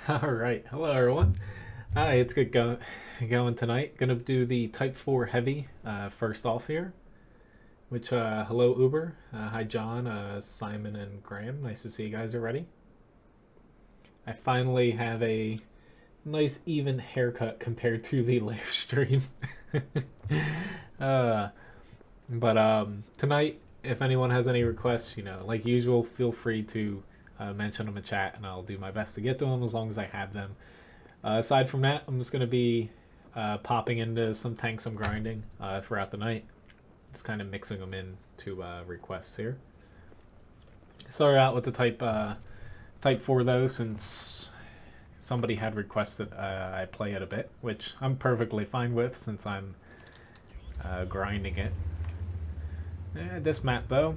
All right, hello everyone. Hi, it's good going tonight. Gonna do the Type 4 Heavy first off here. Which hello Uber, hi John, Simon, and Graham. Nice to see you guys already. I finally have a nice even haircut compared to the live stream. uh, but tonight, if anyone has any requests, like usual, feel free to mention them in chat, and I'll do my best to get to them as long as I have them. Aside from that, I'm just going to be popping into some tanks I'm grinding throughout the night. Just kind of mixing them into requests here. Started out with the type 4 though, since somebody had requested I play it a bit, which I'm perfectly fine with since I'm grinding it. This map though,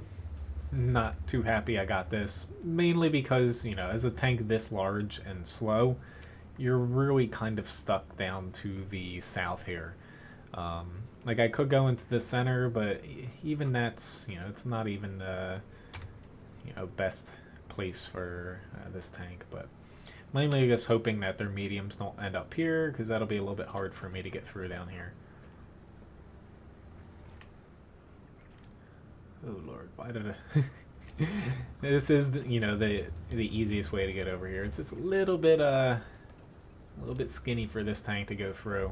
not too happy I got this, mainly because, as a tank this large and slow, you're really kind of stuck down to the south here. Like I could go into the center, but even that's, it's not even the, best place for this tank. But mainly just hoping that their mediums don't end up here, because that'll be a little bit hard for me to get through down here. Oh Lord, why did I? This is the easiest way to get over here. It's just a little bit skinny for this tank to go through.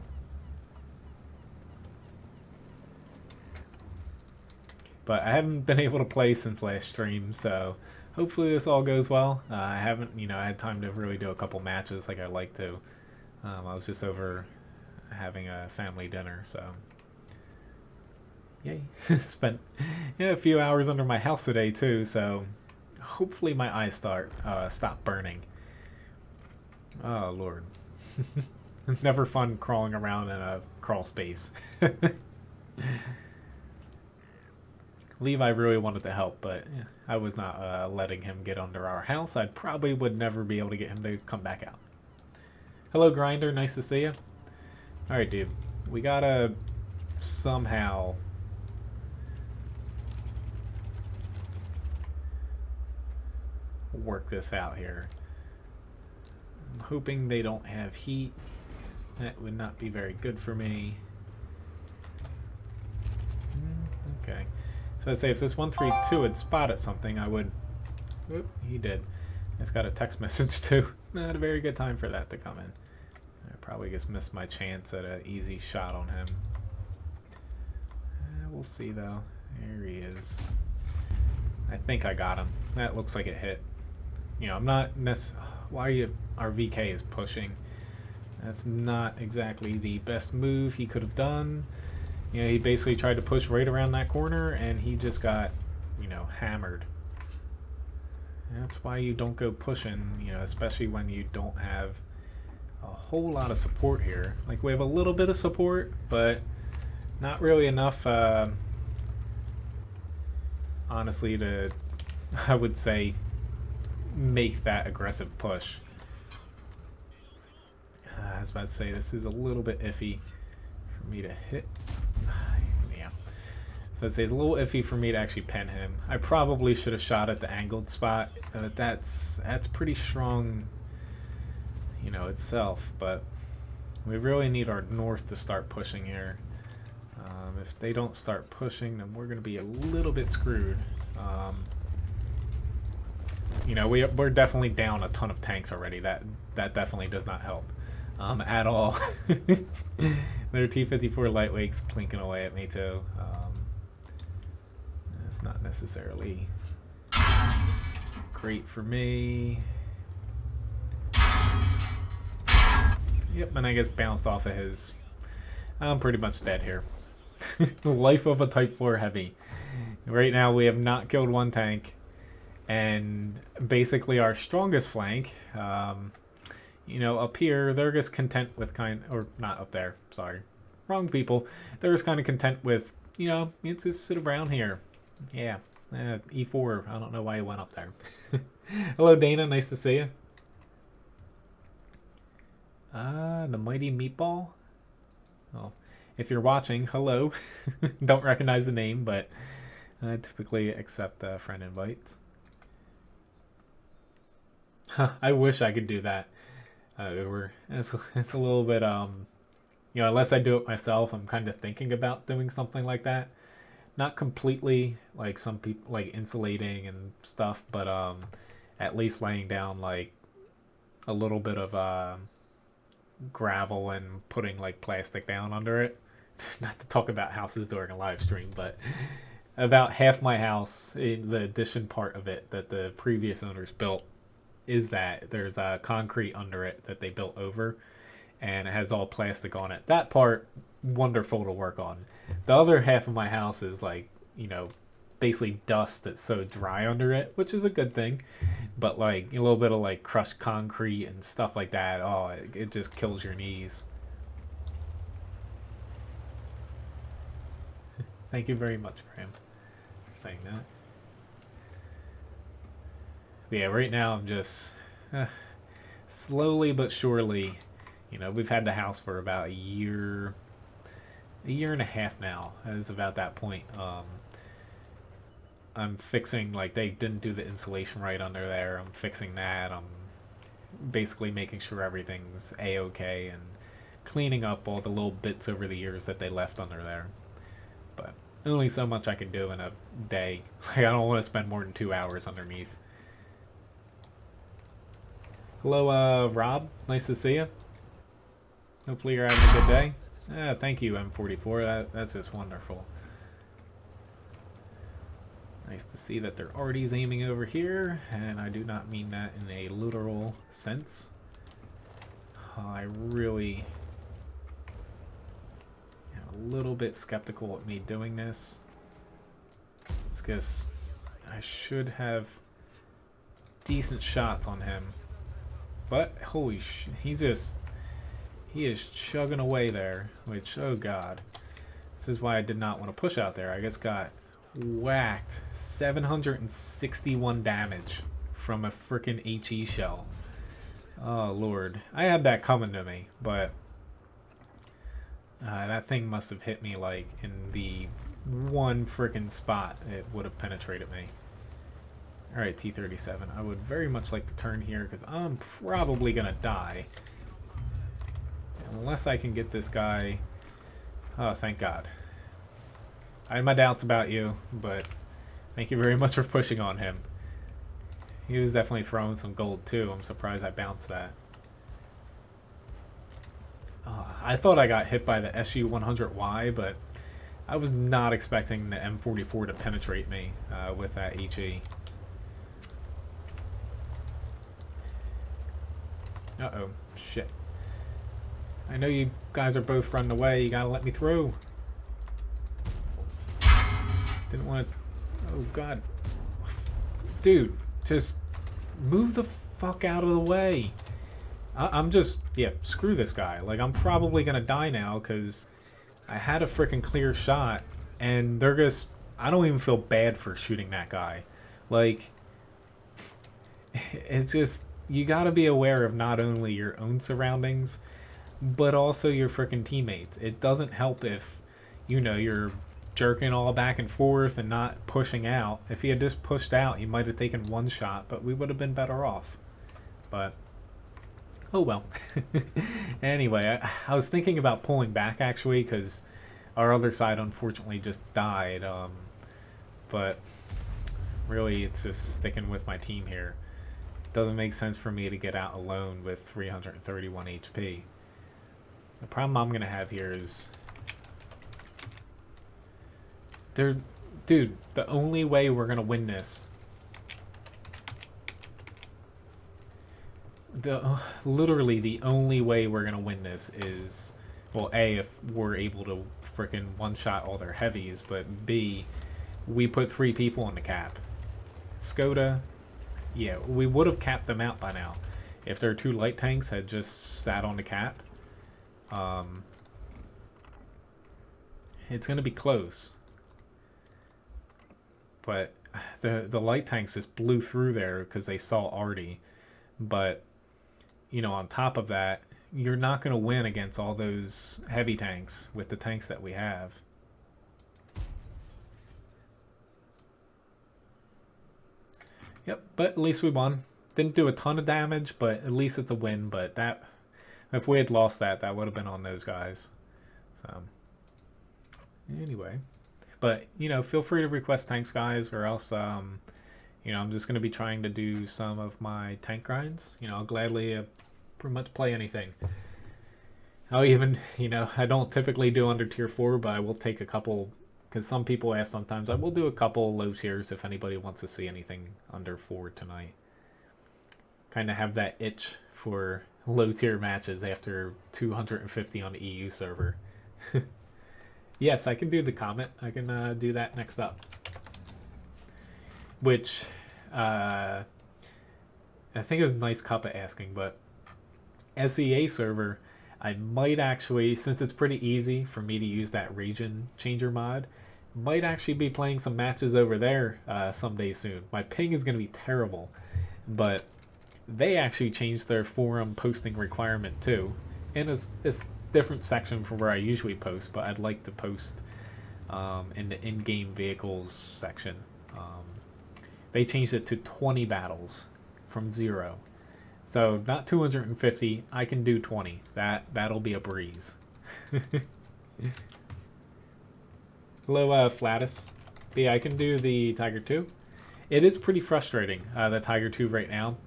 But I haven't been able to play since last stream, so hopefully this all goes well. I haven't, had time to really do a couple matches like I'd like to. I was just over having a family dinner, so yay. Spent a few hours under my house today too, so hopefully my eyes stop burning. Oh Lord. It's never fun crawling around in a crawl space. Levi really wanted to help, but I was not letting him get under our house. I probably would never be able to get him to come back out. Hello, Grinder. Nice to see you. Alright, dude. We gotta somehow work this out here. I'm hoping they don't have heat. That would not be very good for me. Okay. So I'd say if this 132 had spotted something, I would... Oop, he did. I just got a text message too. Not a very good time for that to come in. I probably just missed my chance at an easy shot on him. We'll see though. There he is. I think I got him. That looks like it hit. I'm not why our VK is pushing. That's not exactly the best move he could have done. He basically tried to push right around that corner, and he just got, hammered. And that's why you don't go pushing, especially when you don't have a whole lot of support here. Like, we have a little bit of support, but not really enough, honestly, to, I would say, make that aggressive push. I was about to say, this is a little bit iffy for me to hit. Yeah. So I'd say it's a little iffy for me to actually pin him. I probably should have shot at the angled spot. That's pretty strong, itself. But we really need our north to start pushing here. If they don't start pushing, then we're going to be a little bit screwed. We're definitely down a ton of tanks already. That definitely does not help. At all. Their T-54 lightweights plinking away at me too. It's not necessarily great for me. Yep, and I guess bounced off of his. I'm pretty much dead here. Life of a Type 4 Heavy. Right now we have not killed one tank, and basically our strongest flank, up here, they're just content with or not up there, sorry, wrong people. They're just kind of content with, it's just sit around here. Yeah, E4, I don't know why he went up there. Hello, Dana, nice to see you. The Mighty Meatball. Oh, if you're watching, hello. Don't recognize the name, but I typically accept friend invites. I wish I could do that. it's a little bit unless I do it myself, I'm kind of thinking about doing something like that. Not completely like some people like insulating and stuff, but at least laying down like a little bit of gravel and putting like plastic down under it. Not to talk about houses during a live stream, but about half my house, in the addition part of it that the previous owners built, is that there's a concrete under it that they built over, and it has all plastic on it. That part, wonderful to work on. The other half of my house is like, basically dust that's so dry under it, which is a good thing. But like a little bit of like crushed concrete and stuff like that, oh, it just kills your knees. Thank you very much, Graham, for saying that. But yeah, right now I'm just slowly but surely, we've had the house for about a year and a half now. It's about that point. I'm fixing, like, they didn't do the insulation right under there. I'm fixing that. I'm basically making sure everything's a-okay and cleaning up all the little bits over the years that they left under there. But only so much I can do in a day. Like, I don't want to spend more than 2 hours underneath. Hello, Rob. Nice to see you. Hopefully you're having a good day. Thank you, M44. That's just wonderful. Nice to see that they're already aiming over here, and I do not mean that in a literal sense. I really am a little bit skeptical at me doing this. It's because I should have decent shots on him. But, holy shit, he is chugging away there, which, oh god. This is why I did not want to push out there. I just got whacked 761 damage from a freaking HE shell. Oh lord, I had that coming to me, but that thing must have hit me like in the one freaking spot it would have penetrated me. Alright, T-37, I would very much like to turn here because I'm probably gonna die unless I can get this guy. Oh, thank god. I had my doubts about you, but thank you very much for pushing on him. He was definitely throwing some gold too. I'm surprised I bounced that. I thought I got hit by the SU-100Y, but I was not expecting the M44 to penetrate me with that HE. Uh-oh. Shit. I know you guys are both running away. You gotta let me through. Didn't want to... Oh, God. Dude, just move the fuck out of the way. I'm just... Yeah, screw this guy. Like, I'm probably going to die now because I had a freaking clear shot and they're just... I don't even feel bad for shooting that guy. Like, it's just... You got to be aware of not only your own surroundings, but also your freaking teammates. It doesn't help if, you're jerking all back and forth and not pushing out. If he had just pushed out, he might have taken one shot, but we would have been better off. But, oh well. Anyway, I was thinking about pulling back, actually, because our other side, unfortunately, just died. But, really, it's just sticking with my team here. It doesn't make sense for me to get out alone with 331 HP. The problem I'm going to have here is... Dude, the only way we're gonna win this, literally the only way we're gonna win this is, well, A, if we're able to frickin' one-shot all their heavies, but B, we put 3 people on the cap. Skoda, yeah, we would have capped them out by now if their 2 light tanks had just sat on the cap. It's gonna be close. But the light tanks just blew through there because they saw Artie. But, on top of that, you're not going to win against all those heavy tanks with the tanks that we have. Yep, but at least we won. Didn't do a ton of damage, but at least it's a win. But that If we had lost that, that would have been on those guys. So, anyway. But, you know, feel free to request tanks, guys, or else, you know, I'm just going to be trying to do some of my tank grinds. You know, I'll gladly pretty much play anything. I'll even, you know, I don't typically do under tier 4, but I will take a couple, because some people ask sometimes. I will do a couple low tiers if anybody wants to see anything under 4 tonight. Kind of have that itch for low tier matches after 250 on the EU server. Yes, I can do the Comet. I can do that next up. Which, I think it was Nice Cuppa asking, but SEA server, I might actually, since it's pretty easy for me to use that region changer mod, might actually be playing some matches over there someday soon. My ping is going to be terrible, but they actually changed their forum posting requirement too. And it's different section from where I usually post, but I'd like to post in the in-game vehicles section. They changed it to 20 battles from 0. So not 250, I can do 20. That'll be a breeze. Hello, Flatus. But yeah, I can do the Tiger 2. It is pretty frustrating, the Tiger 2 right now,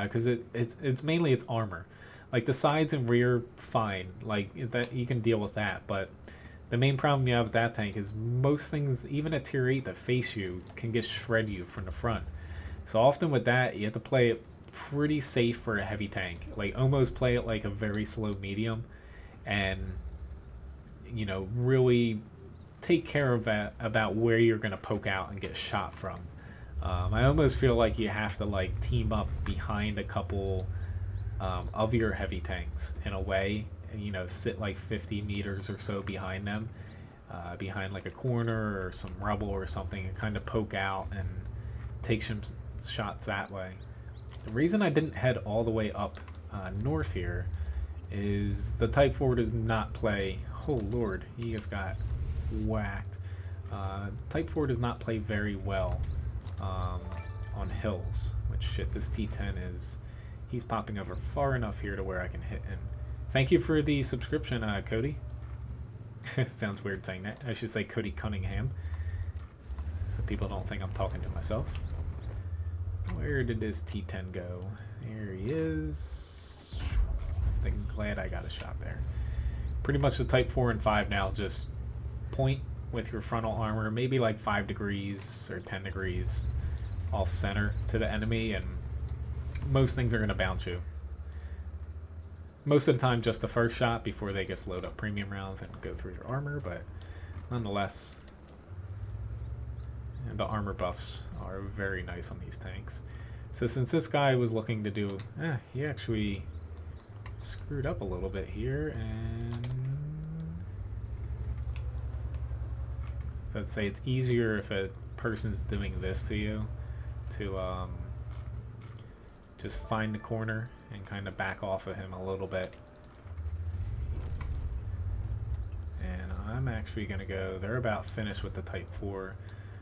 because it's mainly its armor. Like the sides and rear, fine. Like that, you can deal with that. But the main problem you have with that tank is most things, even at tier 8 that face you, can just shred you from the front. So often with that, you have to play it pretty safe for a heavy tank. Like almost play it like a very slow medium, and you know, really take care of that about where you're gonna poke out and get shot from. I almost feel like you have to like team up behind a couple of your heavy tanks in a way, and you know, sit like 50 meters or so behind them, behind like a corner or some rubble or something, and kind of poke out and take some shots that way. The reason I didn't head all the way up north here is the Type 4 does not play. Oh lord, he just got whacked. Type 4 does not play very well on hills. Which shit, this T10 is. He's popping over far enough here to where I can hit him. Thank you for the subscription, Cody. Sounds weird saying that. I should say Cody Cunningham, so people don't think I'm talking to myself. Where did this T10 go? There he is. I'm glad I got a shot there. Pretty much the Type 4 and 5 now, just point with your frontal armor, maybe like 5 degrees or 10 degrees off center to the enemy, and most things are going to bounce you. Most of the time just the first shot before they just load up premium rounds and go through your armor, but nonetheless, the armor buffs are very nice on these tanks. So since this guy was looking to do, he actually screwed up a little bit here, and let's say it's easier if a person's doing this to you to just find the corner and kind of back off of him a little bit. And I'm actually going to go, they're about finished with the Type 4.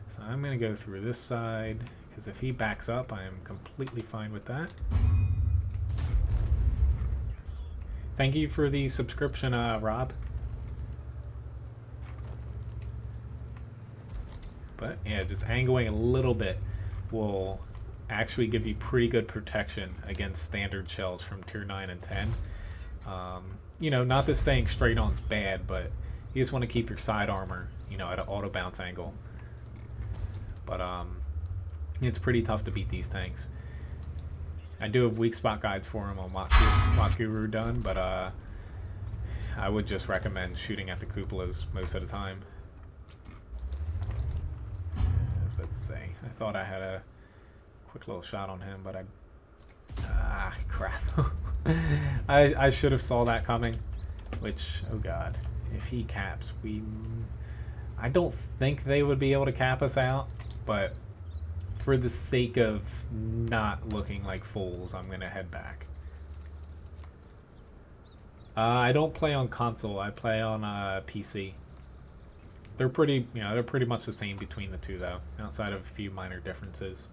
So I'm going to go through this side, because if he backs up, I am completely fine with that. Thank you for the subscription, Rob. But yeah, just angling a little bit will actually give you pretty good protection against standard shells from tier 9 and 10. You know, not that staying straight on is bad, but you just want to keep your side armor, you know, at an auto bounce angle. But it's pretty tough to beat these tanks. I do have weak spot guides for them on WoT Guru done, but I would just recommend shooting at the cupolas most of the time. Let's see. I thought I had a quick little shot on him, but crap. I should have saw that coming, which, oh god, if he caps, I don't think they would be able to cap us out, but for the sake of not looking like fools, I'm gonna head back. I don't play on console, I play on PC. They're pretty, you know, they're pretty much the same between the two though, outside of a few minor differences.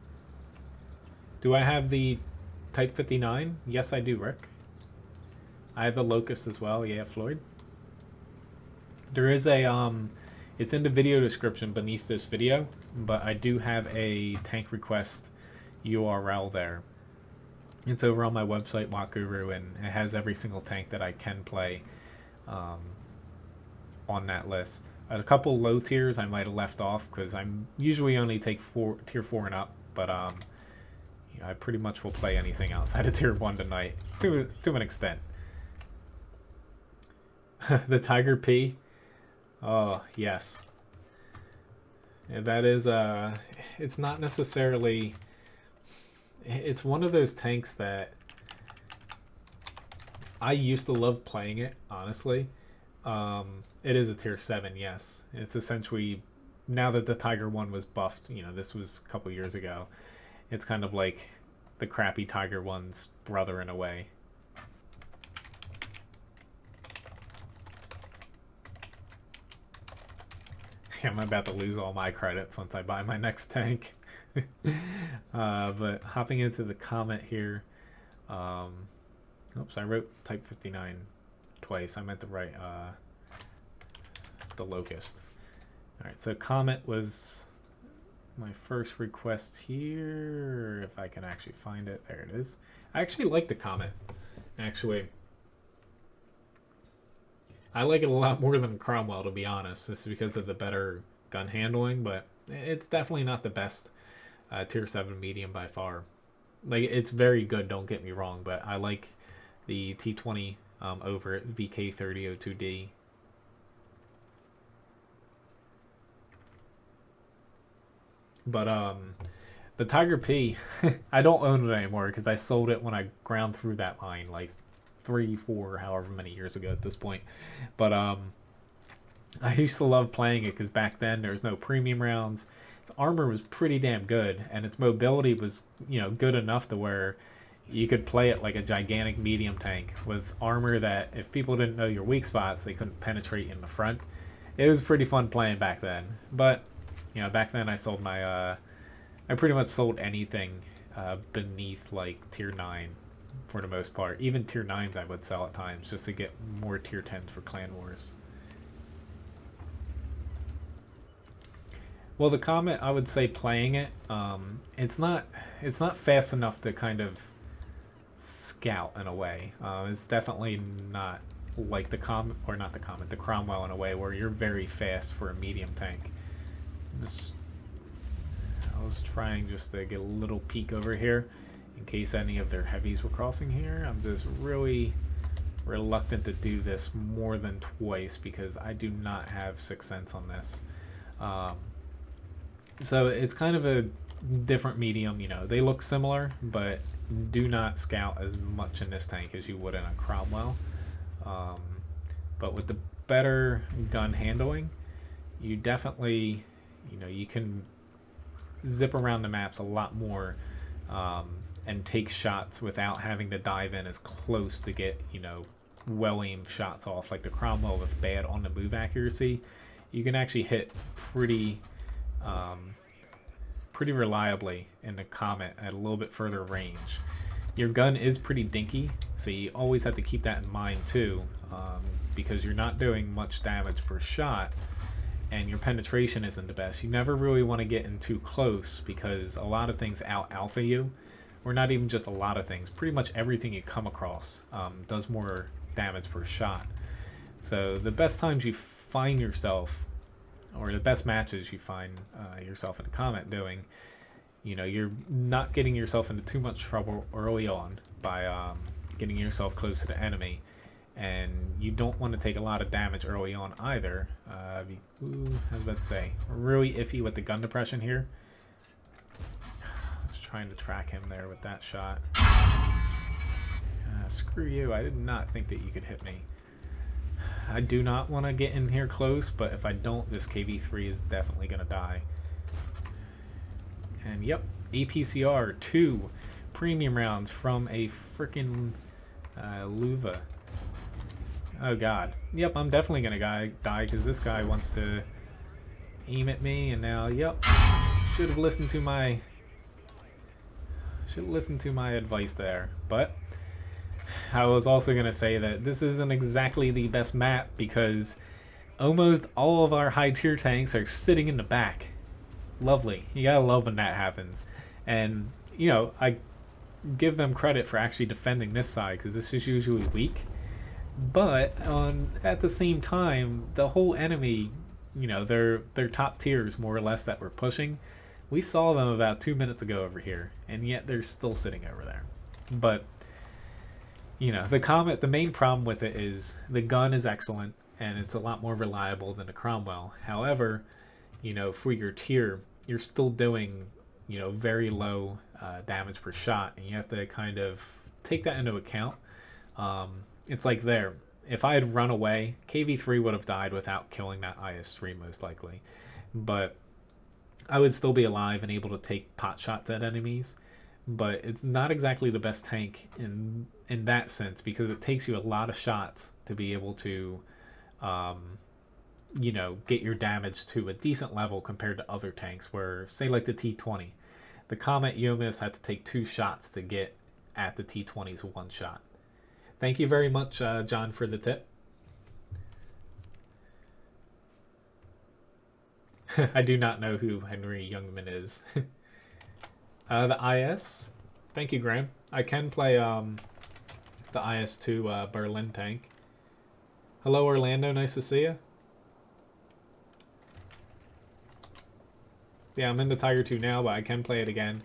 Do I have the Type 59? Yes, I do, Rick. I have the Locust as well. Yeah, Floyd. There is a it's in the video description beneath this video, but I do have a tank request URL there. It's over on my website, WoT Guru, and it has every single tank that I can play on that list. A couple low tiers I might have left off because I'm usually only take tier 4 and up, but yeah, I pretty much will play anything outside of tier 1 tonight to an extent. The Tiger P. Oh, yes. Yeah, that is it's not necessarily, it's one of those tanks that I used to love playing it, honestly. It is a tier 7, yes. It's essentially, now that the Tiger 1 was buffed, you know, this was a couple years ago, it's kind of like the crappy Tiger 1's brother in a way. I'm about to lose all my credits once I buy my next tank. But hopping into the Comet here. Oops, I wrote Type 59 twice. I meant to write the Locust. Alright, so Comet was my first request here. If I can actually find it. There it is. I actually like the Comet. Actually, I like it a lot more than Cromwell, to be honest. This is because of the better gun handling, but it's definitely not the best tier 7 medium by far. Like, it's very good, don't get me wrong, but I like the T20 over it, VK3002D. But the Tiger P, I don't own it anymore because I sold it when I ground through that line, like 3, 4, however many years ago at this point. But I used to love playing it because back then there was no premium rounds. Its armor was pretty damn good, and its mobility was, you know, good enough to where you could play it like a gigantic medium tank with armor that if people didn't know your weak spots, they couldn't penetrate in the front. It was pretty fun playing back then. But, you know, back then I sold my I pretty much sold anything beneath like tier 9 for the most part. Even tier 9s I would sell at times just to get more tier 10s for Clan Wars. Well, the Comet, I would say playing it, it's not fast enough to kind of scout in a way. It's definitely not like the Comet, or not the Comet, the Cromwell in a way where you're very fast for a medium tank. I was trying just to get a little peek over here in case any of their heavies were crossing here. I'm just really reluctant to do this more than twice because I do not have 6th Sense on this. So it's kind of a different medium, you know. They look similar, but do not scout as much in this tank as you would in a Cromwell. But with the better gun handling, you definitely, you know, you can zip around the maps a lot more and take shots without having to dive in as close to get, you know, well-aimed shots off. Like the Cromwell with bad on-the-move accuracy, you can actually hit pretty reliably in the Comet at a little bit further range. Your gun is pretty dinky, so you always have to keep that in mind too, because you're not doing much damage per shot, and your penetration isn't the best. You never really want to get in too close because a lot of things out-alpha you, or not even just a lot of things. Pretty much everything you come across does more damage per shot. So the best times you find yourself, or the best matches you find yourself in a Comet doing, you know, you're not getting yourself into too much trouble early on by getting yourself close to the enemy, and you don't want to take a lot of damage early on either. I was about to say, really iffy with the gun depression here. I was trying to track him there with that shot. Screw you, I did not think that you could hit me. I do not want to get in here close, but if I don't, this KV-3 is definitely going to die. And yep, APCR 2 premium rounds from a freaking Luva. Oh god. Yep, I'm definitely going to die because this guy wants to aim at me, and now, yep, should have listened to my advice there. But I was also going to say that this isn't exactly the best map because almost all of our high tier tanks are sitting in the back. Lovely. You gotta love when that happens. And, you know, I give them credit for actually defending this side because this is usually weak. But at the same time, the whole enemy, you know, their top tiers more or less that we're pushing, we saw them about 2 minutes ago over here, and yet they're still sitting over there. But, you know, the Comet, the main problem with it is the gun is excellent, and it's a lot more reliable than the Cromwell. However, you know, for your tier, you're still doing, you know, very low damage per shot, and you have to kind of take that into account. It's like there, if I had run away, KV3 would have died without killing that IS-3 most likely, but I would still be alive and able to take pot shots at enemies. But it's not exactly the best tank in that sense because it takes you a lot of shots to be able to you know, get your damage to a decent level compared to other tanks where, say like the T-20, the Comet, you almost had to take 2 shots to get at the T-20's 1 shot. Thank you very much, John, for the tip. I do not know who Henry Youngman is. The IS. Thank you, Graham. I can play the IS-2 Berlin tank. Hello, Orlando. Nice to see you. Yeah, I'm in the Tiger 2 now, but I can play it again.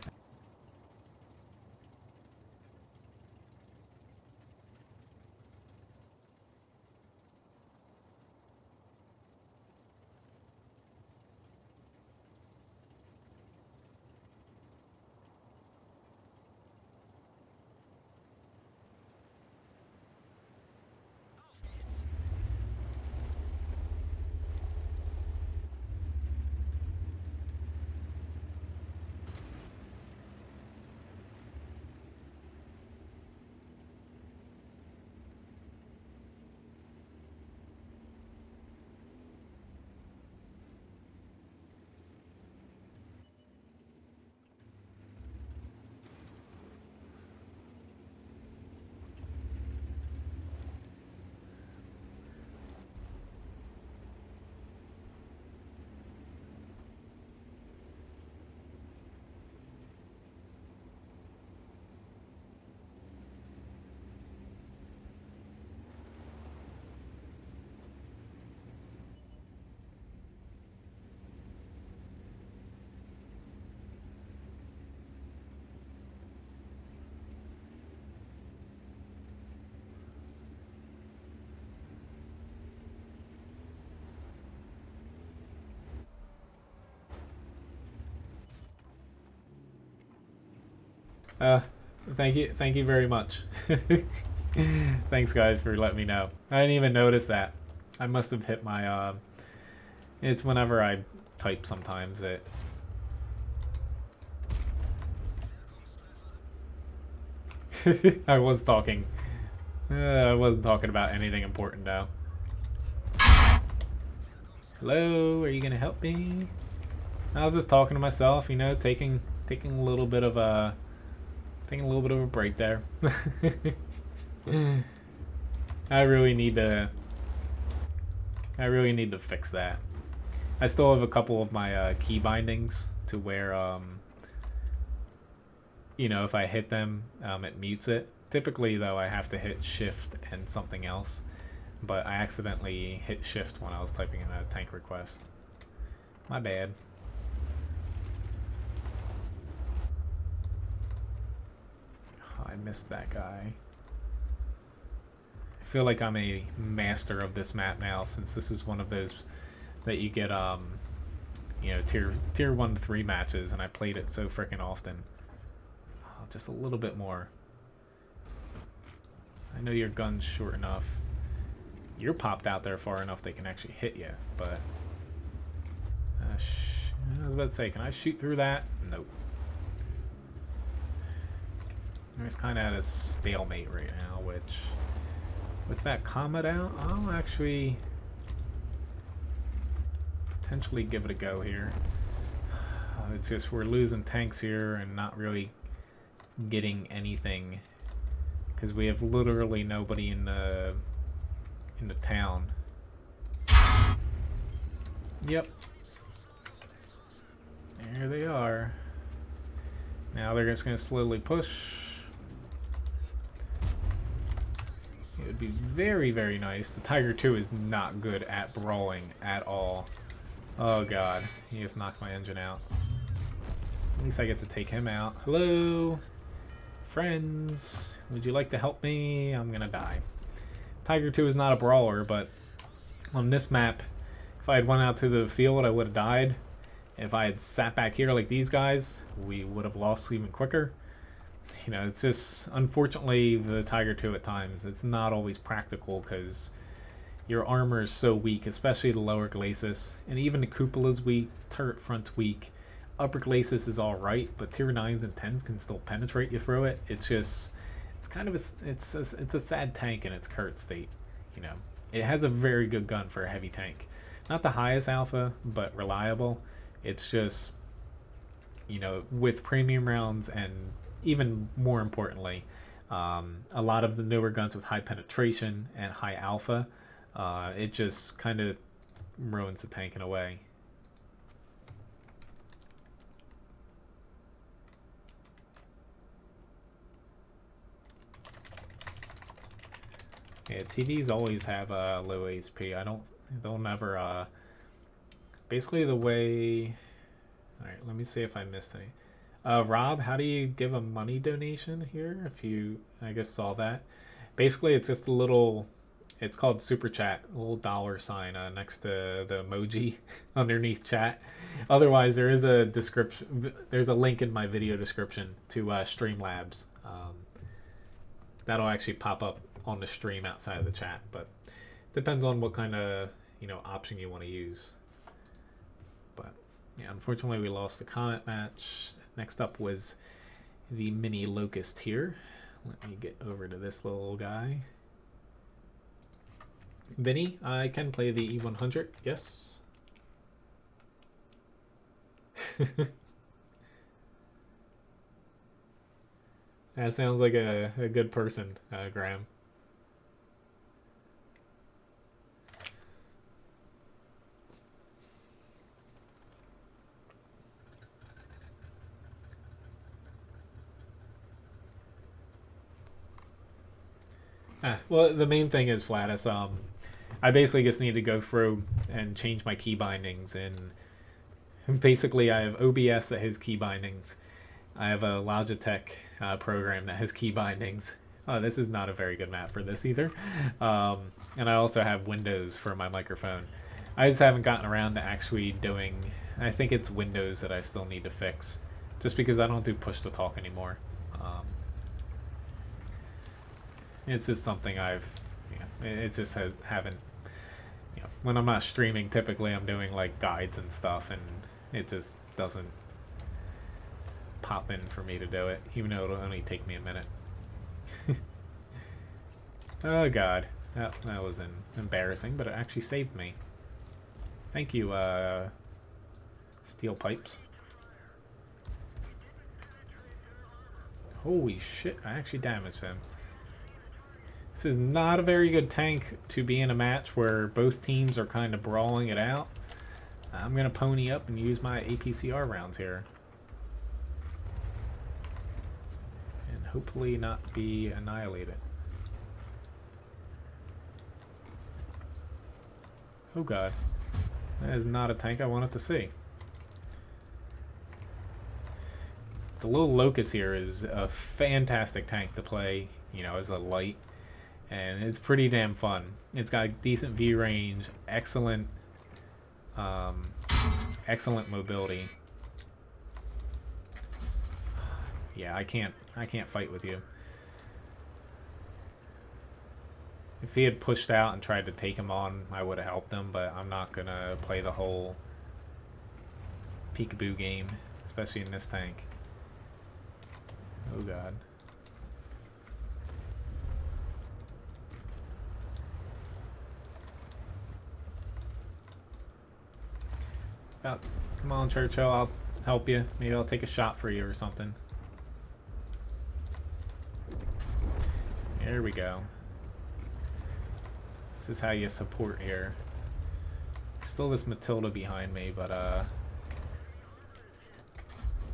Thank you very much. Thanks, guys, for letting me know. I didn't even notice that. I must have hit my, it's whenever I type sometimes it... I was talking. I wasn't talking about anything important, though. Hello, are you gonna help me? I was just talking to myself, you know, taking a little bit of a... taking a little bit of a break there. I really need to fix that. I still have a couple of my key bindings to where you know, if I hit them, it mutes it. Typically though, I have to hit shift and something else, but I accidentally hit shift when I was typing in a tank request. My bad. I missed that guy. I feel like I'm a master of this map now, since this is one of those that you get you know, tier 1 to 3 matches, and I played it so freaking often. Oh, just a little bit more. I know your gun's short enough. You're popped out there far enough they can actually hit you, but I was about to say, can I shoot through that? Nope. I'm just kind of at a stalemate right now, which, with that Comet out, I'll actually potentially give it a go here. It's just we're losing tanks here and not really getting anything because we have literally nobody in the town. Yep. There they are. Now they're just gonna slowly push. It would be very, very nice. The Tiger 2 is not good at brawling at all. Oh god, he just knocked my engine out. At least I get to take him out. Hello? Friends, would you like to help me? I'm gonna die. Tiger 2 is not a brawler, but on this map, if I had went out to the field, I would have died. If I had sat back here like these guys, we would have lost even quicker. You know, it's just, unfortunately, the Tiger 2 at times, it's not always practical because your armor is so weak, especially the lower glacis. And even the cupola's weak, turret front's weak. Upper glacis is alright, but tier 9s and 10s can still penetrate you through it. It's just, it's kind of, it's a sad tank in its current state, you know. It has a very good gun for a heavy tank. Not the highest alpha, but reliable. It's just, you know, with premium rounds and even more importantly, a lot of the newer guns with high penetration and high alpha, it just kind of ruins the tank in a way. Yeah, TVs always have low HP. They'll never, basically the way, alright, let me see if I missed any. Rob, how do you give a money donation here? If you, I guess, saw that. Basically, it's just a little, it's called Super Chat, a little dollar sign next to the emoji underneath chat. Otherwise, there is a description, there's a link in my video description to Streamlabs. That'll actually pop up on the stream outside of the chat, but depends on what kind of, you know, option you want to use. But yeah, unfortunately, we lost the Comet match. Next up was the mini Locust here. Let me get over to this little guy. Vinny, I can play the E100, yes. That sounds like a good person, Graham. Well, the main thing is, Flatus, I basically just need to go through and change my key bindings, and basically I have OBS that has key bindings. I have a Logitech program that has key bindings. Oh, this is not a very good map for this either. And I also have Windows for my microphone. I just haven't gotten around to actually doing, I think it's Windows that I still need to fix, just because I don't do push to talk anymore. It's just something I've, it just haven't, you know, when I'm not streaming, typically I'm doing like guides and stuff, and it just doesn't pop in for me to do it, even though it'll only take me a minute. Oh god, that was embarrassing, but it actually saved me. Thank you, steel pipes. Holy shit, I actually damaged him. This is not a very good tank to be in a match where both teams are kind of brawling it out. I'm going to pony up and use my APCR rounds here. And hopefully not be annihilated. Oh god. That is not a tank I wanted to see. The little Locust here is a fantastic tank to play, you know, as a light. And it's pretty damn fun. It's got decent view range, excellent mobility. Yeah, I can't fight with you. If he had pushed out and tried to take him on, I would have helped him, but I'm not gonna play the whole peekaboo game, especially in this tank. Oh god. Oh, come on, Churchill, I'll help you. Maybe I'll take a shot for you or something. There we go. This is how you support here. Still this Matilda behind me, but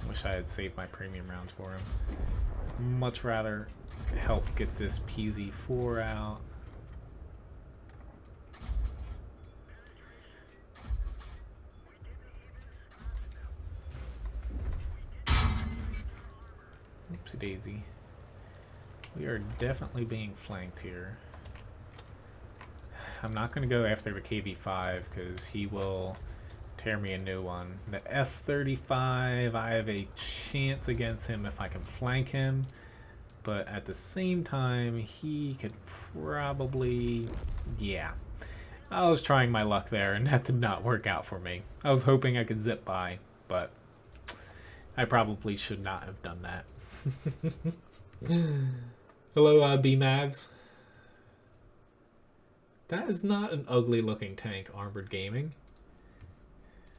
wish I had saved my premium rounds for him. Much rather help get this PZ4 out. Oopsie daisy. We are definitely being flanked here. I'm not going to go after the KV5 because he will tear me a new one. The S35, I have a chance against him if I can flank him. But at the same time, he could probably... yeah. I was trying my luck there and that did not work out for me. I was hoping I could zip by, but I probably should not have done that. Hello, B-Mavs. That is not an ugly looking tank, Armored Gaming.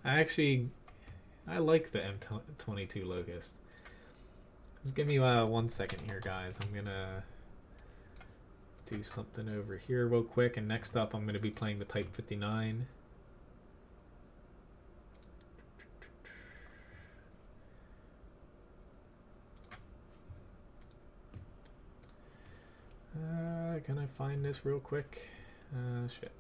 I like the M22 Locust. Just give me 1 second here, guys. I'm gonna do something over here real quick, and next up I'm gonna be playing the Type 59. Can I find this real quick? Shit.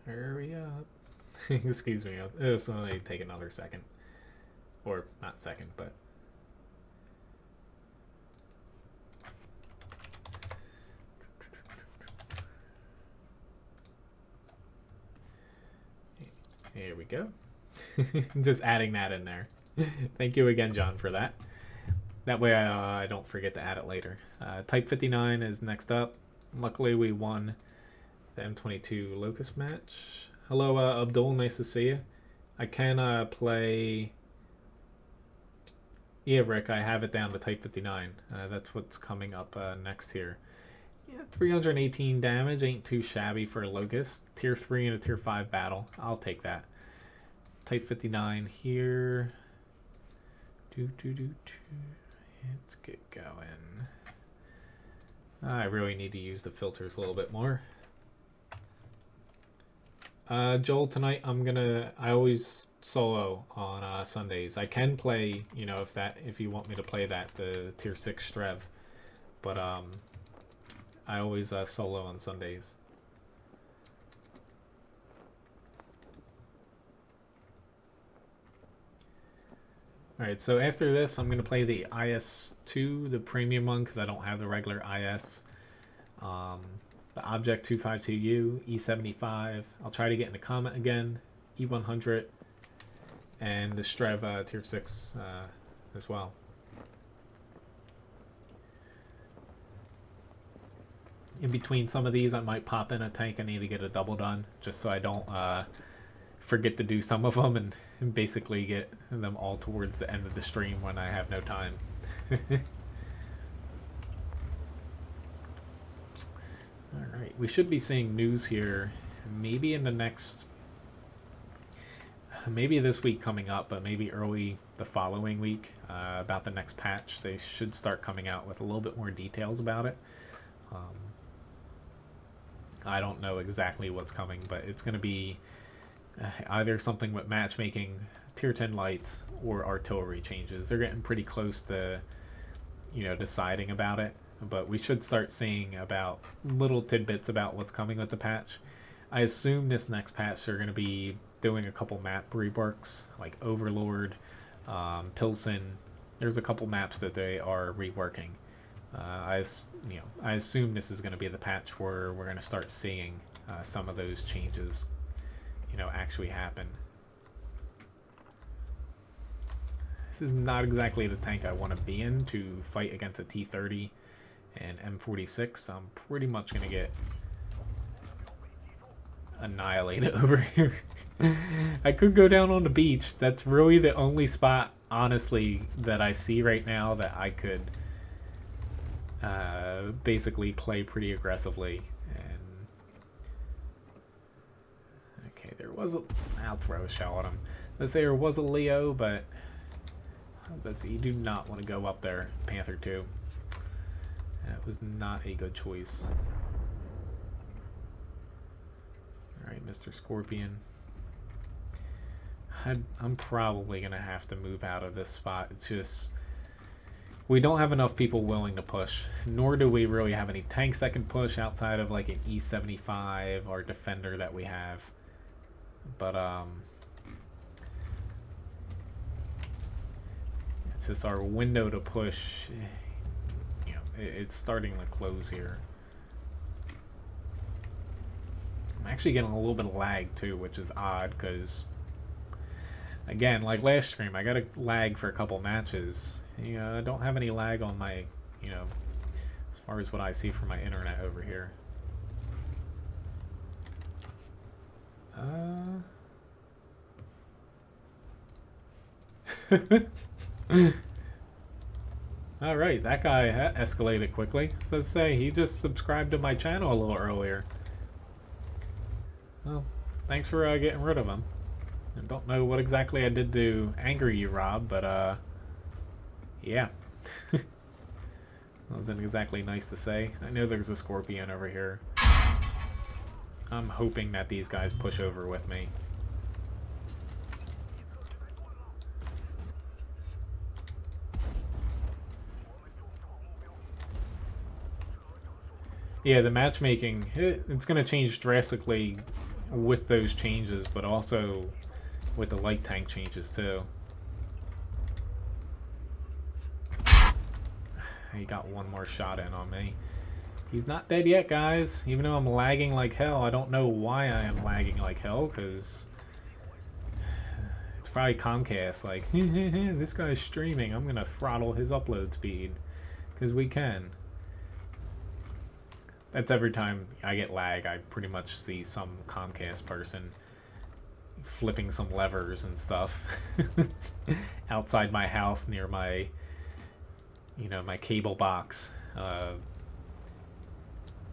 Hurry up. Excuse me, this will only take another second. Or, not second, but... Here we go. Just adding that in there. Thank you again, John, for that. That way I don't forget to add it later. Type 59 is next up. Luckily, we won the M22 Locust match. Hello, Abdul. Nice to see you. I can play... yeah, Rick, I have it down to Type 59. That's what's coming up next here. Yeah, 318 damage. Ain't too shabby for a Locust. Tier 3 in a Tier 5 battle. I'll take that. Type 59 here. Let's get going. I really need to use the filters a little bit more. Joel, tonight I always solo on Sundays. I can play, you know, if you want me to play that, the Tier 6 Strev. But I always solo on Sundays. Alright, so after this, I'm going to play the IS-2, the premium one, because I don't have the regular IS. The Object 252U, E75. I'll try to get into Comet again, E100, and the Strev Tier 6 as well. In between some of these, I might pop in a tank. I need to get a double done, just so I don't forget to do some of them and basically get them all towards the end of the stream when I have no time. Alright, we should be seeing news here maybe in the next... maybe this week coming up, but maybe early the following week about the next patch. They should start coming out with a little bit more details about it. I don't know exactly what's coming, but it's going to be either something with matchmaking, Tier 10 lights, or artillery changes. They're getting pretty close to, you know, deciding about it, but we should start seeing about little tidbits about what's coming with the patch. I assume this next patch they're going to be doing a couple map reworks, like Overlord, Pilsen. There's a couple maps that they are reworking. I assume this is going to be the patch where we're going to start seeing some of those changes, you know, actually happen. This is not exactly the tank I want to be in to fight against a T-30 and M46. I'm pretty much going to get annihilated over here. I could go down on the beach. That's really the only spot, honestly, that I see right now that I could basically play pretty aggressively. And okay, there was a... I'll throw a shell at him. Let's say there was a Leo, but But you do not want to go up there, Panther 2. That was not a good choice. Alright, Mr. Scorpion. I'm probably going to have to move out of this spot. It's just... we don't have enough people willing to push. Nor do we really have any tanks that can push outside of like an E75 or Defender that we have. But, it's just our window to push. You know, it's starting to close here. I'm actually getting a little bit of lag too, which is odd because... again, like last stream, I got a lag for a couple matches. You know, I don't have any lag on my, you know, as far as what I see from my internet over here. Alright, that guy escalated quickly. Let's say he just subscribed to my channel a little earlier. Well, thanks for getting rid of him. I don't know what exactly I did to anger you, Rob, but yeah. That wasn't exactly nice to say. I know there's a Scorpion over here. I'm hoping that these guys push over with me. Yeah, the matchmaking, it's going to change drastically with those changes, but also with the light tank changes too. He got one more shot in on me. He's not dead yet, guys. Even though I'm lagging like hell, I don't know why I am lagging like hell, because it's probably Comcast. Like, this guy's streaming. I'm going to throttle his upload speed, because we can. That's every time I get lag, I pretty much see some Comcast person flipping some levers and stuff outside my house near my, you know, my cable box,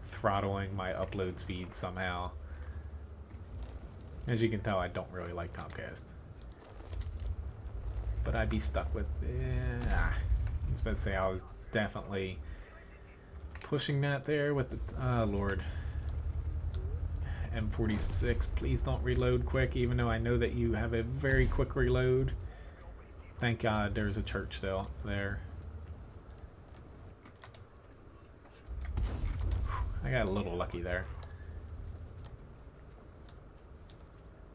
throttling my upload speed somehow. As you can tell, I don't really like Comcast, but I'd be stuck with, I was about to say I was definitely pushing that there with the, Lord. M46, please don't reload quick, even though I know that you have a very quick reload. Thank God there's a church still there. I got a little lucky there.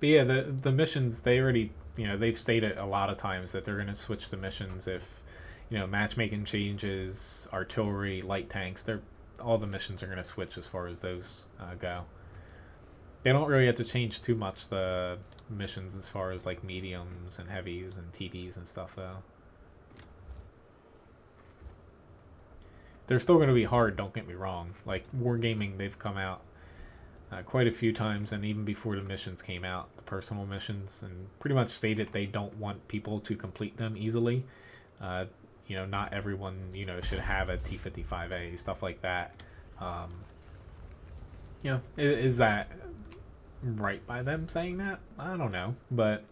But yeah, the missions, they already, you know, they've stated a lot of times that they're going to switch the missions if, you know, matchmaking changes, artillery, light tanks, all the missions are going to switch as far as those go. They don't really have to change too much the missions as far as like mediums and heavies and TDs and stuff though. They're still going to be hard, don't get me wrong. Like Wargaming, they've come out quite a few times, and even before the missions came out, the personal missions, and pretty much stated they don't want people to complete them easily. You know, not everyone, you know, should have a T-55A, stuff like that. You know, is that right by them saying that? I don't know, but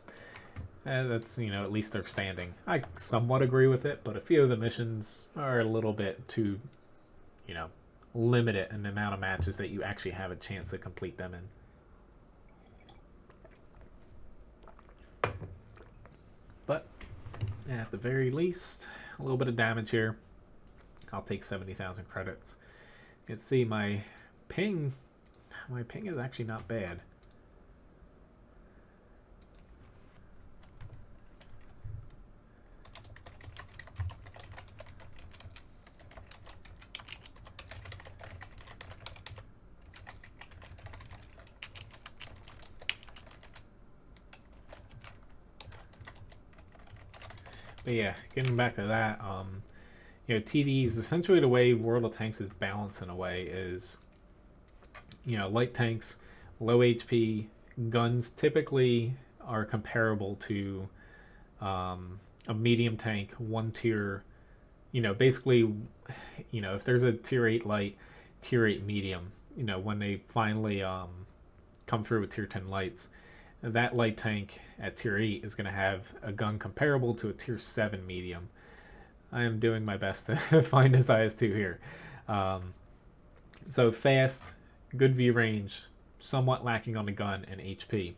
that's, you know, at least they're standing. I somewhat agree with it, but a few of the missions are a little bit too, you know, limited in the amount of matches that you actually have a chance to complete them in. But at the very least, a little bit of damage here. I'll take 70,000 credits. You can see my ping is actually not bad. But yeah, getting back to that, you know, TDs, essentially the way World of Tanks is balanced in a way is, you know, light tanks, low HP, guns typically are comparable to a medium tank, one tier, you know, basically, you know, if there's a tier 8 light, tier 8 medium, you know, when they finally come through with tier 10 lights, that light tank at tier 8 is going to have a gun comparable to a tier 7 medium. I am doing my best to find his IS-2 here. So fast, good view range, somewhat lacking on the gun and HP.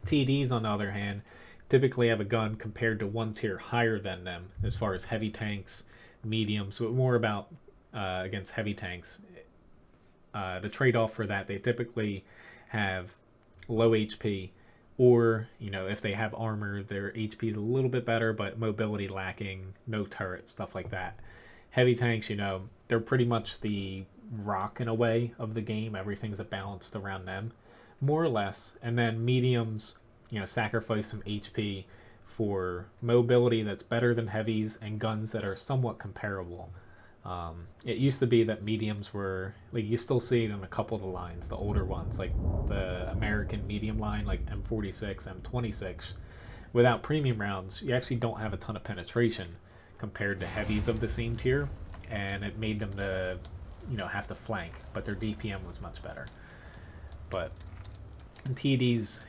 TDs, on the other hand, typically have a gun compared to one tier higher than them as far as heavy tanks, mediums, but more about against heavy tanks. The trade-off for that, they typically have low HP, or if they have armor, their HP is a little bit better, but mobility lacking, no turret, stuff like that. Heavy tanks, they're pretty much the rock in a way of the game. Everything's balanced around them, more or less. And then mediums, sacrifice some HP for mobility that's better than heavies and guns that are somewhat comparable. It used to be that mediums were, like, you still see it in a couple of the lines, the older ones, like the American medium line, like M46, M26. Without premium rounds, you actually don't have a ton of penetration compared to heavies of the same tier, and it made them to, have to flank, but their DPM was much better. But TDs,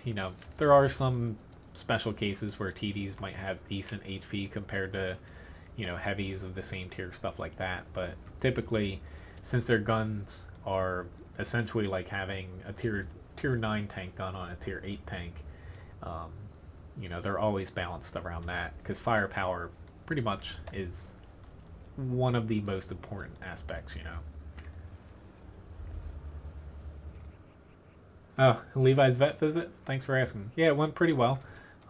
there are some special cases where TDs might have decent HP compared to heavies of the same tier, stuff like that. But typically, since their guns are essentially like having a tier 9 tank gun on a tier 8 tank, they're always balanced around that, because firepower pretty much is one of the most important aspects. Oh, Levi's vet visit? Thanks for asking. Yeah, it went pretty well.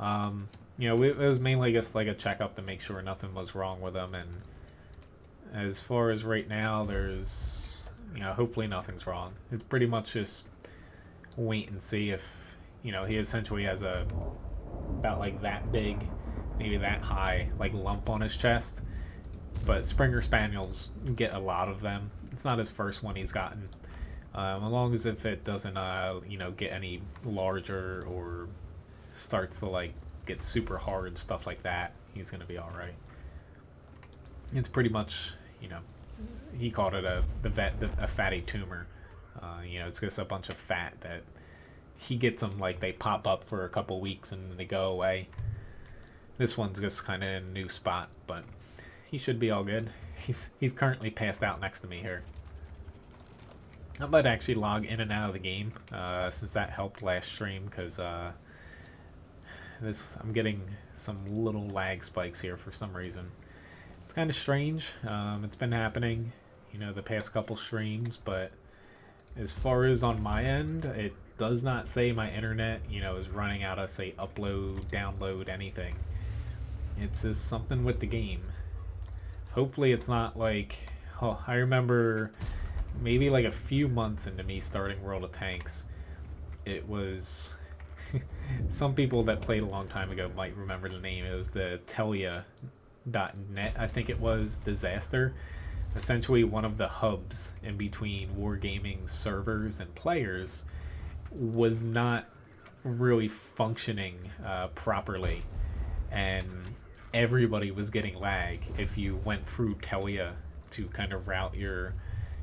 It was mainly just like a checkup to make sure nothing was wrong with him. And as far as right now, there's, hopefully nothing's wrong. It's pretty much just wait and see if, he essentially has about like that big, maybe that high, like lump on his chest. But Springer Spaniels get a lot of them. It's not his first one he's gotten. As long as if it doesn't, get any larger or starts to like get super hard, stuff like that, he's gonna be all right. It's pretty much, he called it a fatty tumor. It's just a bunch of fat that he gets them, like they pop up for a couple weeks and then they go away. This one's just kind of in a new spot, but he should be all good. He's currently passed out next to me here. I might actually log in and out of the game, since that helped last stream, because I'm getting some little lag spikes here for some reason. It's kind of strange. It's been happening, the past couple streams, but as far as on my end, it does not say my internet, is running out of, say, upload, download, anything. It's just something with the game. Hopefully it's not like, I remember maybe like a few months into me starting World of Tanks, it was some people that played a long time ago might remember the name. It was the Telia.net, I think it was, disaster. Essentially one of the hubs in between wargaming servers and players was not really functioning properly, and everybody was getting lag if you went through Telia to kind of route your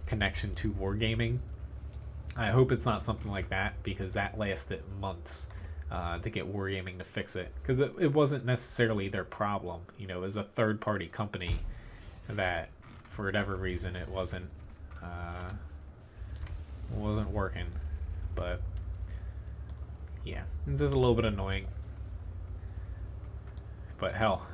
connection to wargaming. I hope it's not something like that, because that lasted months to get wargaming to fix it, because it wasn't necessarily their problem. It was a third-party company that, for whatever reason, it wasn't working. But yeah, it's just a little bit annoying. But hell,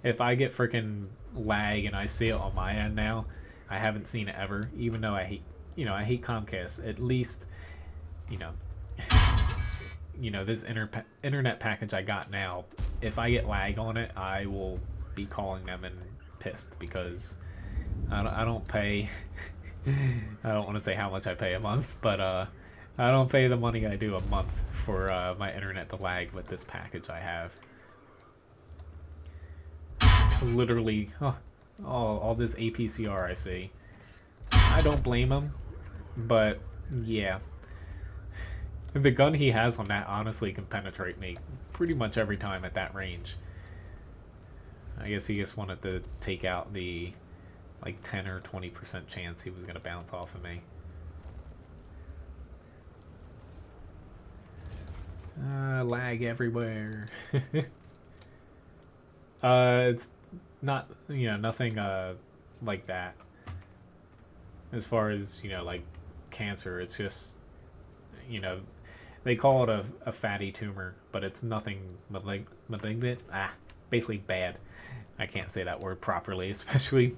if I get freaking lag and I see it on my end now, I haven't seen it ever, even though I hate Comcast. At least, this internet package I got now, if I get lag on it, I will be calling them and pissed, because I don't pay, I don't want to say how much I pay a month, but I don't pay the money I do a month for my internet to lag with this package I have. It's literally, all this APCR I see. I don't blame him, but yeah. The gun he has on that honestly can penetrate me pretty much every time at that range. I guess he just wanted to take out the like 10 or 20% chance he was going to bounce off of me. Lag everywhere. It's not, nothing like that. As far as, like cancer, it's just, you know, they call it a fatty tumor, but it's nothing malignant. Basically bad. I can't say that word properly, especially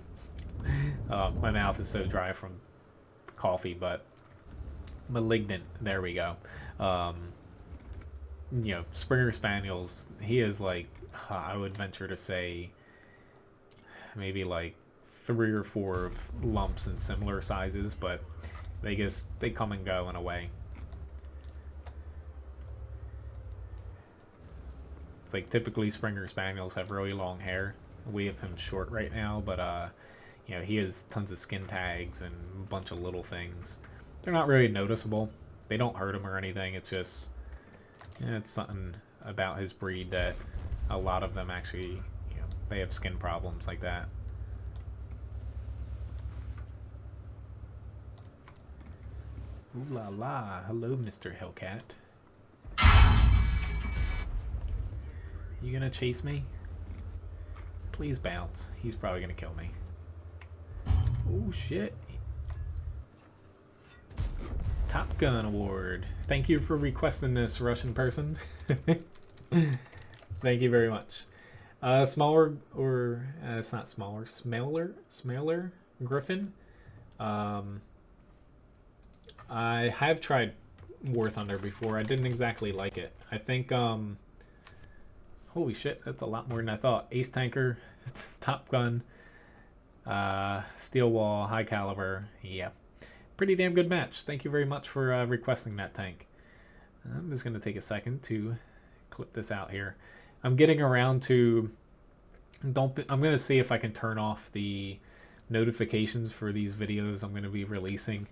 my mouth is so dry from coffee, but malignant. There we go. Springer Spaniels, he is like, I would venture to say, maybe like 3 or 4 of lumps in similar sizes, but they come and go in a way. It's like typically Springer Spaniels have really long hair. We have him short right now, but he has tons of skin tags and a bunch of little things. They're not really noticeable. They don't hurt him or anything. It's just, it's something about his breed that a lot of them actually, they have skin problems like that. Ooh la la. Hello, Mr. Hellcat. You gonna chase me? Please bounce. He's probably gonna kill me. Oh shit. Top Gun Award. Thank you for requesting this, Russian person. Thank you very much. Smaller, or it's not smaller, smaller Griffin. I have tried War Thunder before. I didn't exactly like it. I think, holy shit, that's a lot more than I thought. Ace Tanker, Top Gun, Steel Wall, High Caliber. Yeah. Pretty damn good match. Thank you very much for requesting that tank. I'm just going to take a second to clip this out here. I'm getting around to... I'm going to see if I can turn off the notifications for these videos I'm going to be releasing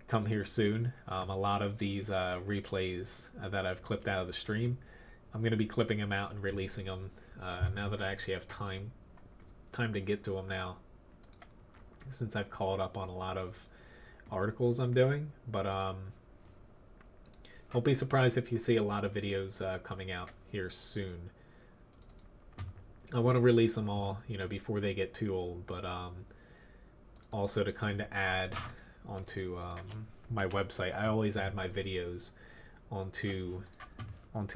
come here soon. A lot of these replays that I've clipped out of the stream, I'm going to be clipping them out and releasing them now that I actually have time to get to them now, since I've caught up on a lot of articles I'm doing. But don't be surprised if you see a lot of videos coming out here soon. I want to release them all, before they get too old, but also to kind of add onto my website. I always add my videos onto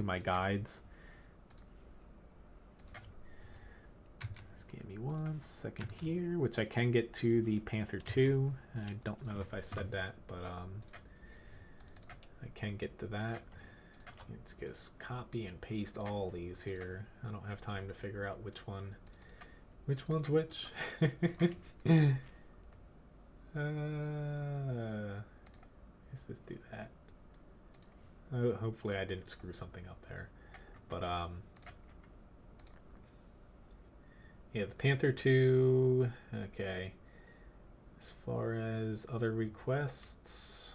my guides. Just give me 1 second here, which I can get to the Panther 2. I don't know if I said that, but I can get to that. Let's just copy and paste all these here. I don't have time to figure out which one's which. Let's just do that. Hopefully I didn't screw something up there. But yeah, the Panther 2. Okay. As far as other requests,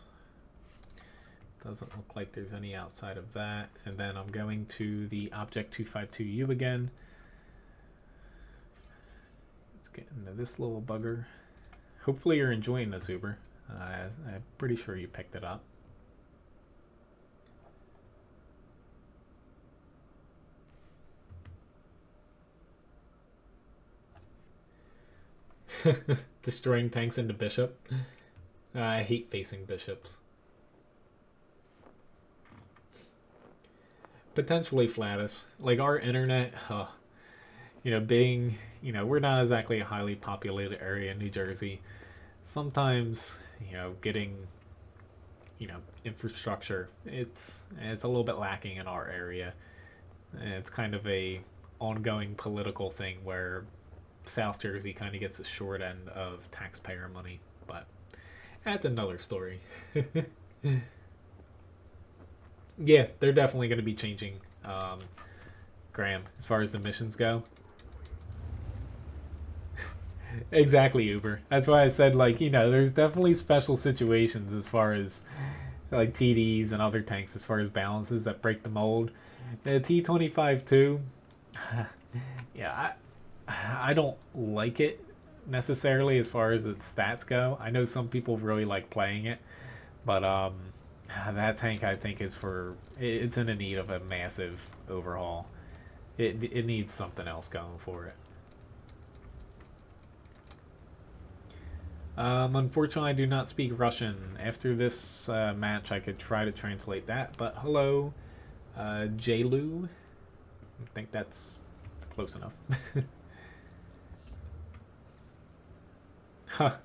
doesn't look like there's any outside of that. And then I'm going to the Object 252U again. Let's get into this little bugger. Hopefully you're enjoying this, Uber. I'm pretty sure you picked it up. Destroying tanks into Bishop. I hate facing Bishops. Potentially Flatus. Like our internet, being, we're not exactly a highly populated area in New Jersey. Sometimes, getting, infrastructure, it's a little bit lacking in our area. And it's kind of a ongoing political thing where South Jersey kind of gets the short end of taxpayer money. But that's another story. Yeah, they're definitely going to be changing, Graham, as far as the missions go. Exactly, Uber. That's why I said, there's definitely special situations as far as, like, TDs and other tanks, as far as balances that break the mold. The T-25 too. Yeah, I don't like it necessarily as far as its stats go. I know some people really like playing it, but That tank, I think, is it's in the need of a massive overhaul. It needs something else going for it. Unfortunately, I do not speak Russian. After this match, I could try to translate that. But hello, Jlu. I think that's close enough. Huh.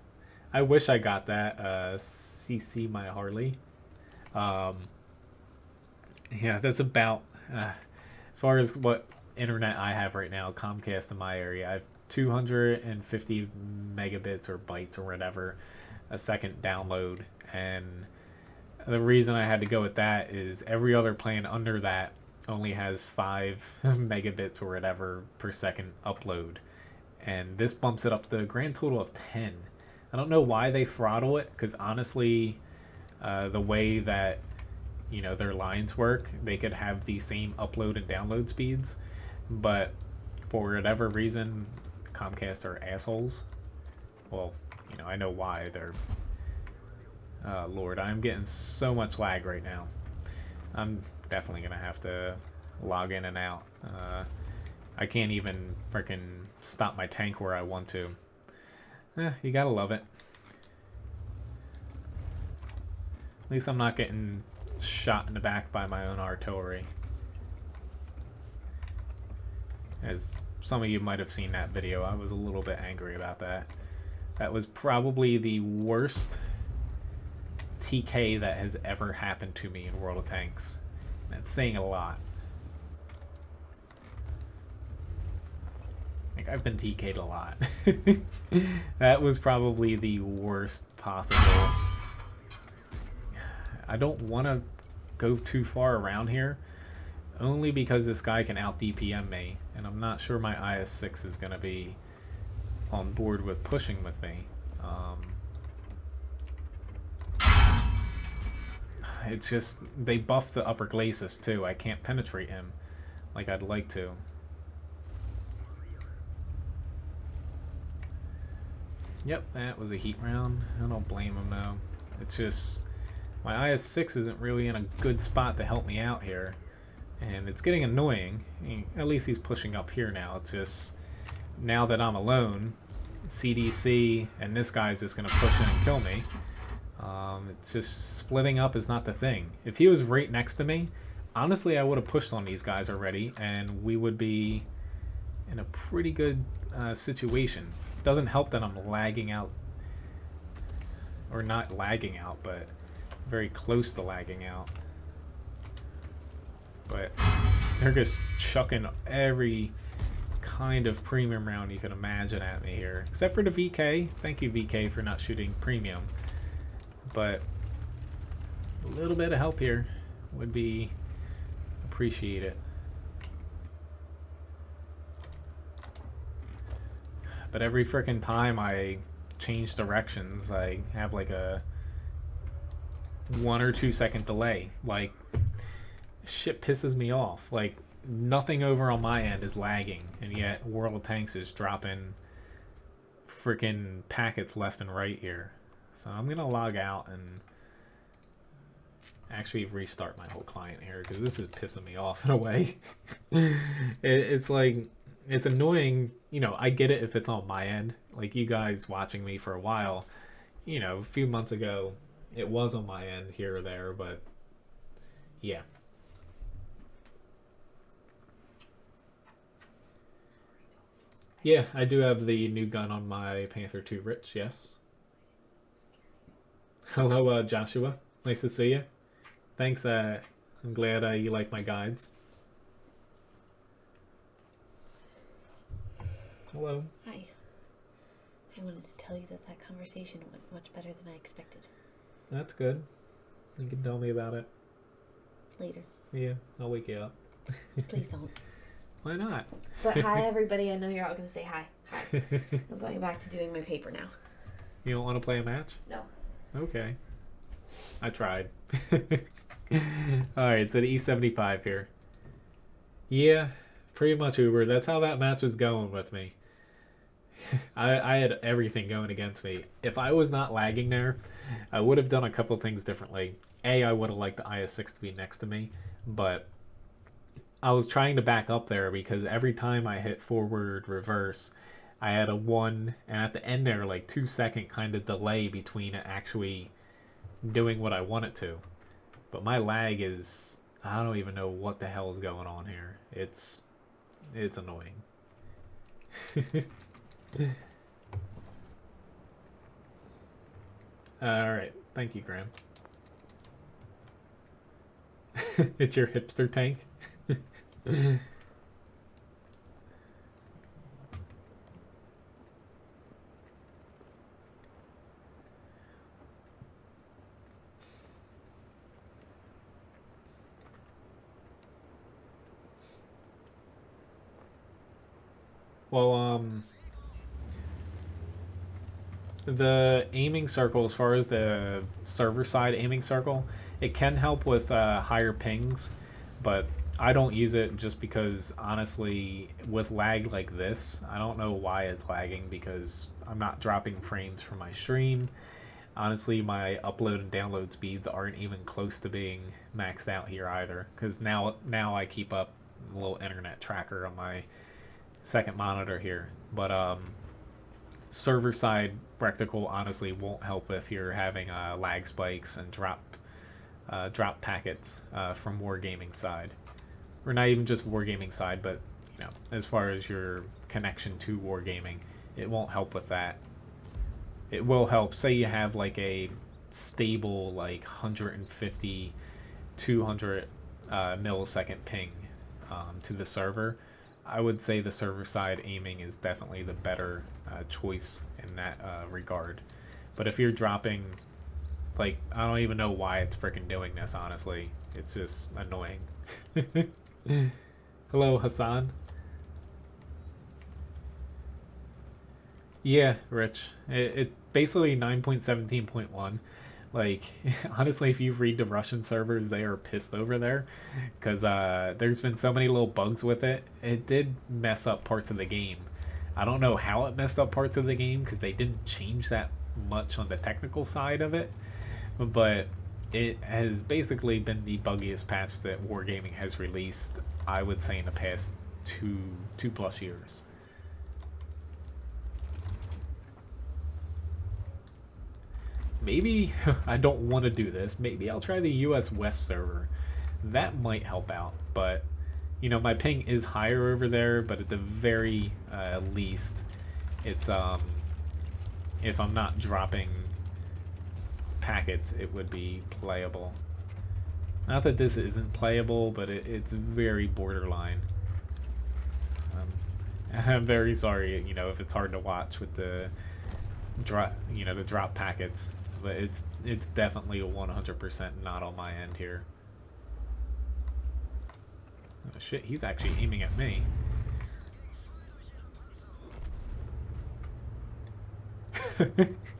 I wish I got that. CC my Harley. Yeah, that's about as far as what internet I have right now. Comcast in my area, I have 250 megabits or bytes or whatever a second download, and the reason I had to go with that is every other plan under that only has 5 megabits or whatever per second upload, and this bumps it up to a grand total of 10. I don't know why they throttle it, because honestly, the way that their lines work, they could have the same upload and download speeds, but for whatever reason, Comcast are assholes. Well, I know why. They're Lord, I'm getting so much lag right now. I'm definitely gonna have to log in and out. I can't even freaking stop my tank where I want to. You gotta love it. At least I'm not getting shot in the back by my own artillery. As some of you might have seen that video, I was a little bit angry about that. That was probably the worst TK that has ever happened to me in World of Tanks. That's saying a lot. Like, I've been TK'd a lot. That was probably the worst possible. I don't want to go too far around here, only because this guy can out DPM me, and I'm not sure my IS-6 is going to be on board with pushing with me. It's just, they buffed the upper glacis too. I can't penetrate him like I'd like to. Yep, that was a heat round. I don't blame him though. It's just, my IS-6 isn't really in a good spot to help me out here. And it's getting annoying. At least he's pushing up here now. It's just, now that I'm alone, CDC and this guy's just going to push in and kill me. It's just, splitting up is not the thing. If he was right next to me, honestly, I would have pushed on these guys already, and we would be in a pretty good situation. Doesn't help that I'm lagging out, or not lagging out, but very close to lagging out. But they're just chucking every kind of premium round you can imagine at me here, except for the VK. Thank you, VK, for not shooting premium. But a little bit of help here would be appreciated. But every freaking time I change directions, I have like a 1 or 2 second delay. Like, shit pisses me off. Like, nothing over on my end is lagging, and yet World of Tanks is dropping freaking packets left and right here. So I'm gonna log out and actually restart my whole client here, because this is pissing me off in a way. It's like, it's annoying. I get it if it's on my end. Like, you guys watching me for a while, a few months ago, it was on my end here or there, but yeah. Yeah, I do have the new gun on my Panther 2 Rich, yes. Hello, Joshua. Nice to see you. Thanks, I'm glad you like my guides. Hello. Hi. I wanted to tell you that that conversation went much better than I expected. That's good. You can tell me about it. Later. Yeah, I'll wake you up. Please don't. Why not? But hi, everybody. I know you're all going to say hi. Hi. I'm going back to doing my paper now. You don't want to play a match? No. Okay. I tried. Alright, so the E75 here. Yeah, pretty much Uber. That's how that match was going with me. I had everything going against me. If I was not lagging there, I would have done a couple things differently. I would have liked the IS-6 to be next to me, but I was trying to back up there because every time I hit forward reverse, I had a 1, and at the end there, like 2-second kind of delay between it actually doing what I want it to. But my lag is, I don't even know what the hell is going on here. It's annoying. Alright, thank you, Graham. It's your hipster tank. Well, the aiming circle, as far as the server side aiming circle, it can help with higher pings, but I don't use it just because, honestly, with lag like this, I don't know why it's lagging because I'm not dropping frames from my stream. Honestly, my upload and download speeds aren't even close to being maxed out here either, because now I keep up a little internet tracker on my second monitor here. But server side Rectical honestly won't help if you're having lag spikes and drop packets from Wargaming side, or not even just Wargaming side, but as far as your connection to Wargaming, it won't help with that. It will help. Say you have like a stable like 150, 200 millisecond ping to the server. I would say the server side aiming is definitely the better choice in that regard. But if you're dropping, like, I don't even know why it's freaking doing this, honestly. It's just annoying. Hello, Hassan. Yeah, Rich. It basically 9.17.1. Like, honestly, if you read the Russian servers, they are pissed over there because there's been so many little bugs with it. It did mess up parts of the game. I don't know how it messed up parts of the game because they didn't change that much on the technical side of it, but it has basically been the buggiest patch that Wargaming has released, I would say, in the past two plus years. Maybe I don't want to do this. Maybe I'll try the US West server. That might help out, but my ping is higher over there, but at the very least, it's if I'm not dropping packets, it would be playable. Not that this isn't playable, but it's very borderline. I'm very sorry, if it's hard to watch with the drop packets, but it's definitely 100% not on my end here. Oh shit, he's actually aiming at me.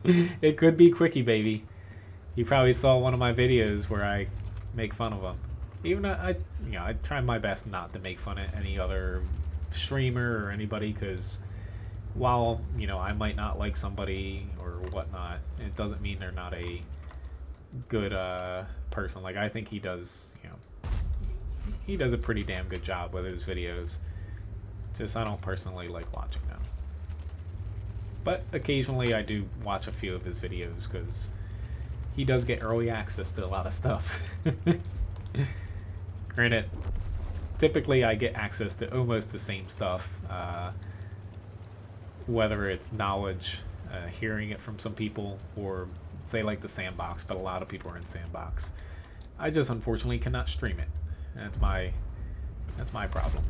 It could be Quickie Baby. He probably saw one of my videos where I make fun of him. Even I try my best not to make fun of any other streamer or anybody, because while I might not like somebody or whatnot, it doesn't mean they're not a good person. Like, I think he does he does a pretty damn good job with his videos. Just I don't personally like watching them, but occasionally I do watch a few of his videos because he does get early access to a lot of stuff. Granted, typically I get access to almost the same stuff, whether it's knowledge, hearing it from some people, or say like the Sandbox, but a lot of people are in Sandbox. I just unfortunately cannot stream it. That's my problem.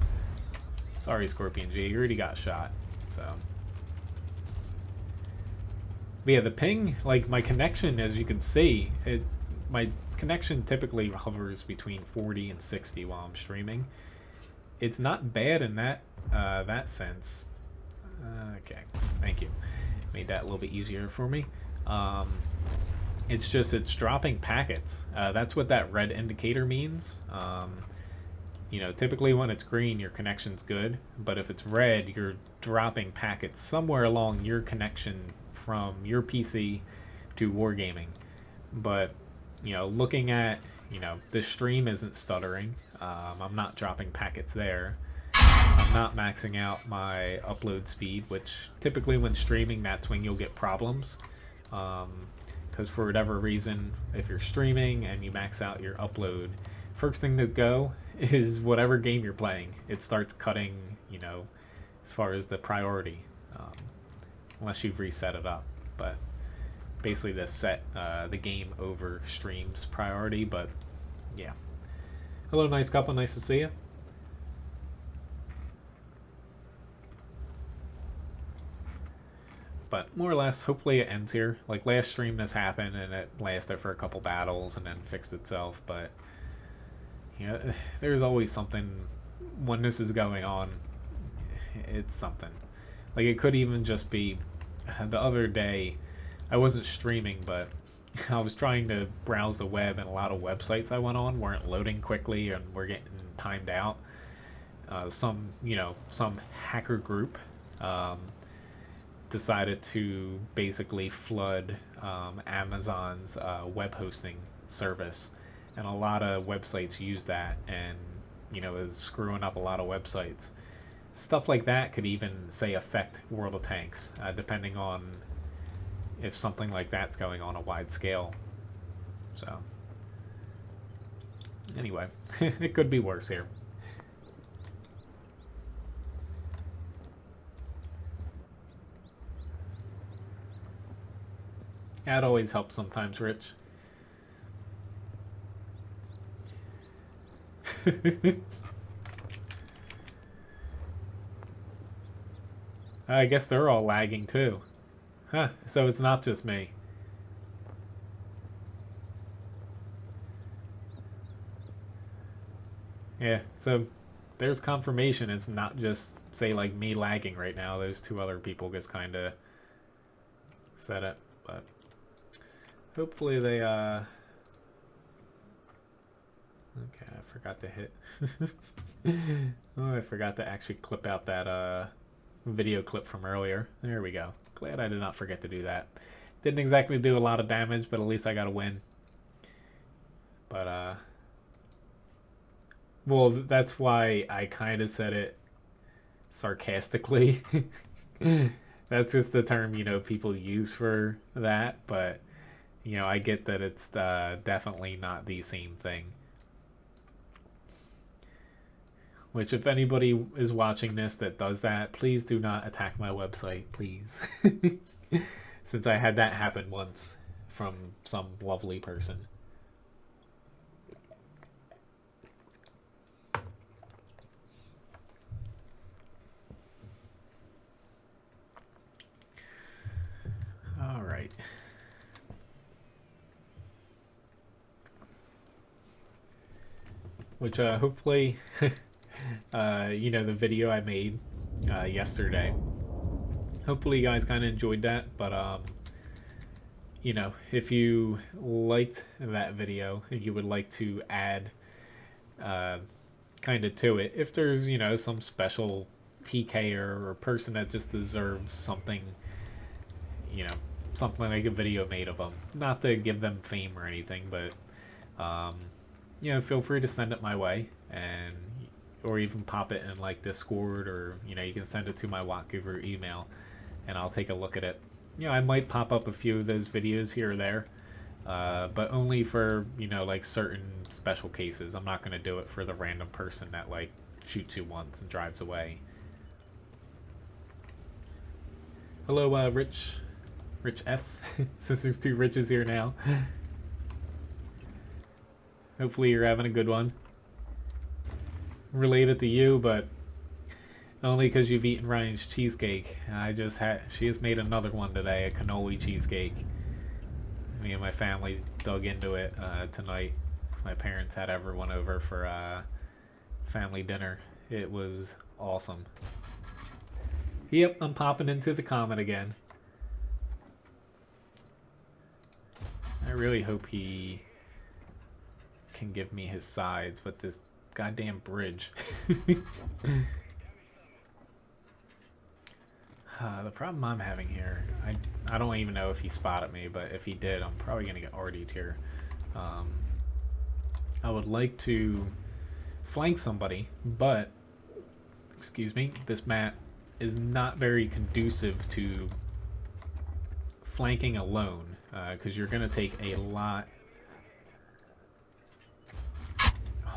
Sorry, Scorpion G, you already got shot. So, but yeah, the ping, like my connection, as you can see, my connection typically hovers between 40 and 60 while I'm streaming. It's not bad in that sense. Okay, thank you. Made that a little bit easier for me. It's dropping packets. That's what that red indicator means. You know, typically when it's green, your connection's good, but if it's red, you're dropping packets somewhere along your connection from your PC to Wargaming. But, you know, looking at, you know, the stream isn't stuttering. I'm not dropping packets there. I'm not maxing out my upload speed, which typically when streaming, that's when you'll get problems. Because for whatever reason, if you're streaming and you max out your upload, first thing to go is whatever game you're playing. It starts cutting, you know, as far as the priority, unless you've reset it up. But basically, to set the game over stream's priority. But yeah. Hello, nice couple. Nice to see you. But more or less, hopefully it ends here. Like last stream, this happened and it lasted for a couple battles and then fixed itself. But you know, there's always something when this is going on. It's something. Like it could even just be the other day. I wasn't streaming, but I was trying to browse the web, and a lot of websites I went on weren't loading quickly and were getting timed out. Some hacker group decided to basically flood Amazon's web hosting service, and a lot of websites use that, and you know, is screwing up a lot of websites. Stuff like that could even say affect World of Tanks, depending on if something like that's going on a wide scale. So anyway, it could be worse here. That always helps sometimes, Rich. I guess they're all lagging too. Huh, so it's not just me. Yeah, so there's confirmation it's not just, say, like me lagging right now. Those two other people just kind of said it, but hopefully they, okay, I forgot to hit. Oh, I forgot to actually clip out that, video clip from earlier. There we go. Glad I did not forget to do that. Didn't exactly do a lot of damage, but at least I got a win. But, well, that's why I kind of said it sarcastically. That's just the term, you know, people use for that, but, you know, I get that it's definitely not the same thing. Which, if anybody is watching this that does that, please do not attack my website, please. Since I had that happen once from some lovely person. All right. Which hopefully, you know, the video I made yesterday. Hopefully you guys kind of enjoyed that, but you know, if you liked that video and you would like to add kind of to it, if there's, you know, some special TKer or person that just deserves something, you know, something like a video made of them, not to give them fame or anything, but you know, feel free to send it my way, and or even pop it in like Discord, or you know, you can send it to my WoT Guru email and I'll take a look at it. You know, I might pop up a few of those videos here or there, but only for, you know, like certain special cases. I'm not going to do it for the random person that like shoots you once and drives away. Hello, Rich S. Since there's two Riches here now. Hopefully you're having a good one. Related to you, but only because you've eaten Ryan's cheesecake. She just made another one today, a cannoli cheesecake. Me and my family dug into it tonight. My parents had everyone over for family dinner. It was awesome. Yep, I'm popping into the Comet again. I really hope he can give me his sides, but this goddamn bridge. The problem I'm having here, I don't even know if he spotted me, but if he did, I'm probably going to get RD'd here. I would like to flank somebody, but, excuse me, this map is not very conducive to flanking alone, because you're going to take a lot.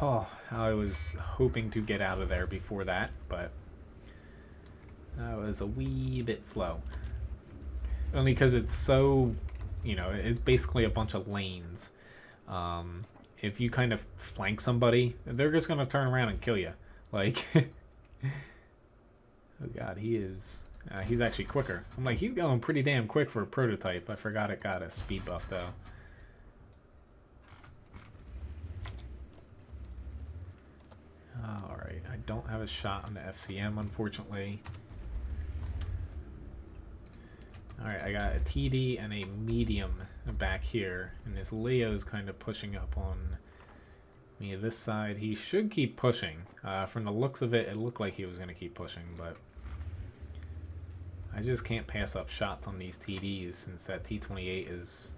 Oh, I was hoping to get out of there before that, but that was a wee bit slow. Only because it's so, you know, it's basically a bunch of lanes. If you kind of flank somebody, they're just going to turn around and kill you. Like, oh god, he's actually quicker. I'm like, he's going pretty damn quick for a prototype. I forgot it got a speed buff, though. Alright, I don't have a shot on the FCM, unfortunately. Alright, I got a TD and a medium back here, and this Leo's kind of pushing up on me this side. He should keep pushing. From the looks of it, it looked like he was going to keep pushing, but I just can't pass up shots on these TDs since that T-28 is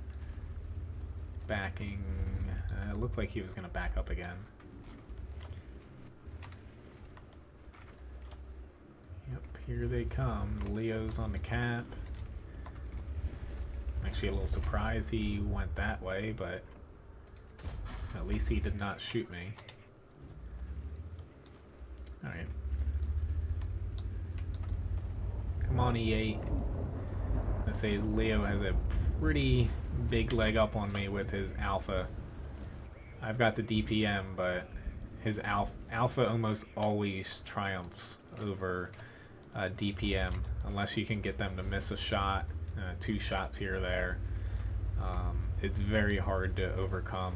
backing. It looked like he was going to back up again. Yep, here they come. Leo's on the cap. I'm actually a little surprised he went that way, but at least he did not shoot me. Alright. Come on, E8. I say Leo has a pretty big leg up on me with his alpha. I've got the DPM, but his alpha almost always triumphs over DPM unless you can get them to miss a shot, 2 shots here or there. It's very hard to overcome,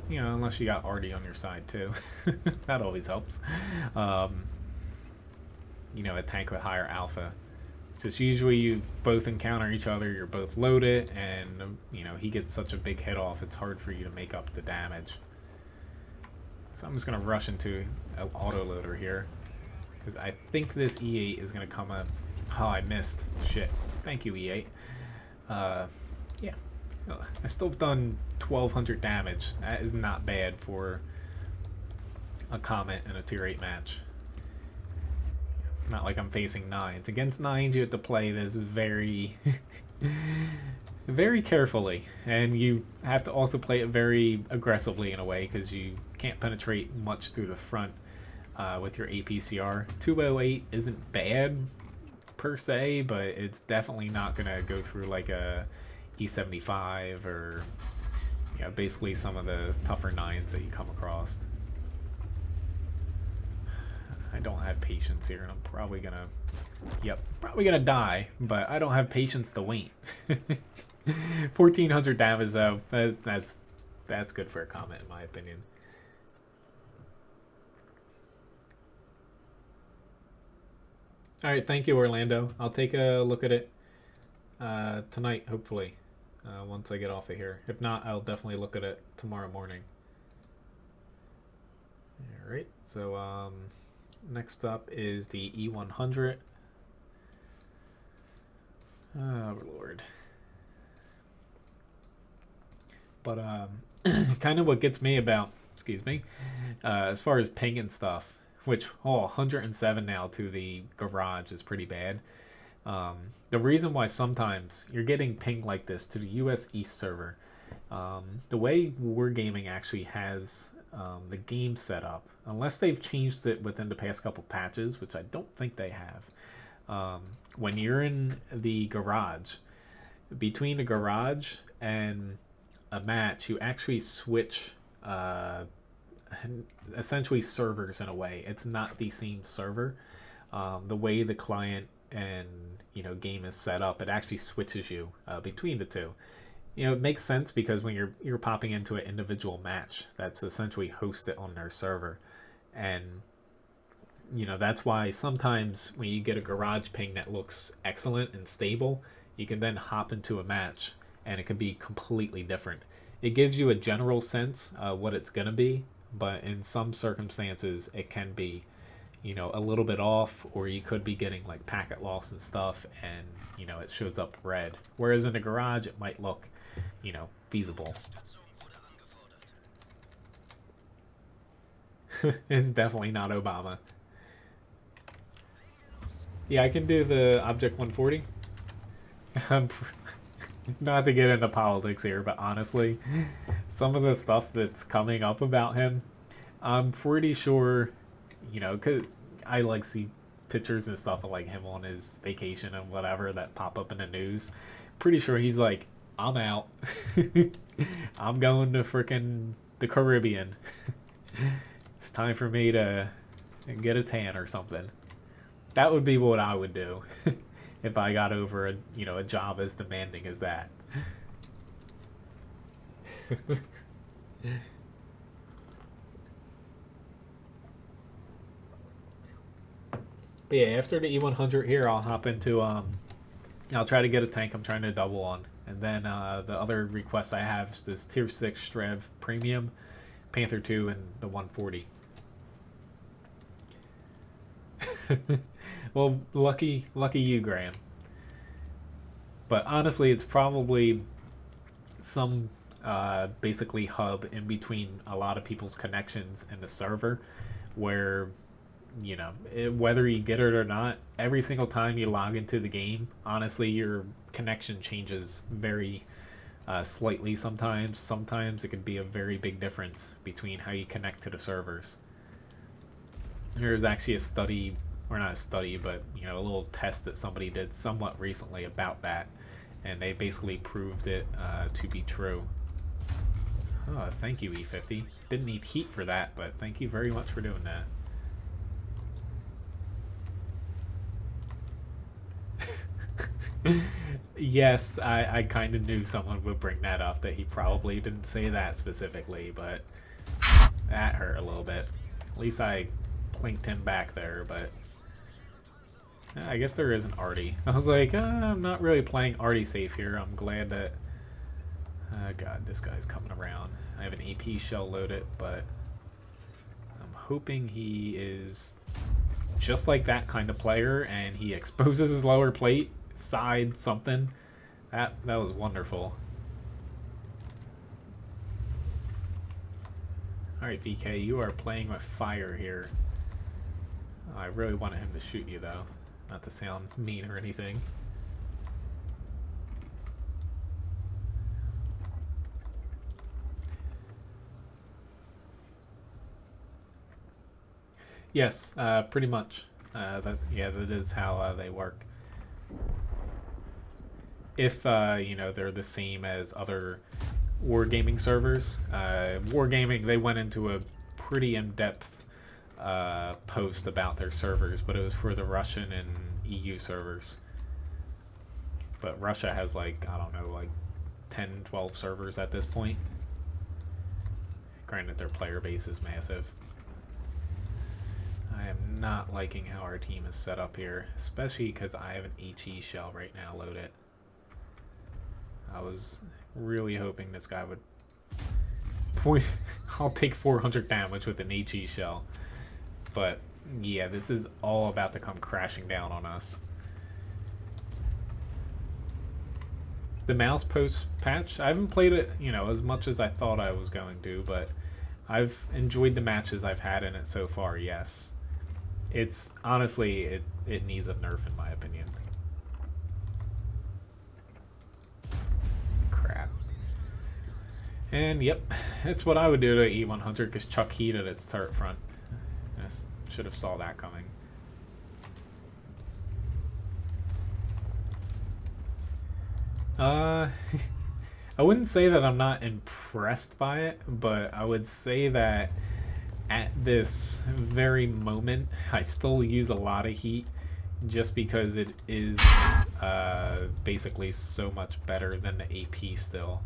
you know, unless you got Artie on your side too. That always helps. You know, a tank with higher alpha. It's just usually you both encounter each other, you're both loaded, and you know, he gets such a big hit off, it's hard for you to make up the damage. So I'm just going to rush into an autoloader here, because I think this E8 is going to come up. Oh, I missed. Shit. Thank you, E8. Yeah. I still have done 1,200 damage. That is not bad for a Comet in a tier 8 match. Not like I'm facing 9s. Against 9s, you have to play this very, very carefully. And you have to also play it very aggressively in a way, because you can't penetrate much through the front with your APCR. 208 isn't bad per se, but it's definitely not going to go through like a E75 or, yeah, basically some of the tougher 9s that you come across. I don't have patience here, and I'm probably gonna, probably gonna die, but I don't have patience to wait. 1,400 damage though, that's good for a Comet in my opinion. Alright, thank you, Orlando. I'll take a look at it tonight, hopefully, once I get off of here. If not, I'll definitely look at it tomorrow morning. Alright, so next up is the E100. Oh, Lord. But kind of what gets me about, excuse me, as far as ping and stuff, which, 107 now to the garage is pretty bad. The reason why sometimes you're getting pinged like this to the US East server, the way Wargaming actually has the game set up, unless they've changed it within the past couple patches, which I don't think they have, when you're in the garage, between the garage and a match, you actually switch essentially servers in a way. It's not the same server. The way the client and game is set up, it actually switches you between the two. It makes sense because when you're popping into an individual match that's essentially hosted on their server, and that's why sometimes when you get a garage ping that looks excellent and stable, you can then hop into a match and it can be completely different. It gives you a general sense what it's gonna be, but in some circumstances it can be, a little bit off, or you could be getting like packet loss and stuff, and it shows up red. Whereas in the garage, it might look, feasible. It's definitely not Obama. Yeah, I can do the Object 140. Not to get into politics here, but honestly, some of the stuff that's coming up about him, I'm pretty sure, cause I like see pictures and stuff of like him on his vacation and whatever that pop up in the news. Pretty sure he's like, I'm out. I'm going to frickin' the Caribbean. It's time for me to get a tan or something. That would be what I would do if I got over a job as demanding as that. But yeah, after the E100 here, I'll hop into I'll try to get a tank I'm trying to double on, and then the other requests I have is this tier 6 Strev Premium, Panther 2, and the 140. Well, lucky you, Graham. But honestly, it's probably some basically hub in between a lot of people's connections and the server, where whether you get it or not, every single time you log into the game, honestly, your connection changes very slightly sometimes. Sometimes it could be a very big difference between how you connect to the servers. There's actually a study, or not a study, but a little test that somebody did somewhat recently about that, and they basically proved it to be true. Oh, thank you, E50. Didn't need heat for that, but thank you very much for doing that. Yes, I kind of knew someone would bring that up, that he probably didn't say that specifically, but that hurt a little bit. At least I plinked him back there, but I guess there is an arty. I was like, I'm not really playing arty safe here. I'm glad that... God, this guy's coming around. I have an AP shell loaded, but I'm hoping he is just like that kind of player, and he exposes his lower plate, side, something. That was wonderful. Alright, VK, you are playing with fire here. Oh, I really wanted him to shoot you, though. Not to sound mean or anything. Yes, pretty much. That is how they work. If they're the same as other wargaming servers. Wargaming, they went into a pretty in-depth post about their servers, but it was for the Russian and EU servers. But Russia has like, I don't know, like 10, 12 servers at this point. Granted, their player base is massive. I am not liking how our team is set up here, especially because I have an HE shell right now loaded. I was really hoping this guy would point. I'll take 400 damage with an HE shell, but yeah, this is all about to come crashing down on us. The mouse post patch, I haven't played it as much as I thought I was going to, but I've enjoyed the matches I've had in it so far. Yes, it's honestly it needs a nerf in my opinion. Crap. And yep, it's what I would do to E100 because Chuck heated its turret front. I should have saw that coming. I wouldn't say that I'm not impressed by it, but I would say that at this very moment, I still use a lot of heat just because it is basically so much better than the AP still.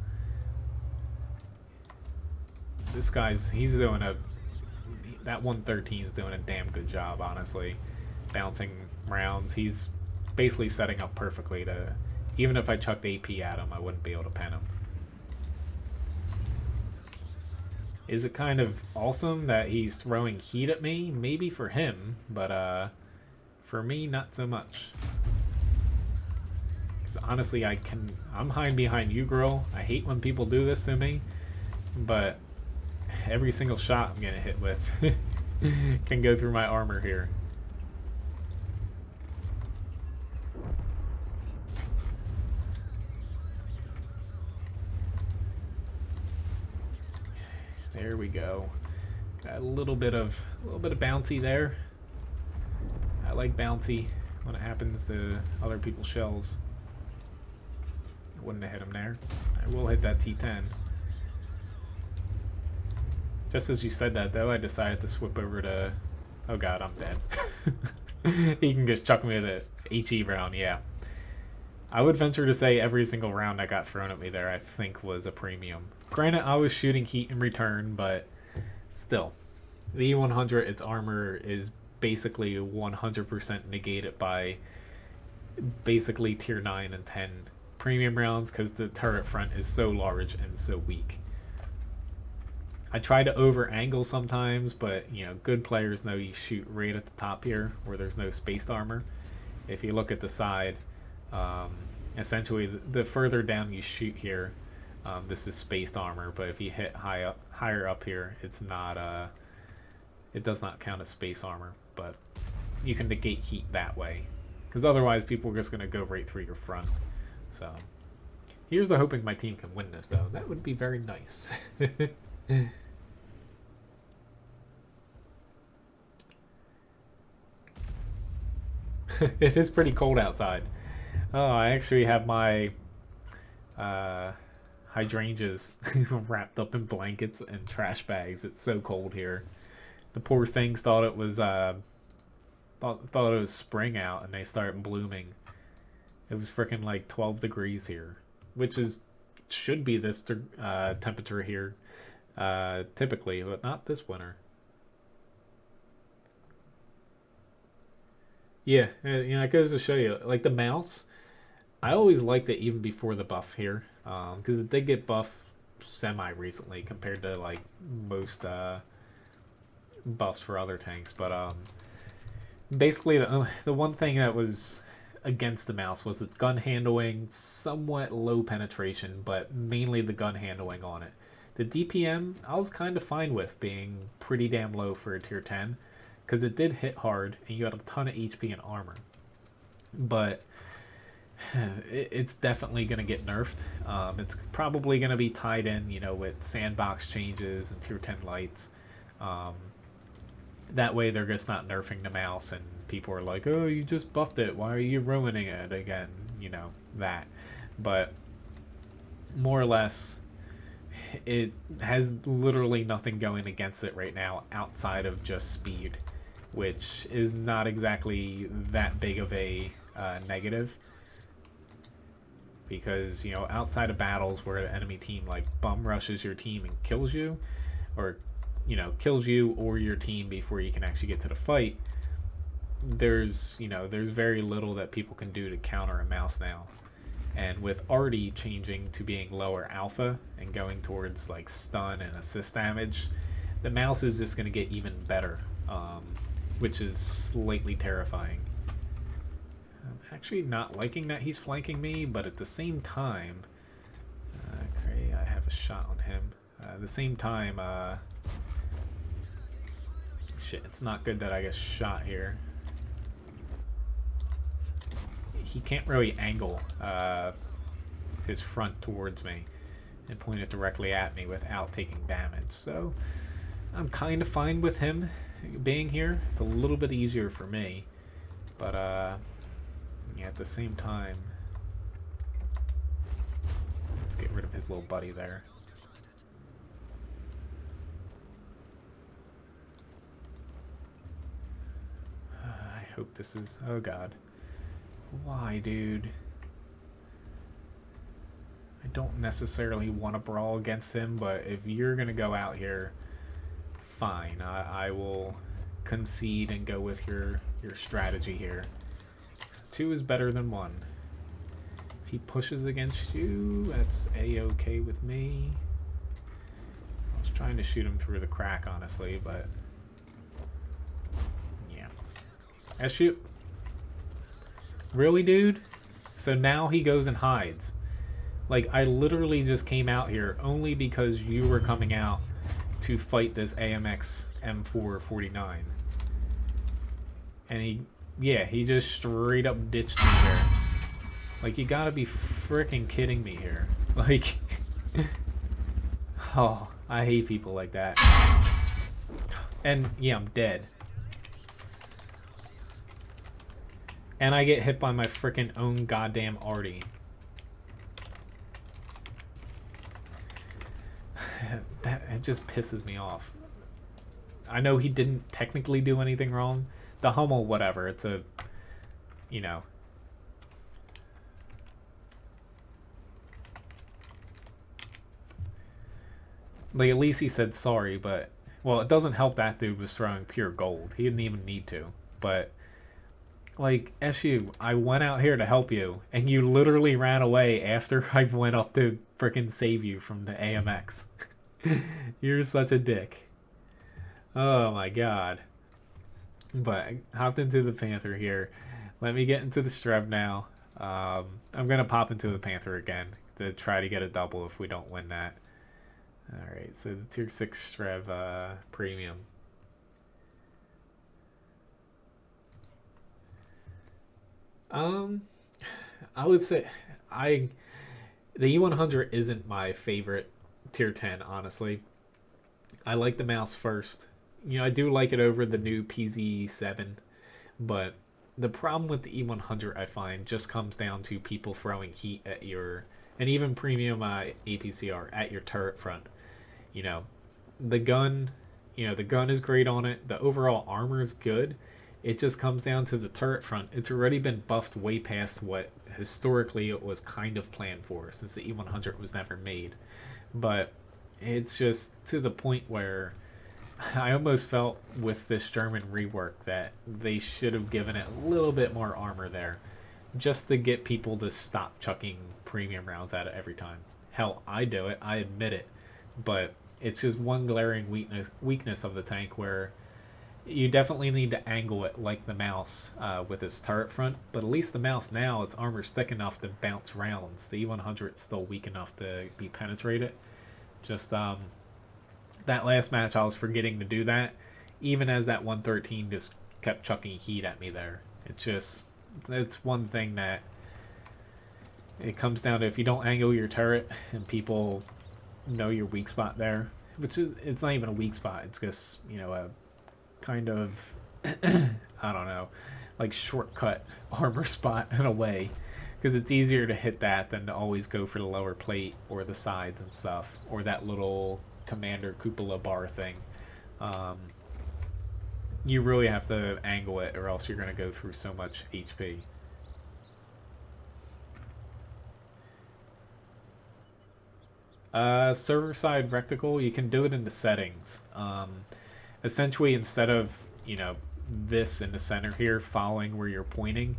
This he's doing that 113 is doing a damn good job, honestly. Bouncing rounds, he's basically setting up perfectly to, even if I chucked AP at him, I wouldn't be able to pen him. Is it kind of awesome that he's throwing heat at me? Maybe for him, but for me, not so much. Because honestly, I'm hiding behind you, girl. I hate when people do this to me, but every single shot I'm gonna hit with can go through my armor here. There we go. Got a little bit of bouncy there. I like bouncy when it happens to other people's shells. I wouldn't have hit him there. I will hit that T10. Just as you said that, though, I decided to swip over to... Oh god, I'm dead. He can just chuck me with a HE round, yeah. I would venture to say every single round that got thrown at me there, I think, was a premium. Granted, I was shooting heat in return, but still. The E100, its armor is basically 100% negated by basically tier 9 and 10 premium rounds because the turret front is so large and so weak. I try to over angle sometimes, but you know, good players know you shoot right at the top here where there's no spaced armor. If you look at the side, essentially the further down you shoot here, this is spaced armor, but if you hit higher up here, it's not it does not count as space armor, but you can negate heat that way because otherwise people are just going to go right through your front. So here's the hoping my team can win this, though. That would be very nice. It is pretty cold outside. Oh, I actually have my hydrangeas wrapped up in blankets and trash bags. It's so cold here. The poor things thought it was thought it was spring out, and they started blooming. It was freaking like 12 degrees here, which should be this temperature here typically, but not this winter. Yeah, you know, it goes to show you, like the mouse, I always liked it even before the buff here, because it did get buffed semi-recently compared to like most buffs for other tanks. But basically the one thing that was against the mouse was its gun handling, somewhat low penetration, but mainly the gun handling on it. The DPM, I was kind of fine with being pretty damn low for a tier 10, because it did hit hard, and you got a ton of HP and armor. But it's definitely going to get nerfed. It's probably going to be tied in, you know, with sandbox changes and tier 10 lights. That way they're just not nerfing the mouse, and people are like, oh, you just buffed it, why are you ruining it again? You know, that. But more or less, it has literally nothing going against it right now outside of just speed, which is not exactly that big of a negative, because you know, outside of battles where an enemy team like bum rushes your team and kills you, or you know, kills you or your team before you can actually get to the fight, there's very little that people can do to counter a mouse now. And with Artie changing to being lower alpha and going towards like stun and assist damage, the mouse is just going to get even better, which is slightly terrifying. I'm actually not liking that he's flanking me, but at the same time, okay, I have a shot on him. At the same time, shit, it's not good that I get shot here. He can't really angle his front towards me and point it directly at me without taking damage. So I'm kind of fine with him being here. It's a little bit easier for me, but yeah, at the same time, let's get rid of his little buddy there. I hope this is... oh god. Why, dude? I don't necessarily want to brawl against him, but if you're going to go out here, fine. I will concede and go with your strategy here. 2 is better than 1. If he pushes against you, that's A-okay with me. I was trying to shoot him through the crack, honestly, but yeah. Let's shoot. Really, dude? So now he goes and hides. Like, I literally just came out here only because you were coming out to fight this AMX M449. And he just straight up ditched me here. Like, you gotta be freaking kidding me here. Like, oh, I hate people like that. And yeah, I'm dead. And I get hit by my freaking own goddamn arty. It just pisses me off. I know he didn't technically do anything wrong. The Hummel, whatever. It's a, you know. Like, at least he said sorry, but, well, it doesn't help that dude was throwing pure gold. He didn't even need to. But, like, SU, I went out here to help you, and you literally ran away after I went up to frickin' save you from the AMX. You're such a dick. Oh my god. But I hopped into the Panther here. Let me get into the Streb now. I'm going to pop into the Panther again to try to get a double if we don't win that. Alright, so the Tier 6 Streb Premium. I would say the E100 isn't my favorite Tier 10, honestly. I like the mouse first. You know, I do like it over the new PZ7, but the problem with the E100, I find, just comes down to people throwing heat at your, and even premium APCR, at your turret front. You know, the gun is great on it. The overall armor is good. It just comes down to the turret front. It's already been buffed way past what historically it was kind of planned for, since the E100 was never made. But it's just to the point where I almost felt with this German rework that they should have given it a little bit more armor there, just to get people to stop chucking premium rounds at it every time. Hell, I do it, I admit it, but it's just one glaring weakness of the tank where you definitely need to angle it like the mouse with its turret front, but at least the mouse now, its armor's thick enough to bounce rounds. The E100 is still weak enough to be penetrated. Just that last match I was forgetting to do that, even as that 113 just kept chucking heat at me there. It's one thing that it comes down to, if you don't angle your turret and people know your weak spot there, which it's not even a weak spot, it's just, you know, a kind of I don't know, like shortcut armor spot in a way, because it's easier to hit that than to always go for the lower plate or the sides and stuff, or that little commander cupola bar thing. You really have to angle it, or else you're going to go through so much HP. Server side reticle, you can do it in the settings. Essentially, instead of, you know, this in the center here following where you're pointing,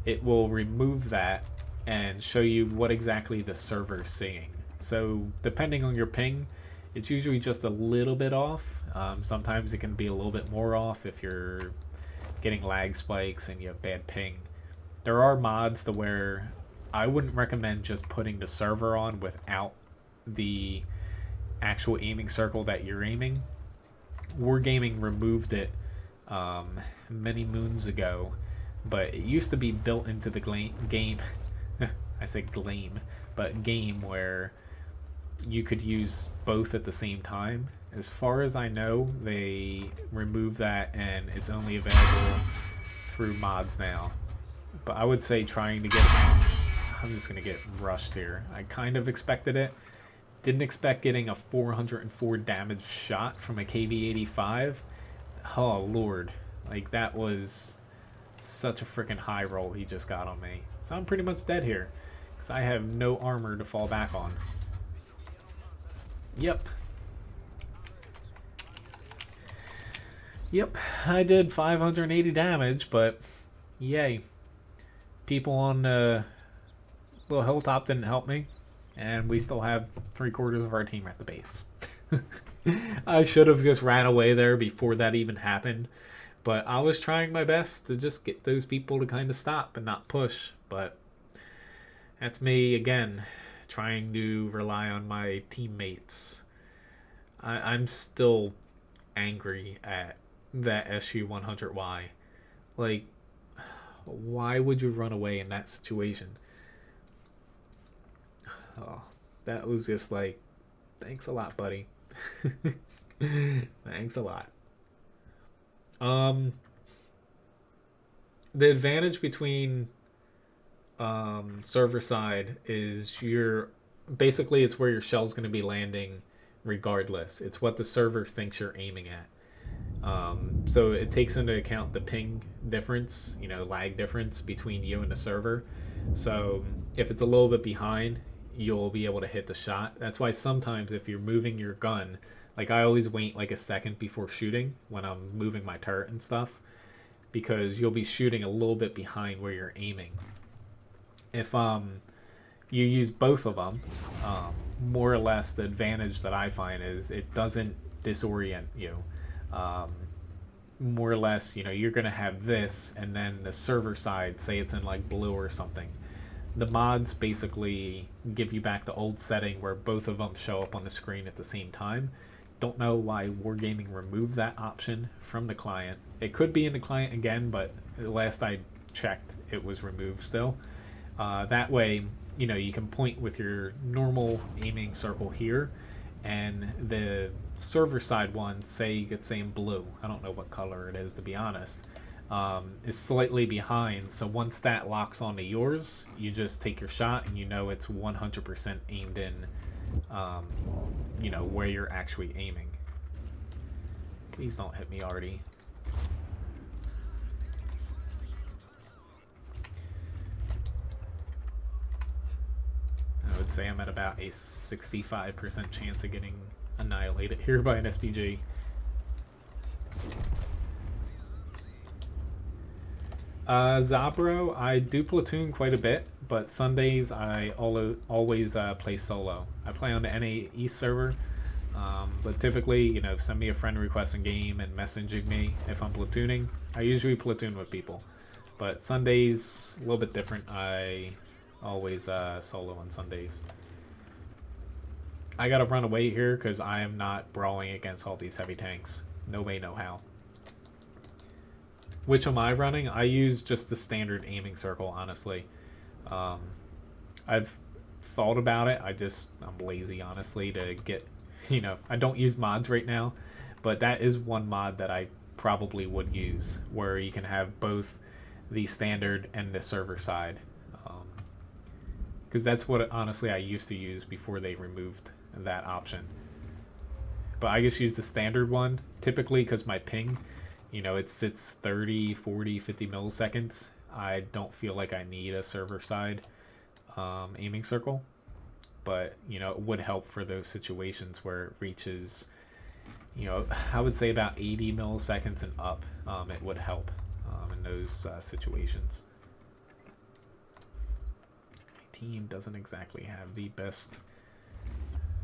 it will remove that and show you what exactly the server is seeing. So depending on your ping, it's usually just a little bit off. Sometimes it can be a little bit more off if you're getting lag spikes and you have bad ping. There are mods to where I wouldn't recommend just putting the server on without the actual aiming circle that you're aiming. Wargaming removed it many moons ago, but it used to be built into the game I say game, but game, where you could use both at the same time. As far as I know, they removed that and it's only available through mods now. But I would say trying to get, I'm just gonna get rushed here. I kind of expected it. Didn't expect getting a 404 damage shot from a KV-85. Oh lord, like that was such a freaking high roll he just got on me. So I'm pretty much dead here, because I have no armor to fall back on. Yep, I did 580 damage, but yay. People on the little hilltop didn't help me, and we still have 3/4 of our team at the base. I should have just ran away there before that even happened. But I was trying my best to just get those people to kind of stop and not push. But that's me again, trying to rely on my teammates. I'm still angry at that SU-100Y. Like, why would you run away in that situation? Oh, that was just like, thanks a lot, buddy. Thanks a lot. Um, the advantage between server side is you're basically it's where your shell's going to be landing regardless. It's what the server thinks you're aiming at. So it takes into account the ping difference, lag difference between you and the server. So if it's a little bit behind, you'll be able to hit the shot. That's why sometimes if you're moving your gun, like I always wait like a second before shooting when I'm moving my turret and stuff, because you'll be shooting a little bit behind where you're aiming. If you use both of them, more or less the advantage that I find is it doesn't disorient you. More or less, you're going to have this, and then the server side, say it's in like blue or something. The mods basically give you back the old setting where both of them show up on the screen at the same time. Don't know why Wargaming removed that option from the client. It could be in the client again, but last I checked, it was removed still. That way, you can point with your normal aiming circle here, and the server side one, say you could say in blue, I don't know what color it is to be honest, is slightly behind. So once that locks onto yours, you just take your shot and it's 100% aimed in, where you're actually aiming. Please don't hit me, Artie. I would say I'm at about a 65% chance of getting annihilated here by an SPG. Zabro, I do platoon quite a bit, but Sundays I always play solo. I play on the NA East server, but typically, send me a friend request in game and messaging me if I'm platooning. I usually platoon with people, but Sundays a little bit different. I always solo on Sundays. I gotta run away here because I am not brawling against all these heavy tanks. No way, no how. Which am I running? I use just the standard aiming circle, honestly. I've thought about it. I'm lazy, honestly, to get, I don't use mods right now, but that is one mod that I probably would use, where you can have both the standard and the server side. Because that's what, honestly, I used to use before they removed that option. But I just use the standard one, typically because my ping, it sits 30, 40, 50 milliseconds. I don't feel like I need a server side aiming circle. But, it would help for those situations where it reaches, I would say about 80 milliseconds and up. It would help in those situations. Team doesn't exactly have the best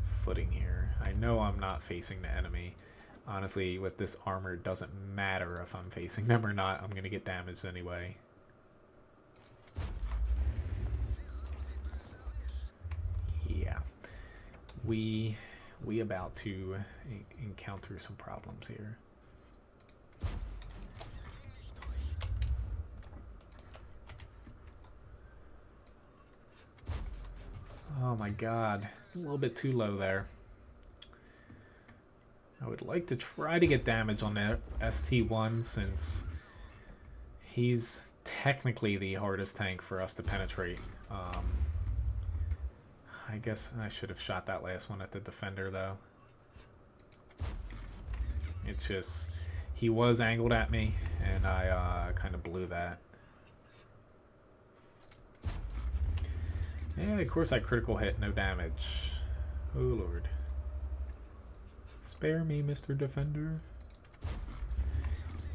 footing here. I know I'm not facing the enemy. Honestly, with this armor, it doesn't matter if I'm facing them or not. I'm going to get damaged anyway. Yeah. We about to encounter some problems here. Oh my god, a little bit too low there. I would like to try to get damage on that ST1 since he's technically the hardest tank for us to penetrate. I guess I should have shot that last one at the defender though. It's just, he was angled at me and I kind of blew that. Yeah, of course I critical hit, no damage. Oh lord. Spare me, Mr. Defender.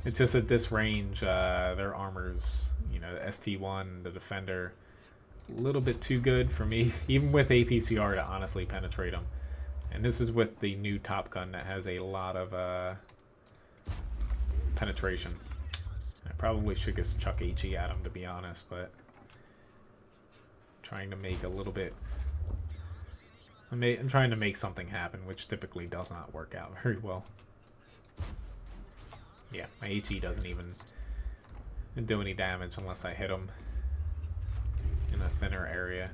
It's just at this range, their armor's, the ST1, the Defender, a little bit too good for me, even with APCR, to honestly penetrate them. And this is with the new Top Gun that has a lot of penetration. I probably should just chuck HE at him, to be honest, but trying to make a little bit. I'm trying to make something happen, which typically does not work out very well. Yeah, my HE doesn't even do any damage unless I hit him in a thinner area.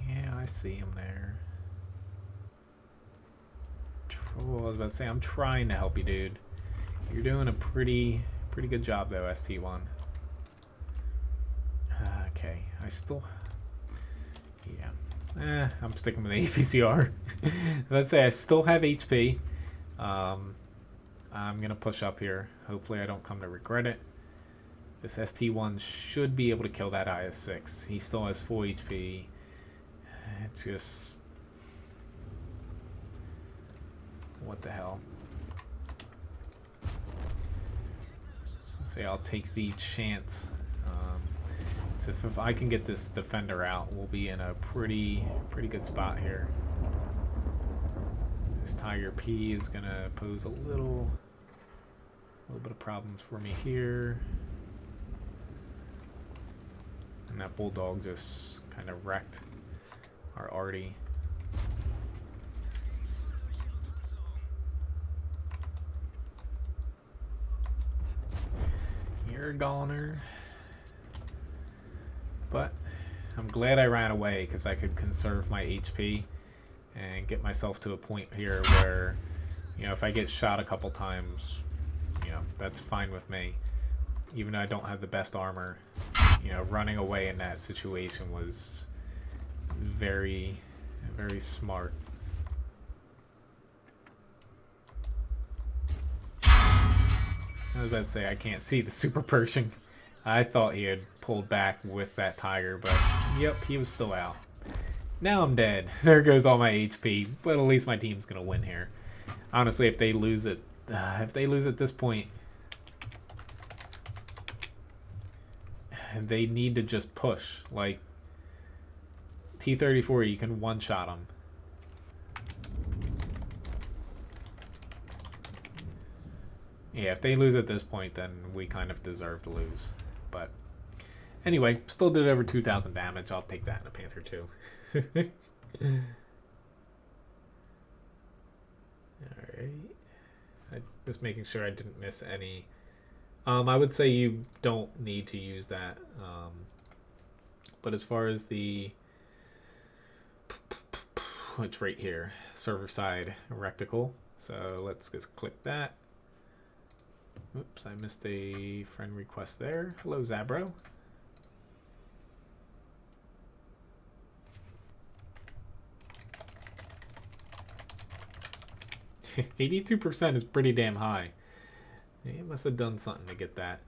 Yeah, I see him there. Oh, I was about to say, I'm trying to help you, dude. You're doing a pretty good job, though, ST1. Okay, I still... Yeah. I'm sticking with the APCR. Let's say I still have HP. I'm going to push up here. Hopefully I don't come to regret it. This ST1 should be able to kill that IS-6. He still has full HP. It's just... What the hell? Let's say I'll take the chance. So if I can get this defender out, we'll be in a pretty good spot here. This Tiger P is gonna pose a little bit of problems for me here. And that Bulldog just kind of wrecked our arty. You're a goner. But I'm glad I ran away because I could conserve my HP and get myself to a point here where, you know, if I get shot a couple times, you know, that's fine with me. Even though I don't have the best armor, you know, running away in that situation was very smart. I was about to say I can't see the Super Pershing. I thought he had pulled back with that Tiger, but yep, he was still out. Now I'm dead. There goes all my HP, but at least my team's gonna win here. Honestly, if they lose it, at this point, they need to just push. Like T-34, you can one-shot them. Yeah, if they lose at this point, then we kind of deserve to lose. But anyway, still did over 2,000 damage. I'll take that in a Panther too. Alright. Just making sure I didn't miss any. I would say you don't need to use that. But as far as the... It's right here. Server side reticle. So let's just click that. Oops, I missed a friend request there. Hello, Zabro. %82 is pretty damn high. He must have done something to get that.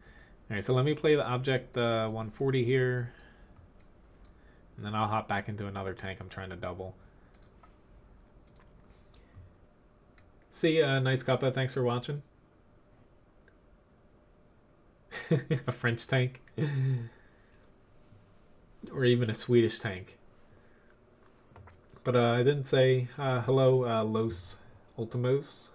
Alright, so let me play the object 140 here. And then I'll hop back into another tank I'm trying to double. See ya, nice cuppa. Thanks for watching. A French tank. Or even a Swedish tank. But I didn't say hello, Los Ultimos.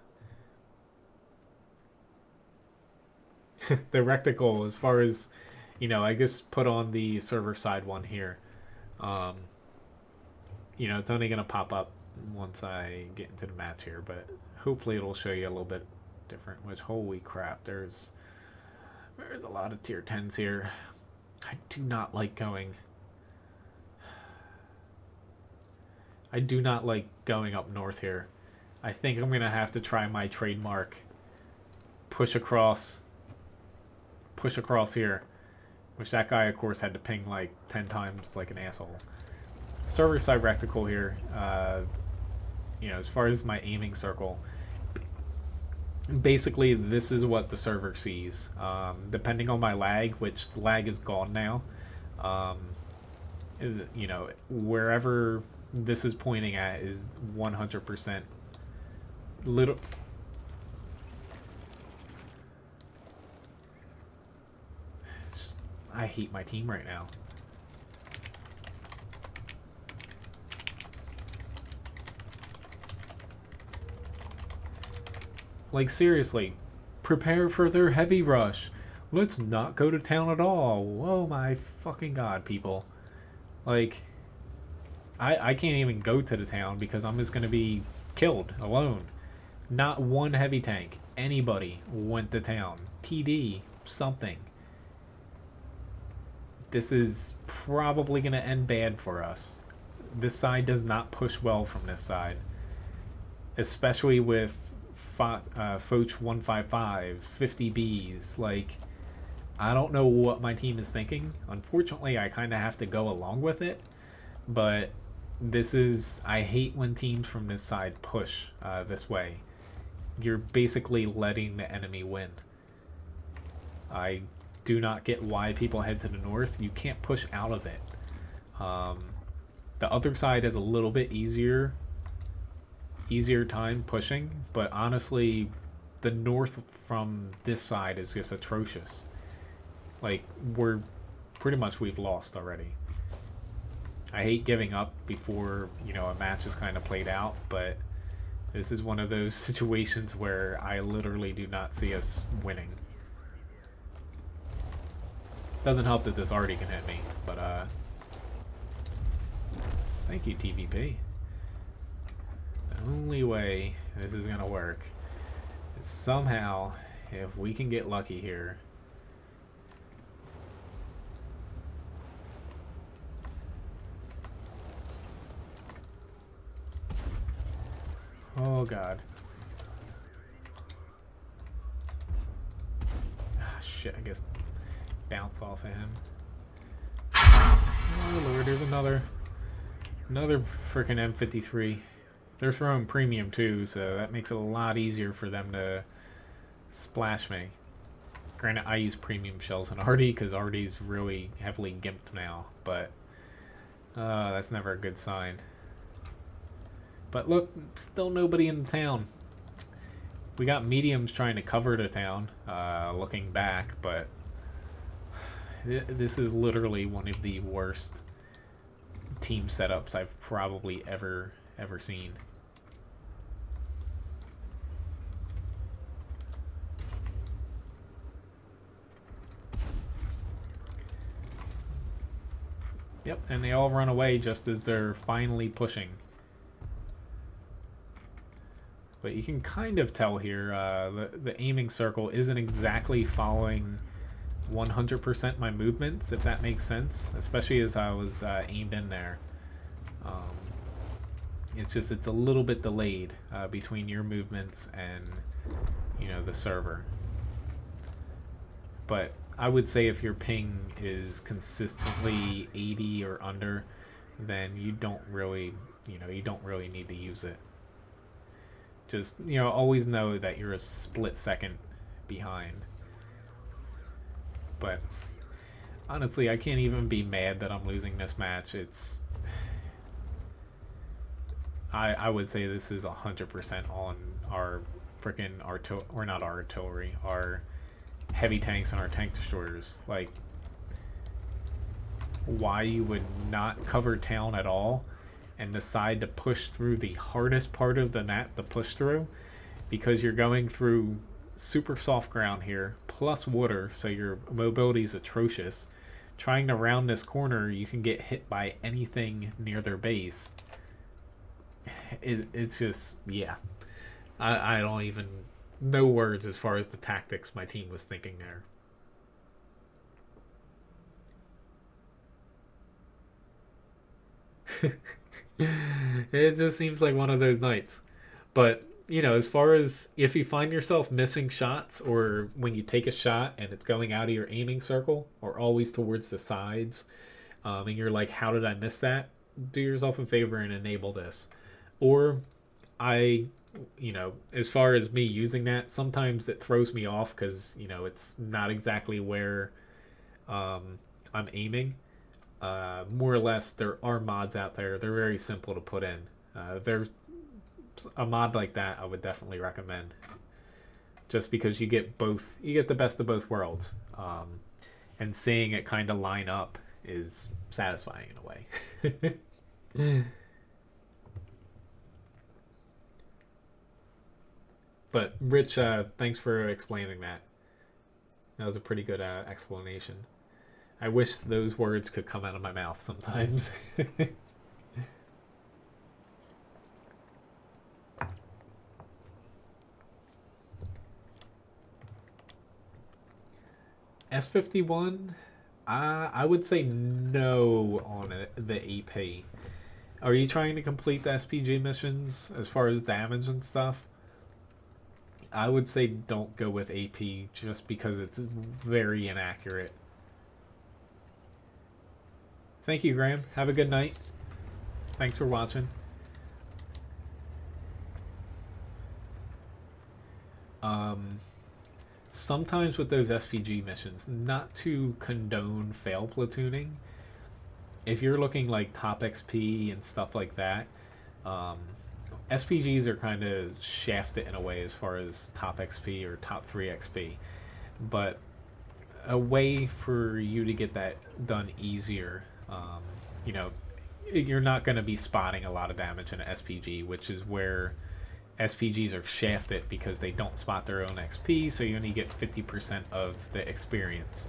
The reticle, as far as, you know, I just put on the server side one here. You know, it's only going to pop up once I get into the match here, but hopefully it'll show you a little bit different, which, holy crap, there's a lot of tier 10s here. I do not like going up north here. I think I'm gonna have to try my trademark push across here, which that guy of course had to ping like 10 times like an asshole. Server side reticle here. You know, as far as my aiming circle, basically this is what the server sees. Depending on my lag, which the lag is gone now, you know, wherever this is pointing at is 100% little. I hate my team right now. Like, seriously, prepare for their heavy rush. Let's not go to town at all. Oh my fucking god, people. Like, I can't even go to the town because I'm just gonna be killed alone. Not one heavy tank. Anybody went to town. TD, something. This is probably gonna end bad for us. This side does not push well from this side. Especially with Foch 155, 50Bs. Like, I don't know what my team is thinking. Unfortunately, I kind of have to go along with it. But this is... I hate when teams from this side push this way. You're basically letting the enemy win. I do not get why people head to the north. You can't push out of it. The other side is a little bit easier time pushing, but honestly, the north from this side is just atrocious. Like, we've lost already. I hate giving up before, a match is kind of played out, but this is one of those situations where I literally do not see us winning. Doesn't help that this already can hit me, but thank you, TVP. The only way this is gonna work is somehow, if we can get lucky here. Oh god. Ah, shit, I guess bounce off of him. Oh lord, there's another freaking M53. They're throwing premium too, so that makes it a lot easier for them to splash me. Granted, I use premium shells in Artie because Artie's really heavily gimped now, but that's never a good sign. But look, still nobody in the town. We got mediums trying to cover the town, looking back, but this is literally one of the worst team setups I've probably ever seen. Yep, and they all run away just as they're finally pushing. But you can kind of tell here, the aiming circle isn't exactly following 100% my movements, if that makes sense. Especially as I was aimed in there. It's a little bit delayed between your movements and, the server. But I would say if your ping is consistently 80 or under, then you don't really need to use it. Just, always know that you're a split second behind. But honestly, I can't even be mad that I'm losing this match. I would say this is 100% on our freaking not artillery, our heavy tanks and our tank destroyers. Like, why you would not cover town at all and decide to push through the hardest part of the map to push through, because you're going through super soft ground here plus water, so your mobility is atrocious. Trying to round this corner, you can get hit by anything near their base. It's just, yeah, I don't even know words as far as the tactics my team was thinking there. It just seems like one of those nights. But, as far as if you find yourself missing shots, or when you take a shot and it's going out of your aiming circle or always towards the sides, and you're like, how did I miss that? Do yourself a favor and enable this. Or as far as me using that, sometimes it throws me off because, it's not exactly where I'm aiming. More or less, there are mods out there. They're very simple to put in. There's a mod like that I would definitely recommend, just because you get the best of both worlds, and seeing it kind of line up is satisfying in a way. But Rich, thanks for explaining that. That was a pretty good explanation. I wish those words could come out of my mouth sometimes. S51, I would say no on the AP. Are you trying to complete the SPG missions as far as damage and stuff? I would say don't go with AP just because it's very inaccurate. Thank you, Graham. Have a good night. Thanks for watching. Sometimes with those SPG missions, not to condone fail platooning, if you're looking like top XP and stuff like that, SPGs are kind of shafted in a way as far as top XP or top 3 XP. But a way for you to get that done easier, you know, you're not going to be spotting a lot of damage in an SPG, which is where SPGs are shafted because they don't spot their own XP, so you only get 50% of the experience,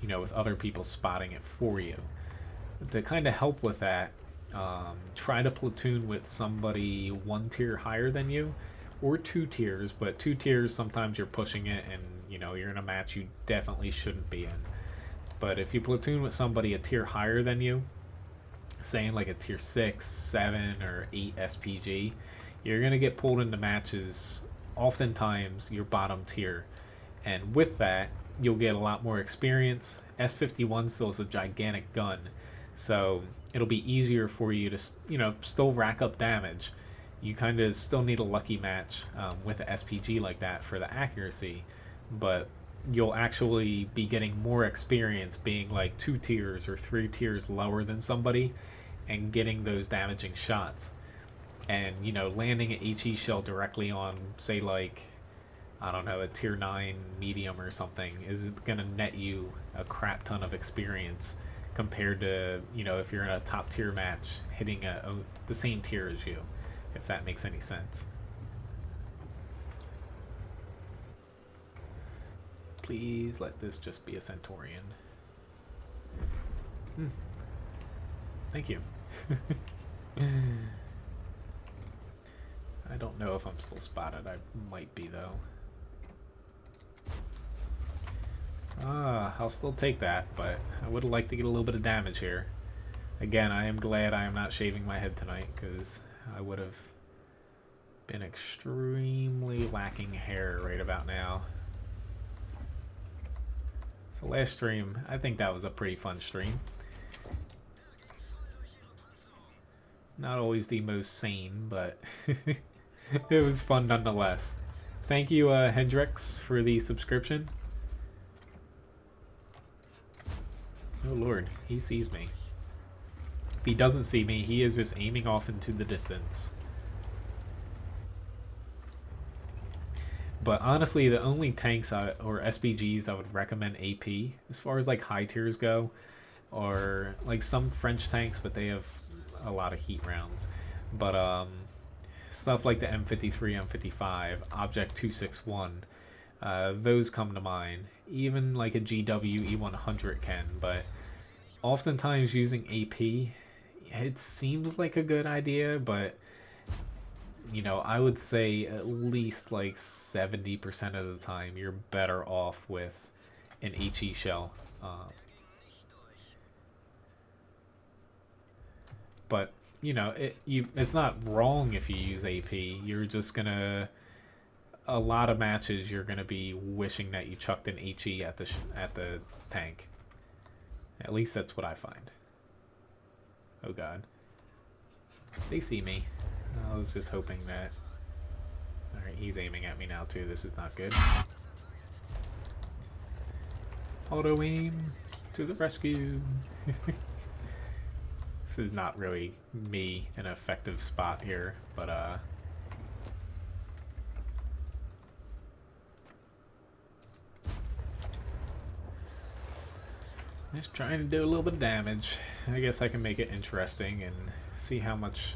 you know, with other people spotting it for you. To kind of help with that, try to platoon with somebody 1 tier higher than you, or 2 tiers, but 2 tiers sometimes you're pushing it and, you know, you're in a match you definitely shouldn't be in. But if you platoon with somebody a tier higher than you, saying like a tier 6, 7, or 8 SPG, you're going to get pulled into matches, oftentimes your bottom tier. And with that, you'll get a lot more experience. S51 still is a gigantic gun, so it'll be easier for you to, you know, still rack up damage. You kind of still need a lucky match with an SPG like that for the accuracy, but you'll actually be getting more experience being like 2 tiers or 3 tiers lower than somebody and getting those damaging shots. And, you know, landing an HE shell directly on, say, like, I don't know, a tier 9 medium or something is going to net you a crap ton of experience compared to, you know, if you're in a top tier match hitting the same tier as you, if that makes any sense. Please let this just be a Centaurian. Thank you. I don't know if I'm still spotted. I might be, though. I'll still take that, but I would like to get a little bit of damage here. Again, I am glad I am not shaving my head tonight, because I would have been extremely lacking hair right about now. So last stream, I think that was a pretty fun stream. Not always the most sane, but it was fun nonetheless. Thank you, Hendrix, for the subscription. Oh lord, he sees me. If he doesn't see me, he is just aiming off into the distance. But honestly, the only tanks or SPGs I would recommend AP, as far as like high tiers go, are like some French tanks, but they have a lot of heat rounds. But stuff like the M53, M55, Object 261, those come to mind. Even like a GW E100 can, but oftentimes using AP, it seems like a good idea, but you know, I would say at least like 70% of the time you're better off with an HE shell. But you know, it's not wrong if you use AP. You're just gonna, a lot of matches you're gonna be wishing that you chucked an HE at the tank. At least that's what I find. Oh god, they see me. I was just hoping that. All right, he's aiming at me now too. This is not good. Auto aim to the rescue. This is not really me an effective spot here, but just trying to do a little bit of damage. I guess I can make it interesting and see how much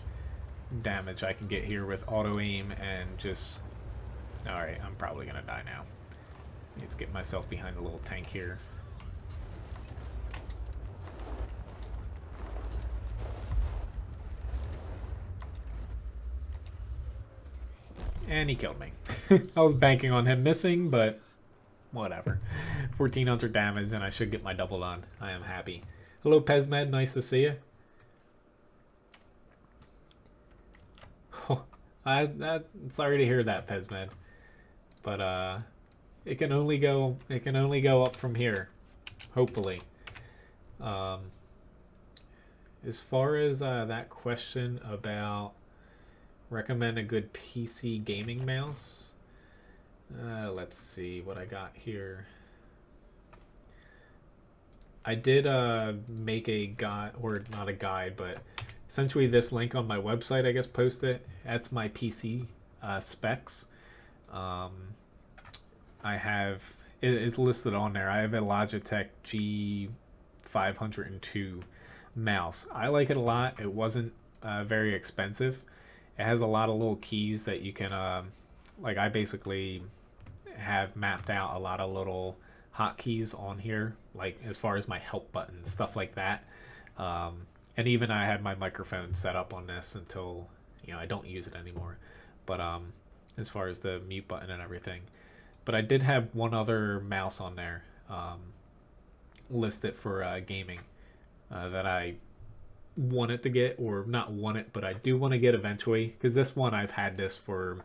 damage I can get here with auto aim and just Alright, I'm probably gonna die now. Let's get myself behind a little tank here. And he killed me. I was banking on him missing, but whatever. 1400 damage, and I should get my double done. I am happy. Hello, Pesmed. Nice to see you. Sorry to hear that, Pesmed. But it can only go up from here, hopefully. As far as that question about recommend a good PC gaming mouse, let's see what I got here. I did make a guide, or not a guide, but essentially this link on my website, I guess, post it. That's my PC specs. I have, it is listed on there. I have a Logitech G502 mouse. I like it a lot. It wasn't very expensive. It has a lot of little keys that you can, like I basically have mapped out a lot of little hotkeys on here, like as far as my help buttons, stuff like that. And even I had my microphone set up on this until, you know, I don't use it anymore. But as far as the mute button and everything. But I did have one other mouse on there listed for gaming that I wanted to get, or not want it, but I do want to get eventually, because this one, I've had this for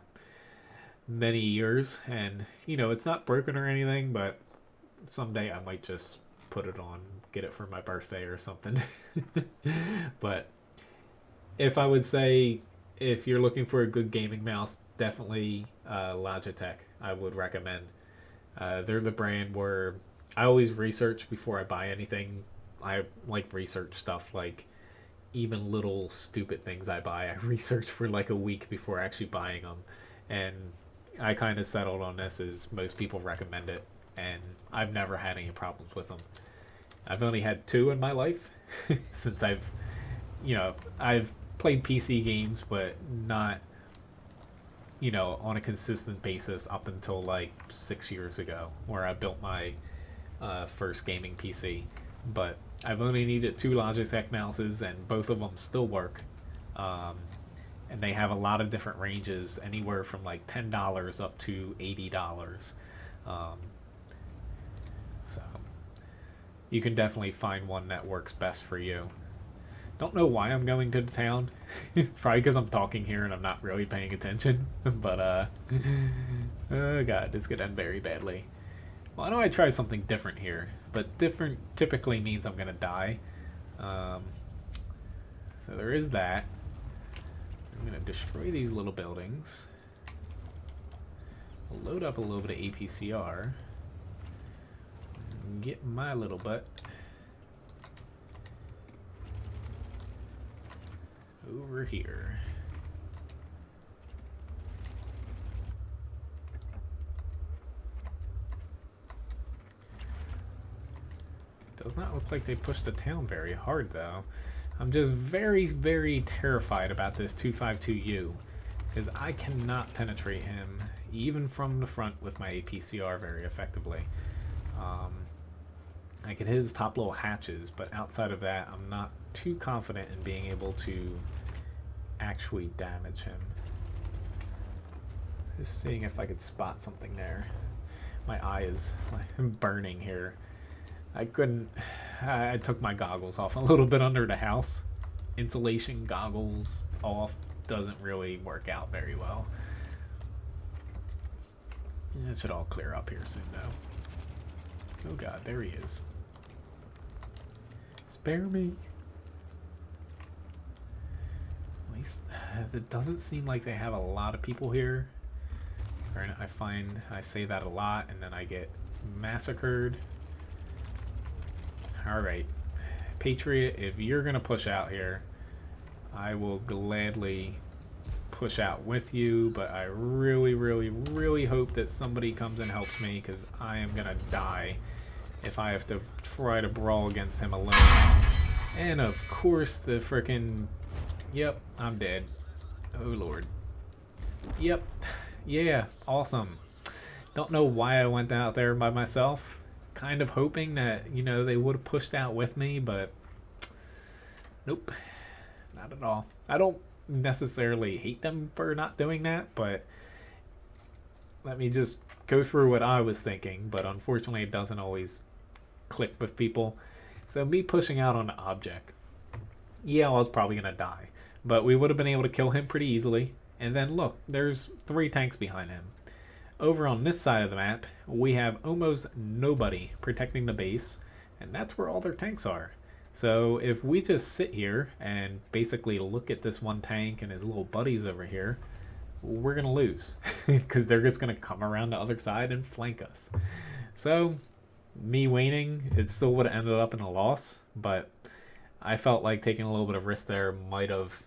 many years, and you know, it's not broken or anything, but someday I might just put it on, get it for my birthday or something. But if I would say, if you're looking for a good gaming mouse, definitely Logitech I would recommend. They're the brand where I always research before I buy anything. I like research stuff, like even little stupid things I buy, I research for like a week before actually buying them. And I kind of settled on this, as most people recommend it, and I've never had any problems with them. I've only had 2 in my life since I've played PC games, but not, you know, on a consistent basis up until like 6 years ago, where I built my first gaming PC. But I've only needed 2 Logitech mouses, and both of them still work. And they have a lot of different ranges, anywhere from like $10 up to $80. So you can definitely find one that works best for you. Don't know why I'm going to the town. Probably because I'm talking here and I'm not really paying attention. But oh god, this could end very badly. Why don't I try something different here? But different typically means I'm gonna die. So there is that. I'm gonna destroy these little buildings. I'll load up a little bit of APCR. And get my little butt over here. Does not look like they pushed the town very hard, though. I'm just very, very terrified about this 252U, because I cannot penetrate him, even from the front, with my APCR very effectively. I can hit his top little hatches, but outside of that, I'm not too confident in being able to actually damage him. Just seeing if I could spot something there. My eye is burning here. I took my goggles off a little bit under the house. Insulation goggles off doesn't really work out very well. It should all clear up here soon, though. Oh god, there he is. Spare me. At least it doesn't seem like they have a lot of people here. I say that a lot and then I get massacred. Alright, Patriot, if you're gonna push out here, I will gladly push out with you, but I really, really, really hope that somebody comes and helps me, because I am gonna die if I have to try to brawl against him alone. And of course the frickin'... Yep, I'm dead. Oh lord. Yep, Yeah, awesome. Don't know why I went out there by myself. Kind of hoping that, you know, they would have pushed out with me, but nope, not at all. I don't necessarily hate them for not doing that, but let me just go through what I was thinking, but unfortunately it doesn't always click with people. So me pushing out on an object, yeah, I was probably going to die, but we would have been able to kill him pretty easily. And then look, there's 3 tanks behind him. Over on this side of the map, we have almost nobody protecting the base, and that's where all their tanks are. So if we just sit here and basically look at this one tank and his little buddies over here, we're going to lose because they're just going to come around the other side and flank us. So me waning, it still would have ended up in a loss, but I felt like taking a little bit of risk there might have,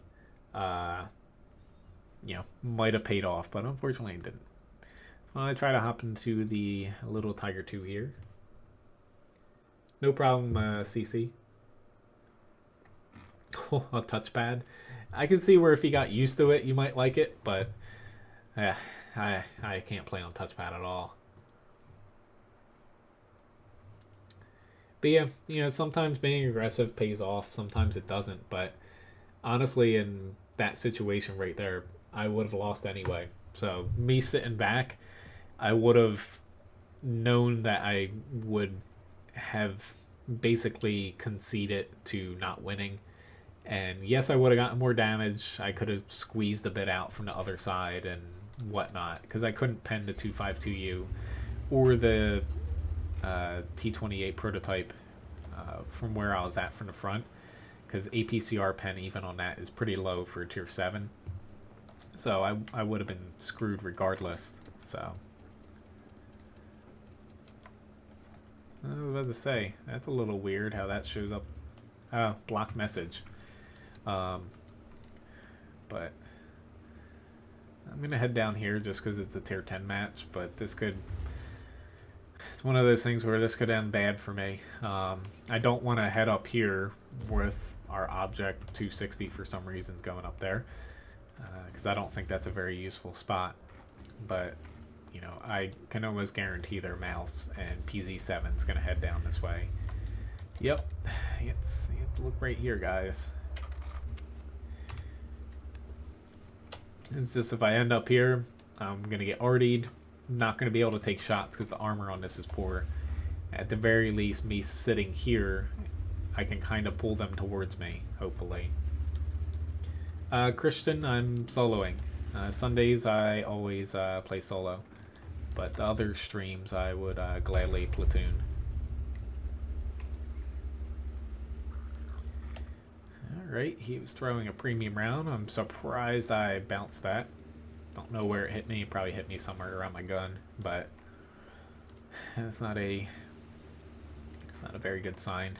might have paid off, but unfortunately it didn't. So I try to hop into the little Tiger 2 here. No problem, CC. Oh, a touchpad. I can see where if you got used to it, you might like it, but I can't play on touchpad at all. But yeah, you know, sometimes being aggressive pays off, sometimes it doesn't. But honestly, in that situation right there, I would have lost anyway. So me sitting back, I would have known that I would have basically conceded to not winning. And yes, I would have gotten more damage. I could have squeezed a bit out from the other side and whatnot, because I couldn't pen the 252U or the T28 prototype from where I was at from the front, because APCR pen even on that is pretty low for tier 7. So I would have been screwed regardless. So I was about to say, that's a little weird how that shows up. Oh, block message. But I'm gonna head down here just because it's a tier 10 match, but this could, it's one of those things where this could end bad for me. I don't want to head up here with our object 260 for some reasons going up there, because I don't think that's a very useful spot. But you know, I can almost guarantee their mouse and PZ7 is gonna head down this way. Yep, you have to look right here, guys. It's just if I end up here, I'm going to get RD'd. Not going to be able to take shots because the armor on this is poor. At the very least, me sitting here, I can kind of pull them towards me, hopefully. Christian, I'm soloing. Sundays, I always play solo. But the other streams, I would gladly platoon. Alright, he was throwing a premium round. I'm surprised I bounced that. Don't know where it hit me. It probably hit me somewhere around my gun, but it's not a very good sign.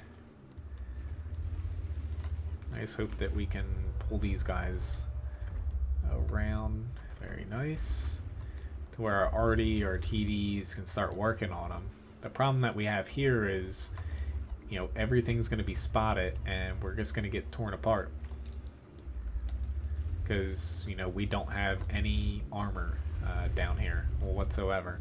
I just hope that we can pull these guys around. Very nice. To where our RD or TDs can start working on them. The problem that we have here is, you know, everything's going to be spotted and we're just going to get torn apart because, you know, we don't have any armor down here whatsoever.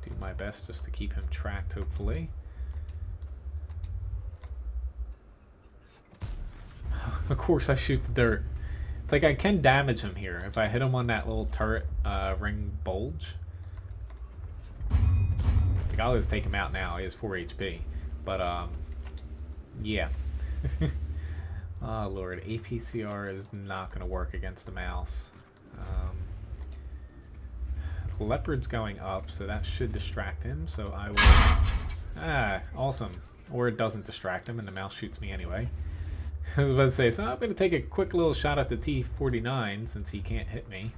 Do my best just to keep him tracked, hopefully. Of course I shoot the dirt. It's like I can damage him here if I hit him on that little turret ring bulge. I think I'll just take him out now. He has 4 HP. But yeah. Oh lord, APCR is not going to work against the mouse. The leopard's going up, so that should distract him. So I will. Ah, awesome. Or it doesn't distract him, and the mouse shoots me anyway. I was about to say, so I'm going to take a quick little shot at the T49 since he can't hit me.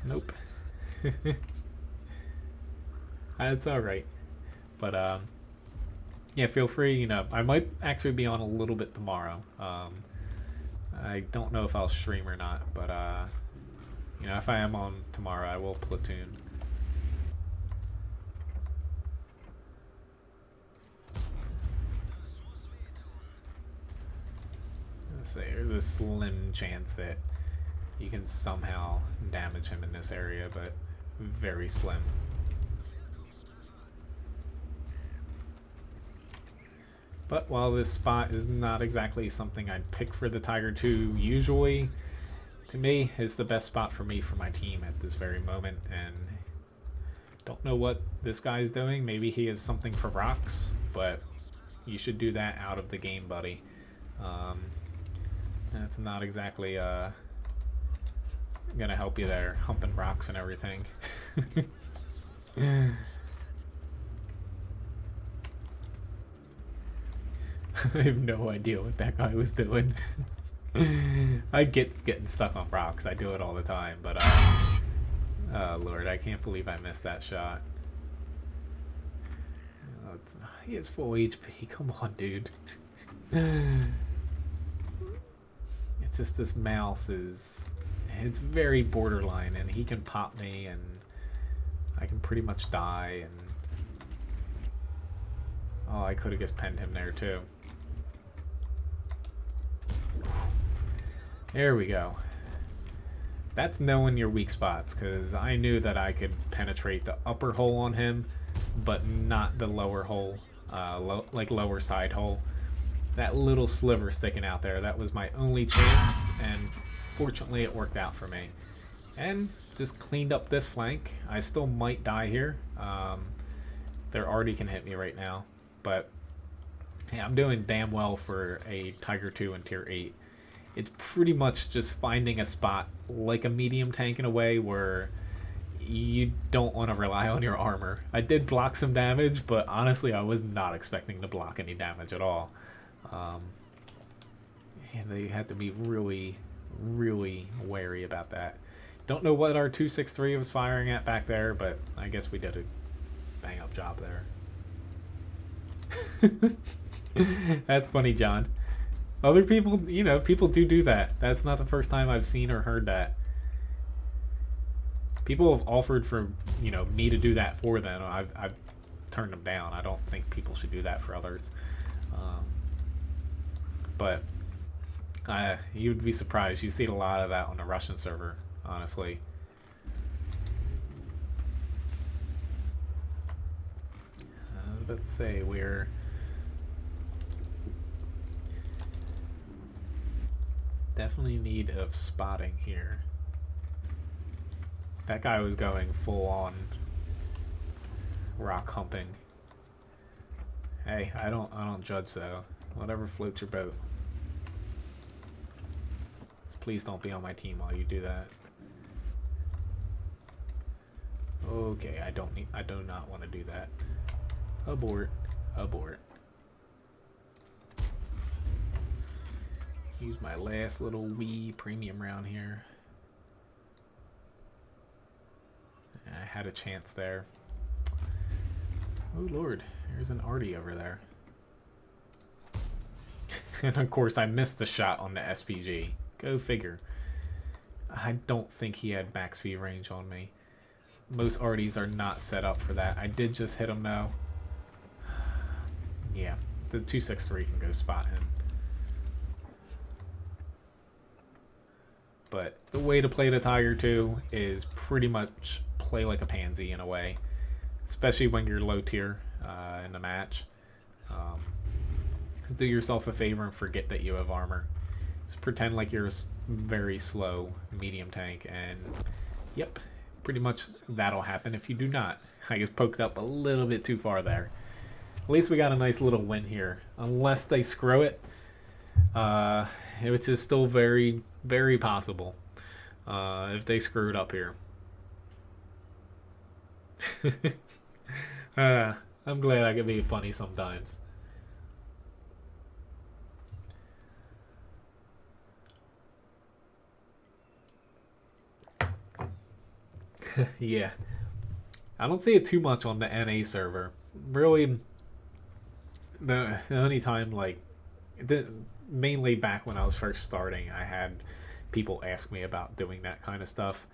Nope. That's alright. But, yeah, feel free, you know, I might actually be on a little bit tomorrow. I don't know if I'll stream or not, but, you know, if I am on tomorrow, I will platoon. Let's say there's a slim chance that you can somehow damage him in this area, but very slim. But while this spot is not exactly something I'd pick for the Tiger 2 usually, to me, it's the best spot for me for my team at this very moment. And don't know what this guy's doing. Maybe he has something for rocks, but you should do that out of the game, buddy. That's not exactly gonna help you there, humping rocks and everything. I have no idea what that guy was doing. I get getting stuck on rocks. I do it all the time, but oh Lord, I can't believe I missed that shot. Oh, he has full HP. Come on, dude. It's just this mouse it's very borderline, and he can pop me, and I can pretty much die. And oh, I could have just penned him there too. There we go. That's knowing your weak spots, because I knew that I could penetrate the upper hole on him, but not the lower hole, like lower side hole. That little sliver sticking out there, that was my only chance, and fortunately it worked out for me. And just cleaned up this flank. I still might die here. They already can hit me right now, but yeah, I'm doing damn well for a Tiger 2 in tier 8. It's pretty much just finding a spot like a medium tank in a way where you don't want to rely on your armor. I did block some damage, but honestly I was not expecting to block any damage at all. And they had to be really, really wary about that. Don't know what our 263 was firing at back there, but I guess we did a bang up job there. That's funny, John. Other people, you know, people do that. That's not the first time I've seen or heard that. People have offered for, you know, me to do that for them. I've turned them down. I don't think people should do that for others. But you'd be surprised. You see a lot of that on the Russian server, honestly. Let's say we're definitely in need of spotting here. That guy was going full on rock humping. Hey, I don't judge though. Whatever floats your boat. Just please don't be on my team while you do that. Okay, I do not want to do that. Abort. Abort. Use my last little wee premium round here. I had a chance there. Oh Lord, there's an arty over there. And of course I missed the shot on the SPG. Go figure. I don't think he had max V range on me. Most arties are not set up for that. I did just hit him though. Yeah, the 263 can go spot him. But the way to play the Tiger 2 is pretty much play like a pansy in a way. Especially when you're low tier in the match. Just do yourself a favor and forget that you have armor. Just pretend like you're a very slow medium tank, and yep, pretty much that'll happen if you do not. I just poked up a little bit too far there. At least we got a nice little win here. Unless they screw it, which is still very, very possible if they screw it up here. I'm glad I can be funny sometimes. Yeah. I don't see it too much on the NA server. Really, the only time, like, mainly back when I was first starting, I had people ask me about doing that kind of stuff.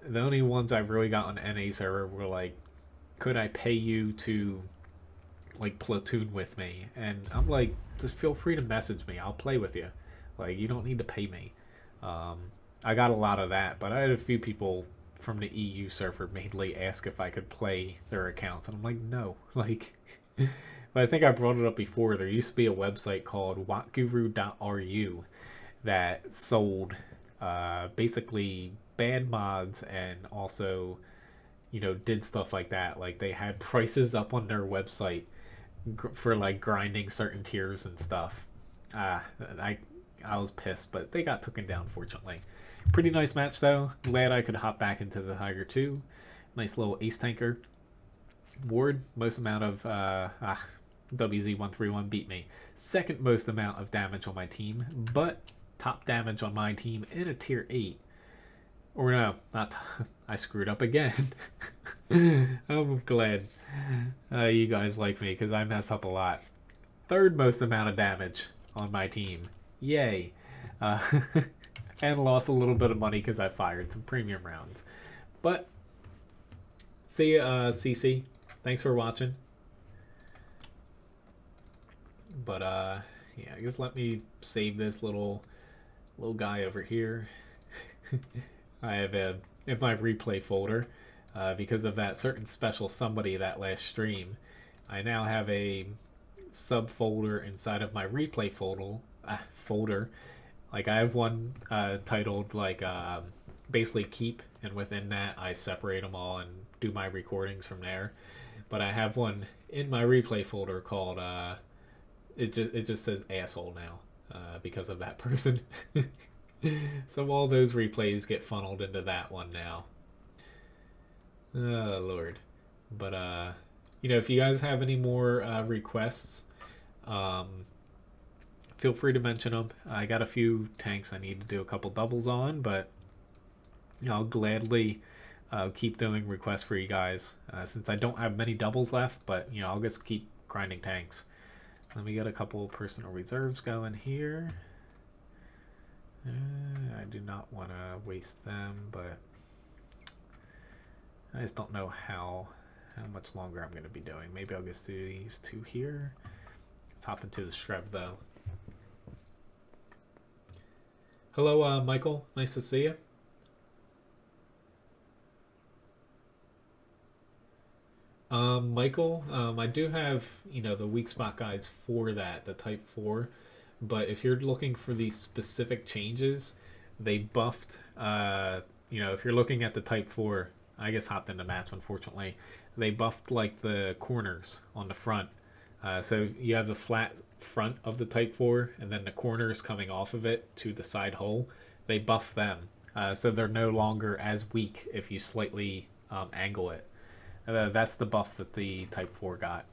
The only ones I really got on the NA server were like, could I pay you to like platoon with me? And I'm like, just feel free to message me. I'll play with you. Like, you don't need to pay me. I got a lot of that, but I had a few people from the EU server mainly ask if I could play their accounts, and I'm like, no. Like, but I think I brought it up before. There used to be a website called whatguru.ru that sold basically bad mods and also, you know, did stuff like that. Like, they had prices up on their website for like grinding certain tiers and stuff. Uh, I I was pissed, but they got taken down fortunately. Pretty nice match though. Glad I could hop back into the Tiger 2. Nice little ace tanker. Ward, most amount of WZ131 beat me. Second most amount of damage on my team, but top damage on my team in a tier 8. Or no, not. I screwed up again. I'm glad you guys like me because I mess up a lot. Third most amount of damage on my team. Yay. Uh, and lost a little bit of money because I fired some premium rounds. But, see ya, CC. Thanks for watching. But, yeah, I guess let me save this little guy over here. I have in my replay folder, because of that certain special somebody that last stream, I now have a subfolder inside of my replay folder. Like, I have one titled like basically keep, and within that I separate them all and do my recordings from there. But I have one in my replay folder called it just says asshole now, because of that person. So all those replays get funneled into that one now. Oh Lord. But you know, if you guys have any more requests, feel free to mention them. I got a few tanks I need to do a couple doubles on, but you know, I'll gladly keep doing requests for you guys, since I don't have many doubles left. But you know, I'll just keep grinding tanks. Let me get a couple personal reserves going here. I do not want to waste them, but I just don't know how much longer I'm going to be doing. Maybe I'll just do these two here. Let's hop into the Shreb though. Hello, Michael. Nice to see you. Michael, I do have, you know, the weak spot guides for that, the Type 4. But if you're looking for these specific changes, they buffed, you know, if you're looking at the Type 4, I guess hopped in the match, unfortunately. They buffed, like, the corners on the front. So you have the flat front of the Type 4, and then the corners coming off of it to the side hole. They buff them. So they're no longer as weak if you slightly angle it. That's the buff that the Type 4 got.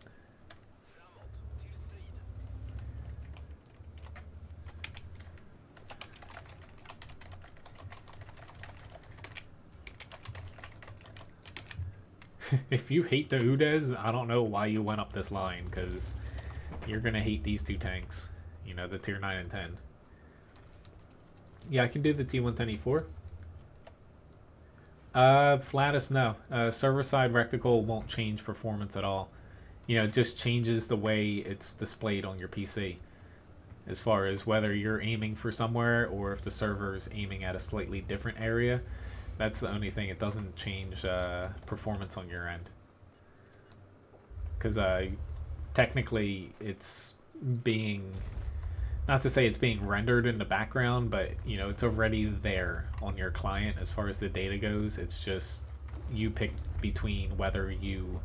If you hate the Udes, I don't know why you went up this line, because you're going to hate these two tanks. You know, the tier 9 and 10. Yeah, I can do the T110E4. Flatus, no. Server-side reticle won't change performance at all. You know, it just changes the way it's displayed on your PC. As far as whether you're aiming for somewhere or if the server's aiming at a slightly different area. That's the only thing. It doesn't change performance on your end. Because technically it's being... Not to say it's being rendered in the background, but you know, it's already there on your client as far as the data goes. It's just you pick between whether you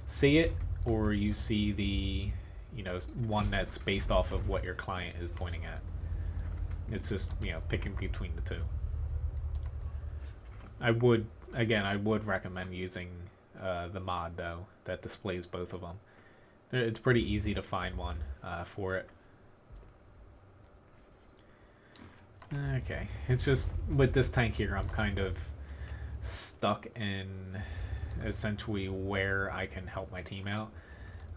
see it or you see the, you know, one that's based off of what your client is pointing at. It's just, you know, picking between the two. I would recommend using the mod though that displays both of them. It's pretty easy to find one for it. Okay, it's just with this tank here, I'm kind of stuck in essentially where I can help my team out.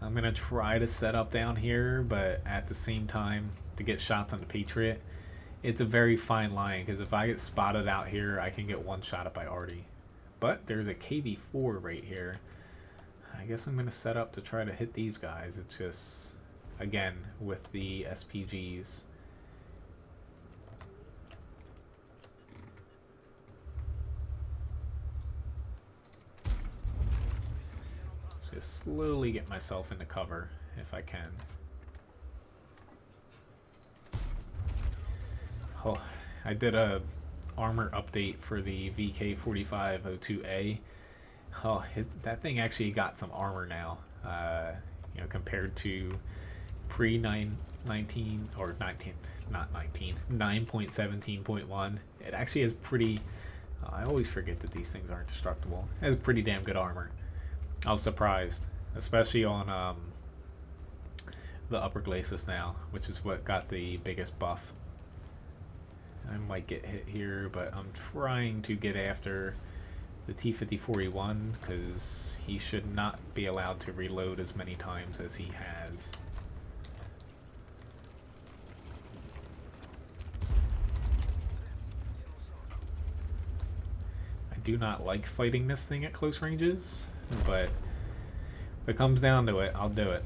I'm gonna try to set up down here, but at the same time, to get shots on the Patriot, it's a very fine line, because if I get spotted out here, I can get one shot up by Artie. But there's a KV4 right here. I guess I'm gonna set up to try to hit these guys. It's just, again, with the SPGs, Just slowly get myself into cover if I can. Oh, I did a armor update for the VK4502A. Oh, that thing actually got some armor now. You know, compared to pre 19 or 19, not 19, 9.17.1. It actually has pretty. I always forget that these things aren't destructible. It has pretty damn good armor. I was surprised, especially on the upper glacis now, which is what got the biggest buff. I might get hit here, but I'm trying to get after the T-5041 because he should not be allowed to reload as many times as he has. I do not like fighting this thing at close ranges, but if it comes down to it, I'll do it.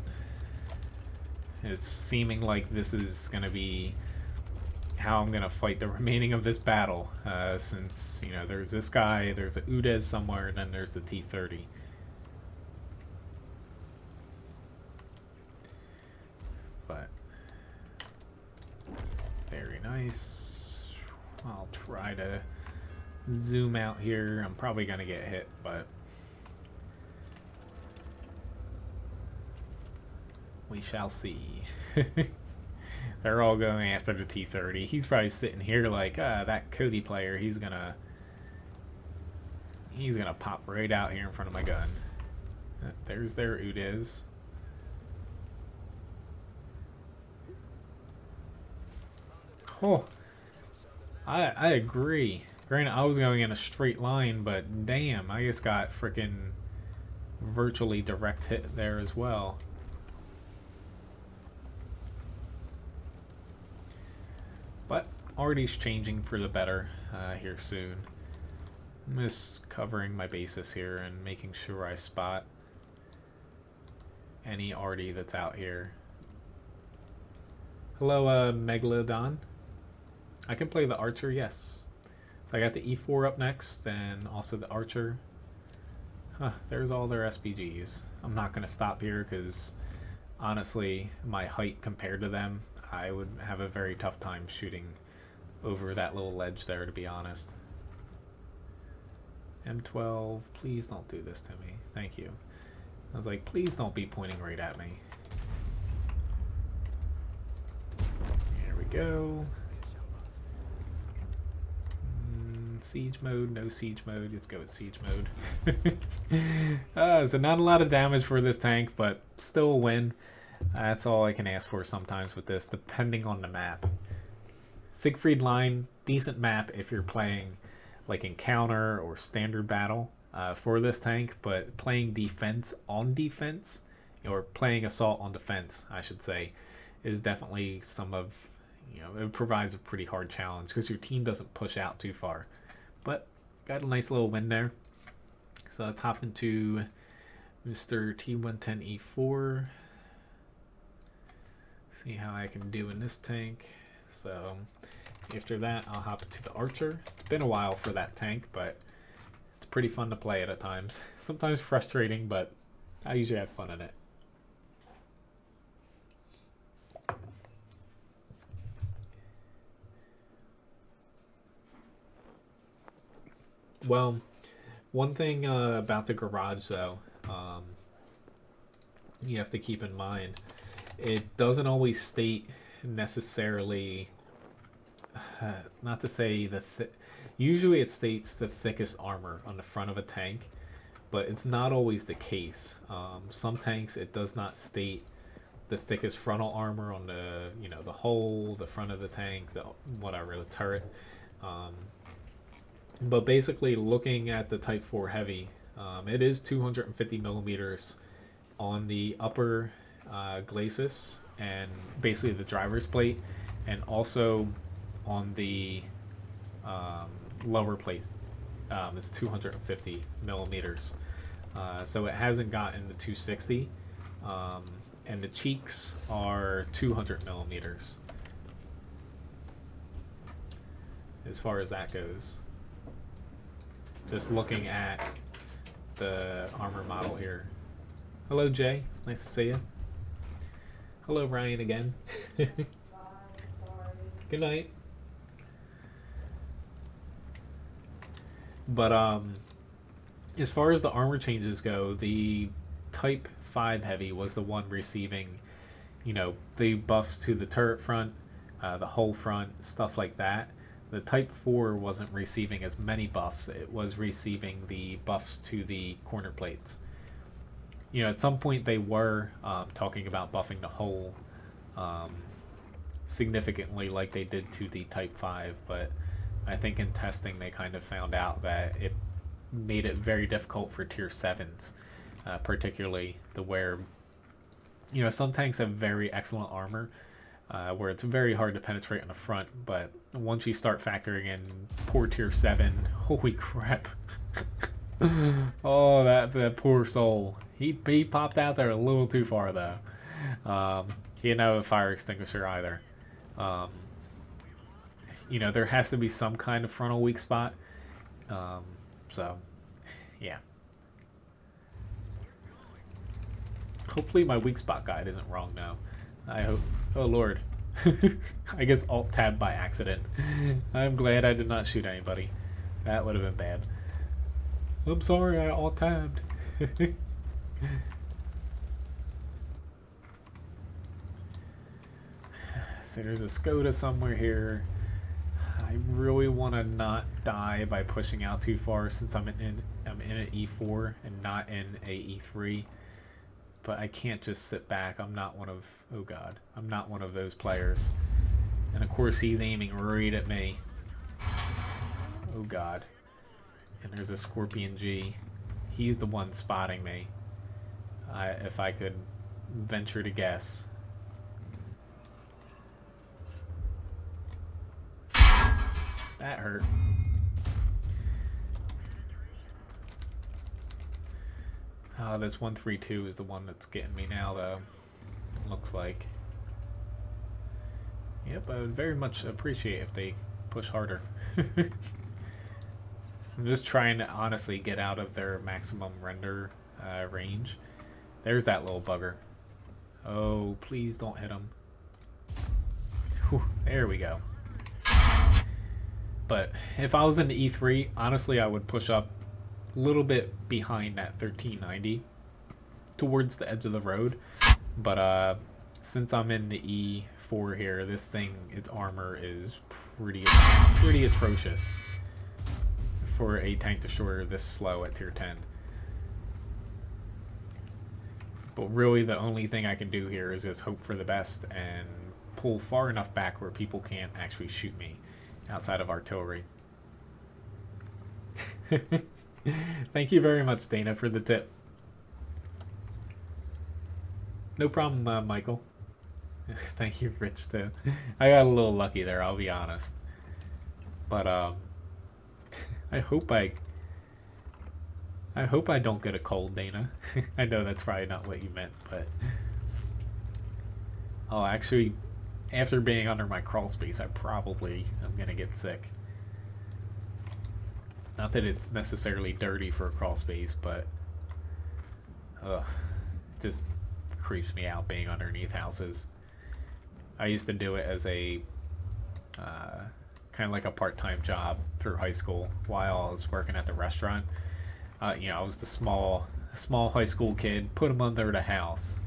It's seeming like this is going to be how I'm going to fight the remaining of this battle, since, you know, there's this guy, there's a Udez somewhere, and then there's the T-30. But, very nice. I'll try to zoom out here. I'm probably going to get hit, but we shall see. They're all going after the T-30. He's probably sitting here like, that Cody player, he's gonna pop right out here in front of my gun. There's their Udez. Oh, I agree. Granted, I was going in a straight line, but damn, I just got freaking virtually direct hit there as well. But already's changing for the better here soon. I'm just covering my bases here and making sure I spot any arty that's out here. Hello, Megalodon. I can play the Archer, yes. So I got the E4 up next, and also the Archer. Huh, there's all their SPGs. I'm not going to stop here because, honestly, my height compared to them, I would have a very tough time shooting over that little ledge there, to be honest. M12, please don't do this to me. Thank you. I was like, please don't be pointing right at me. Here we go. Siege mode, no siege mode. Let's go with siege mode. So not a lot of damage for this tank, but still a win. That's all I can ask for sometimes with this, depending on the map. Siegfried Line, decent map if you're playing like encounter or standard battle for this tank, but playing defense on defense, or playing assault on defense, I should say, is definitely some of, you know, it provides a pretty hard challenge because your team doesn't push out too far. But got a nice little win there. So let's hop into Mr. T110E4. See how I can do in this tank. So after that, I'll hop into the Archer. It's been a while for that tank, but it's pretty fun to play it at times. Sometimes frustrating, but I usually have fun in it. Well, one thing about the garage, though, you have to keep in mind, it doesn't always state necessarily, not to say usually it states the thickest armor on the front of a tank, but it's not always the case. Some tanks, it does not state the thickest frontal armor on the, you know, the hull, the front of the tank, the whatever, the turret. But basically, looking at the Type 4 Heavy, it is 250 millimeters on the upper glacis and basically the driver's plate, and also on the lower plate is 250 millimeters. So it hasn't gotten the 260, and the cheeks are 200 millimeters as far as that goes. Just looking at the armor model here. Hello, Jay. Nice to see you. Hello, Ryan again. Good night. But as far as the armor changes go, the Type 5 Heavy was the one receiving, the buffs to the turret front, the hull front, stuff like that. The Type 4 wasn't receiving as many buffs. It was receiving the buffs to the corner plates. At some point they were talking about buffing the hull significantly like they did to the Type 5, but I think in testing they kind of found out that it made it very difficult for tier 7s, particularly the where some tanks have very excellent armor where it's very hard to penetrate on the front, but once you start factoring in poor tier 7, holy crap. Oh, that poor soul. He popped out there a little too far though. He didn't have a fire extinguisher either. There has to be some kind of frontal weak spot. So, yeah. Hopefully my weak spot guide isn't wrong now. I hope. Oh, Lord. I guess alt-tab by accident. I'm glad I did not shoot anybody. That would have been bad. I'm sorry, I alt-tabbed. So there's a Skoda somewhere here. I really want to not die by pushing out too far since I'm in an E4 and not in a E3. But I can't just sit back. I'm not one of... Oh god. I'm not one of those players. And of course he's aiming right at me. Oh god. And there's a Scorpion G. He's the one spotting me. If I could venture to guess. That hurt. This 132 is the one that's getting me now, though. Looks like. Yep, I would very much appreciate if they push harder. I'm just trying to honestly get out of their maximum render range. There's that little bugger. Oh, please don't hit him. Whew, there we go. But if I was in the E3, honestly, I would push up a little bit behind that 1390 towards the edge of the road. But since I'm in the E4 here, this thing, its armor is pretty atrocious for a tank destroyer this slow at tier 10. But really the only thing I can do here is just hope for the best and pull far enough back where people can't actually shoot me outside of artillery. Thank you very much, Dana, for the tip. No problem, Michael. Thank you, Rich, too. I got a little lucky there, I'll be honest. But I hope I don't get a cold, Dana. I know that's probably not what you meant, but oh, actually, after being under my crawl space, I probably am gonna get sick. Not that it's necessarily dirty for a crawl space, but it just creeps me out being underneath houses. I used to do it as a kind of like a part-time job through high school while I was working at the restaurant. I was the small high school kid, put him under the house.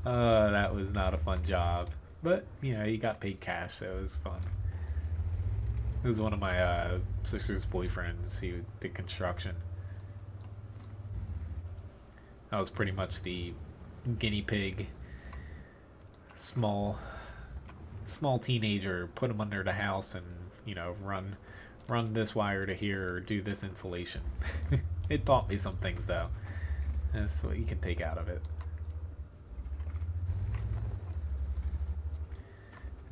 That was not a fun job, but you got paid cash, so it was fun. It was one of my sister's boyfriends. He did construction. I was pretty much the guinea pig, small teenager, put him under the house and run this wire to here or do this insulation. It taught me some things, though. That's what you can take out of it.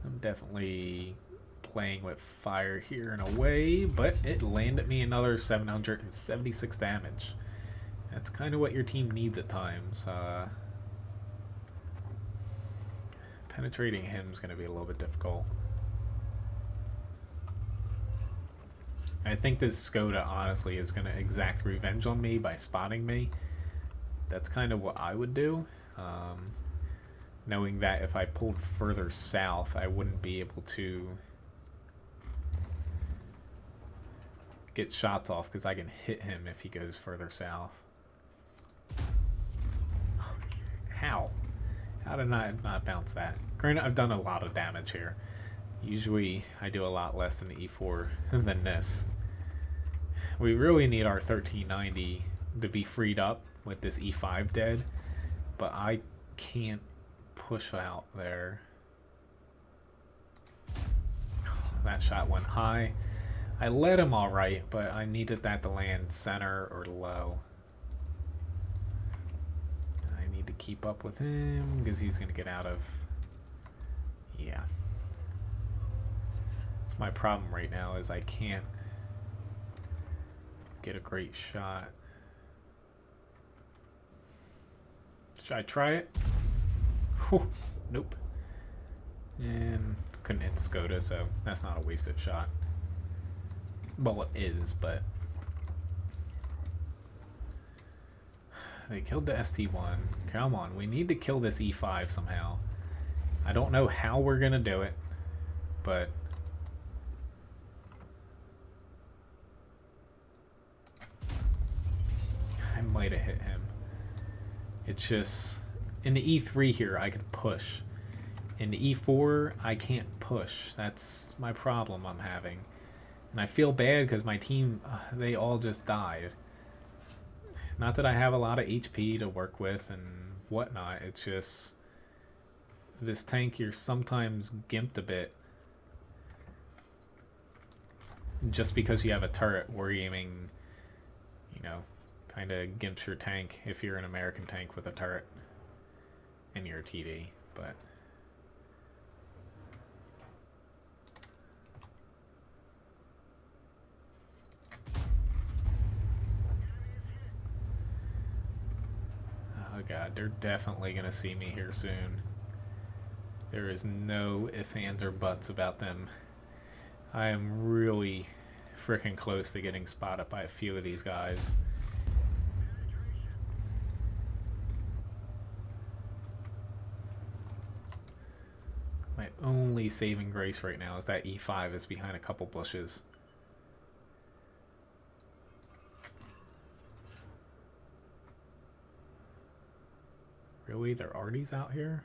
I'm definitely playing with fire here in a way, but it landed me another 776 damage. That's kind of what your team needs at times. Penetrating him is going to be a little bit difficult. I think this Skoda honestly is going to exact revenge on me by spotting me. That's kind of what I would do. Knowing that if I pulled further south, I wouldn't be able to get shots off because I can hit him if he goes further south. How? How did I not bounce that? Granted, I've done a lot of damage here. Usually, I do a lot less than the E4 than this. We really need our 1390 to be freed up with this E5 dead, but I can't push out there. That shot went high. I led him all right, but I needed that to land center or low. I need to keep up with him because he's going to get out of... Yeah. That's my problem right now is I can't get a great shot. Should I try it? Nope. And couldn't hit the Skoda, so that's not a wasted shot. Well, it is, but they killed the ST1. Come on, we need to kill this E5 somehow. I don't know how we're gonna do it, but I might have hit him. It's just in the E3 here I could push. In the E4 I can't push. That's my problem I'm having. And I feel bad because my team, they all just died. Not that I have a lot of HP to work with and whatnot. It's just this tank, you're sometimes gimped a bit. Just because you have a turret wargaming, you know, kind of gimps your tank if you're an American tank with a turret and you're a TD. But oh god, they're definitely gonna see me here soon. There is no ifs, ands, or buts about them. I am really freaking close to getting spotted by a few of these guys. My only saving grace right now is that E5 is behind a couple bushes. Really? There are Arties out here?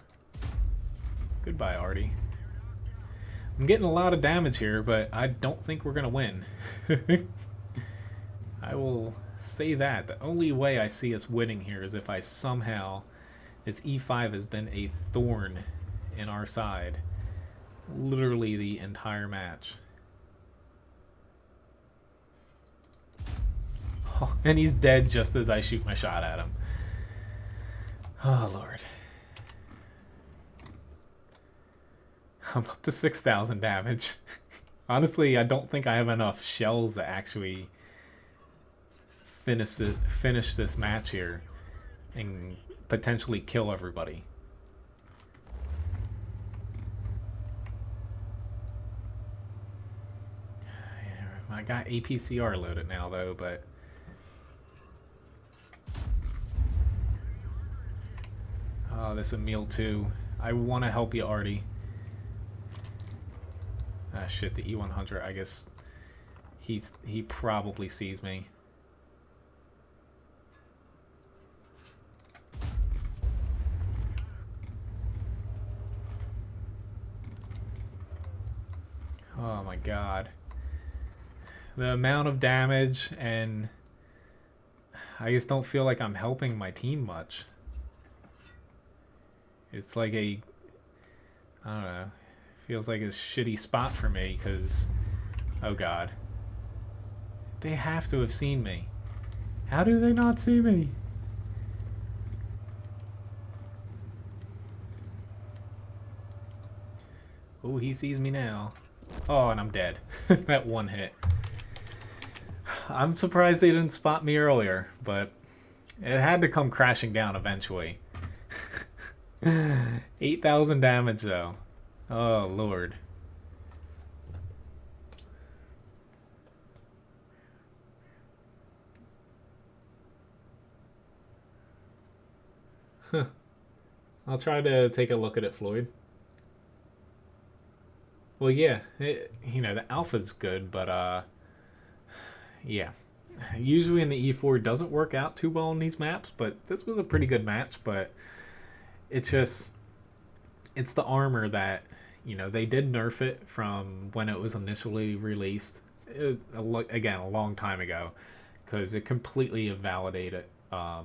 Goodbye, Artie. I'm getting a lot of damage here, but I don't think we're going to win. I will say that. The only way I see us winning here is if I somehow... This E5 has been a thorn in our side. Literally the entire match. Oh, and he's dead just as I shoot my shot at him. Oh, Lord. I'm up to 6,000 damage. Honestly, I don't think I have enough shells to actually finish this match here and potentially kill everybody. I got APCR loaded now, though, but... Oh, this is meal 2. I want to help you, Artie. Ah, shit, the E100, I guess he probably sees me. Oh my god. The amount of damage, and I just don't feel like I'm helping my team much. It's like a, I don't know, feels like a shitty spot for me because, oh god. They have to have seen me. How do they not see me? Oh, he sees me now. Oh, and I'm dead. That one hit. I'm surprised they didn't spot me earlier, but it had to come crashing down eventually. 8,000 damage though. Oh, Lord. I'll try to take a look at it, Floyd. Well, yeah, the alpha's good, but yeah. Usually in the E4 doesn't work out too well on these maps, but this was a pretty good match. But it's just it's the armor that they did nerf it from when it was initially released. Again, a long time ago, because it completely invalidated the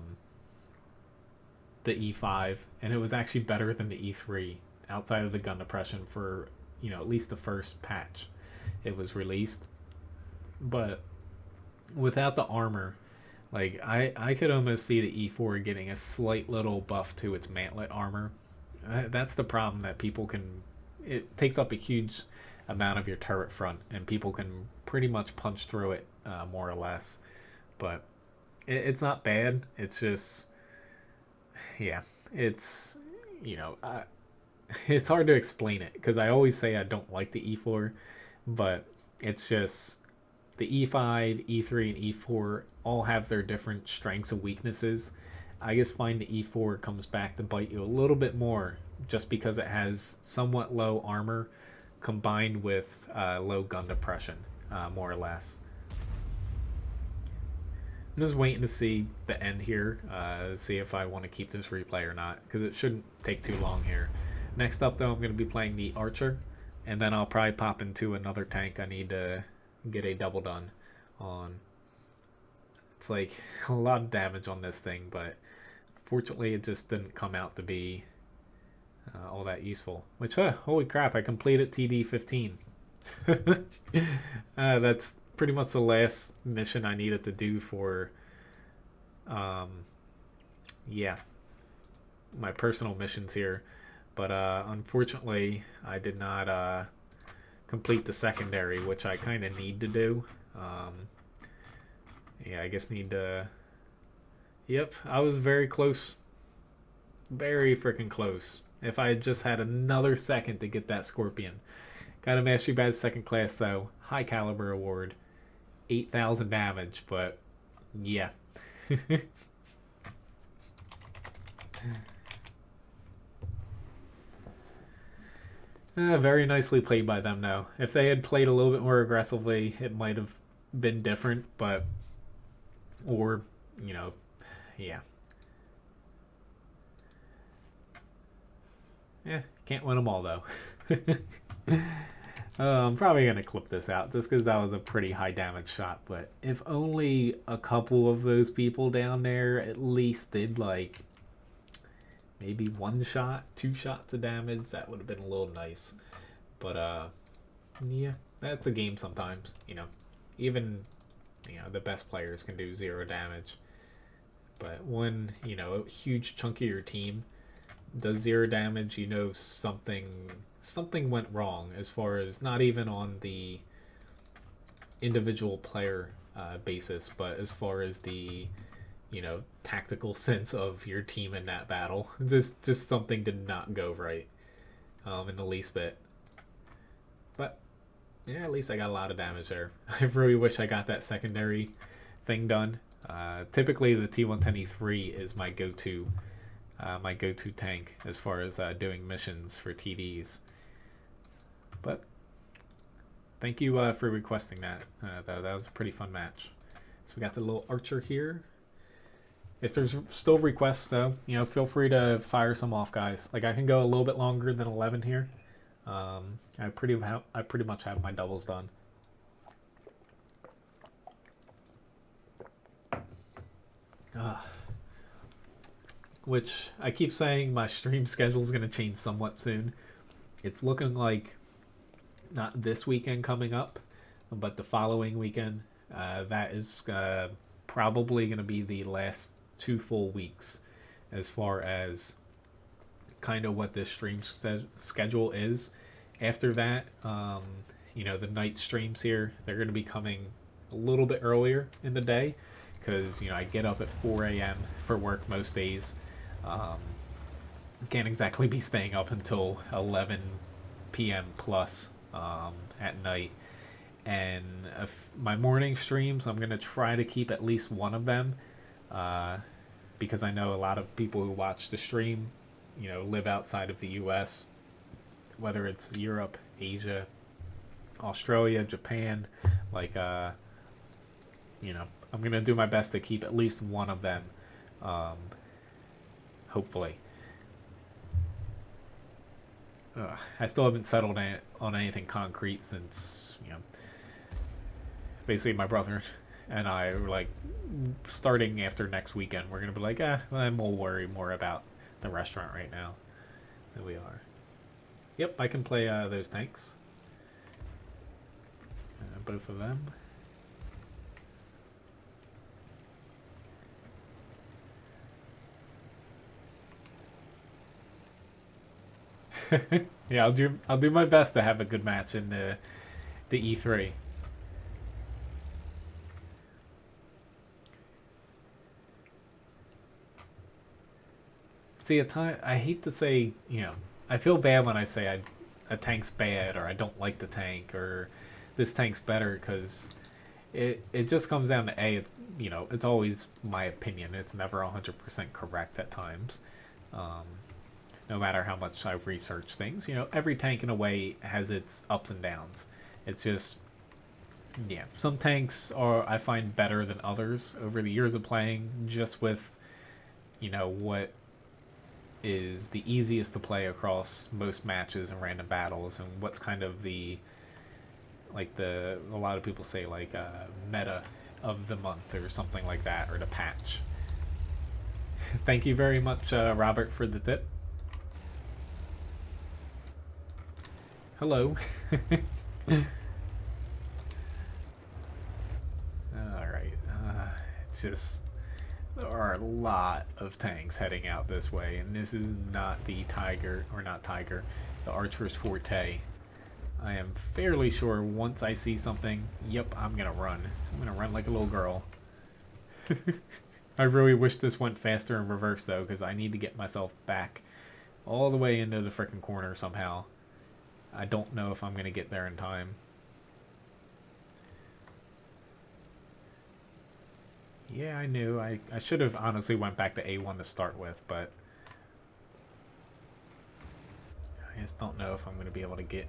E5, and it was actually better than the E3 outside of the gun depression for at least the first patch it was released. But without the armor, like I could almost see the E4 getting a slight little buff to its mantlet armor. That's the problem that people can. It takes up a huge amount of your turret front, and people can pretty much punch through it more or less. But it's not bad. It's just, yeah, it's it's hard to explain it because I always say I don't like the E4, but it's just the E5, E3, and E4 all have their different strengths and weaknesses. I just find the E4 comes back to bite you a little bit more just because it has somewhat low armor combined with low gun depression, more or less. I'm just waiting to see the end here, see if I want to keep this replay or not, because it shouldn't take too long here. Next up, though, I'm going to be playing the Archer, and then I'll probably pop into another tank I need to get a double done on. It's like a lot of damage on this thing, but fortunately it just didn't come out to be all that useful. Which, holy crap, I completed TD 15. That's pretty much the last mission I needed to do for, yeah, my personal missions here. But unfortunately, I did not complete the secondary, which I kind of need to do. Yeah, I guess need to. Yep, I was very close. Very freaking close. If I had just had another second to get that Scorpion. Got a Mastery Badge second class, though. High caliber award. 8,000 damage, but yeah. Very nicely played by them, though. If they had played a little bit more aggressively, it might have been different, but. Or, yeah. Yeah, can't win them all, though. I'm probably going to clip this out just because that was a pretty high damage shot. But if only a couple of those people down there at least did like maybe one shot, two shots of damage, that would have been a little nice. But yeah, that's a game sometimes. Even the best players can do 0 damage. But when a huge chunk of your team does 0 damage, something went wrong as far as not even on the individual player basis, but as far as the tactical sense of your team in that battle. Just something did not go right in the least bit. But yeah, at least I got a lot of damage there. I really wish I got that secondary thing done. Typically the T110E3 is my go-to tank as far as doing missions for TDs. But thank you for requesting that. That was a pretty fun match. So we got the little Archer here. If there's still requests, though, feel free to fire some off, guys. Like, I can go a little bit longer than 11 here. I pretty much have my doubles done. Which I keep saying my stream schedule is going to change somewhat soon. It's looking like not this weekend coming up, but the following weekend. That is probably going to be the last 2 full weeks as far as kind of what this stream schedule is. After that, the night streams here, they're going to be coming a little bit earlier in the day because, I get up at 4 a.m. for work most days. Can't exactly be staying up until 11 p.m. plus at night. And my morning streams, I'm going to try to keep at least one of them because I know a lot of people who watch the stream, you know, live outside of the U.S., whether it's Europe, Asia, Australia, Japan. Like, you know, I'm gonna do my best to keep at least one of them, um, hopefully. I still haven't settled on anything concrete since, you know, basically my brother and I were like, starting after next weekend, we're gonna be like, I'm more worry more about the restaurant right now than we are. Yep, I can play those tanks, both of them. Yeah, I'll do my best to have a good match in the E3. See, at time I hate to say, you know, I feel bad when I say a tank's bad or I don't like the tank or this tank's better because it just comes down to it's, you know, it's always my opinion. It's never 100% correct at times. Um, no matter how much I've researched things, you know, every tank in a way has its ups and downs. It's just, yeah, some tanks are I find better than others over the years of playing, just with, you know, what is the easiest to play across most matches and random battles, and what's kind of the, like, the a lot of people say like meta of the month or something like that, or the patch. Thank you very much, Robert, for the tip. Hello. Alright. It's just, there are a lot of tanks heading out this way, and this is not the Tiger, or not Tiger, the Archer's forte. I am fairly sure once I see something, yep, I'm gonna run. I'm gonna run like a little girl. I really wish this went faster in reverse, though, because I need to get myself back all the way into the frickin' corner somehow. I don't know if I'm gonna get there in time. Yeah, I knew. I should have honestly went back to A1 to start with, but I just don't know if I'm going to be able to get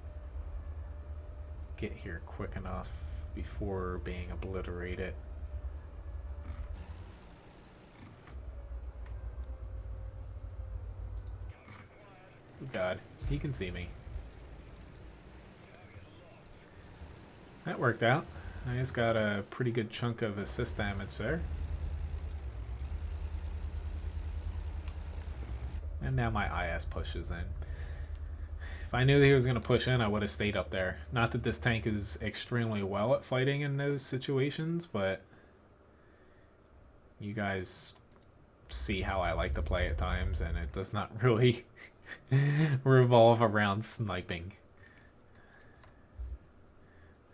here quick enough before being obliterated. Oh God, he can see me. That worked out. I just got a pretty good chunk of assist damage there. And now my IS pushes in. If I knew that he was going to push in, I would have stayed up there. Not that this tank is extremely well at fighting in those situations, but you guys see how I like to play at times, and it does not really revolve around sniping.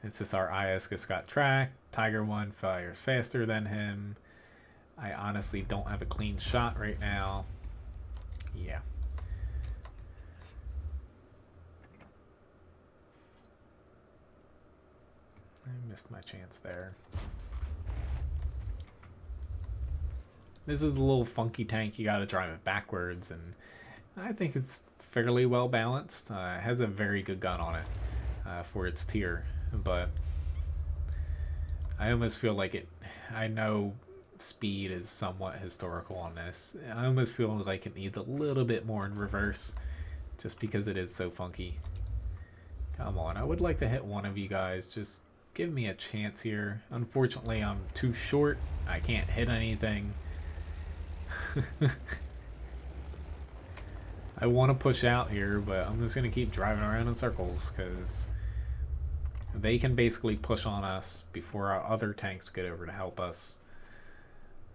It's just our IS just got tracked. Tiger 1 fires faster than him. I honestly don't have a clean shot right now. Yeah. I missed my chance there. This is a little funky tank. You gotta drive it backwards, and I think it's fairly well balanced. It has a very good gun on it for its tier, but I almost feel like it. I know speed is somewhat historical on this. I almost feel like it needs a little bit more in reverse, just because it is so funky. Come on, I would like to hit one of you guys. Just give me a chance here. Unfortunately, I'm too short. I can't hit anything. I want to push out here, but I'm just going to keep driving around in circles because they can basically push on us before our other tanks get over to help us.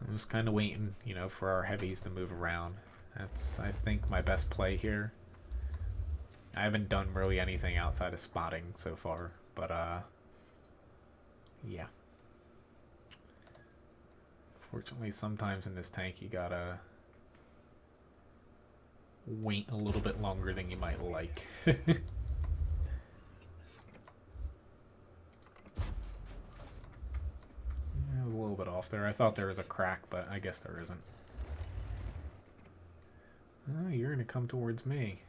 I'm just kind of waiting, you know, for our heavies to move around. That's, I think, my best play here. I haven't done really anything outside of spotting so far, but yeah. Fortunately, sometimes in this tank you gotta wait a little bit longer than you might like. A little bit off there. I thought there was a crack, but I guess there isn't. Oh, you're gonna come towards me.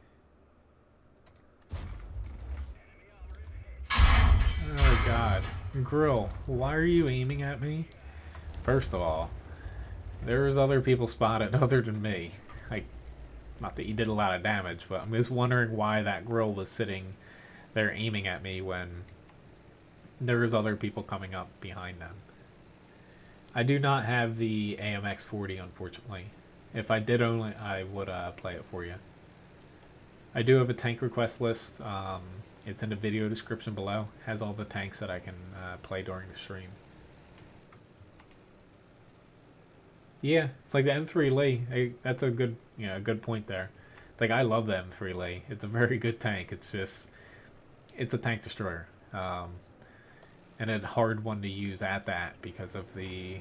Oh god. Grill, why are you aiming at me? First of all, there's other people spotted other than me. Like, not that you did a lot of damage, but I'm just wondering why that grill was sitting there aiming at me when there was other people coming up behind them. I do not have the AMX-40, unfortunately. If I did own it, I would play it for you. I do have a tank request list. It's in the video description below. Has all the tanks that I can play during the stream. Yeah, it's like the M3 Lee. That's a good, good point there. It's like I love the M3 Lee. It's a very good tank. It's just, it's a tank destroyer, and a hard one to use at that because of the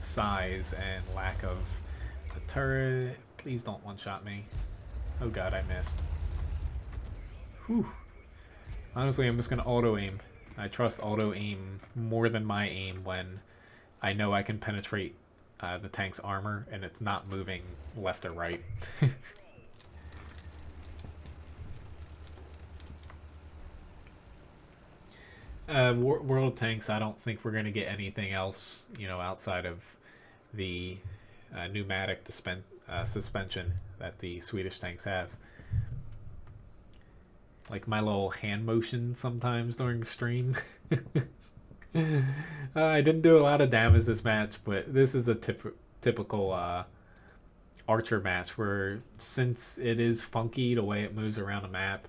size and lack of the turret. Please don't one-shot me. Oh god, I missed. Whew. Honestly, I'm just gonna auto aim. I trust auto aim more than my aim when I know I can penetrate the tank's armor and it's not moving left or right. World of Tanks, I don't think we're going to get anything else, outside of the pneumatic suspension that the Swedish tanks have. Like my little hand motion sometimes during the stream. I didn't do a lot of damage this match, but this is a typical archer match where, since it is funky the way it moves around the map,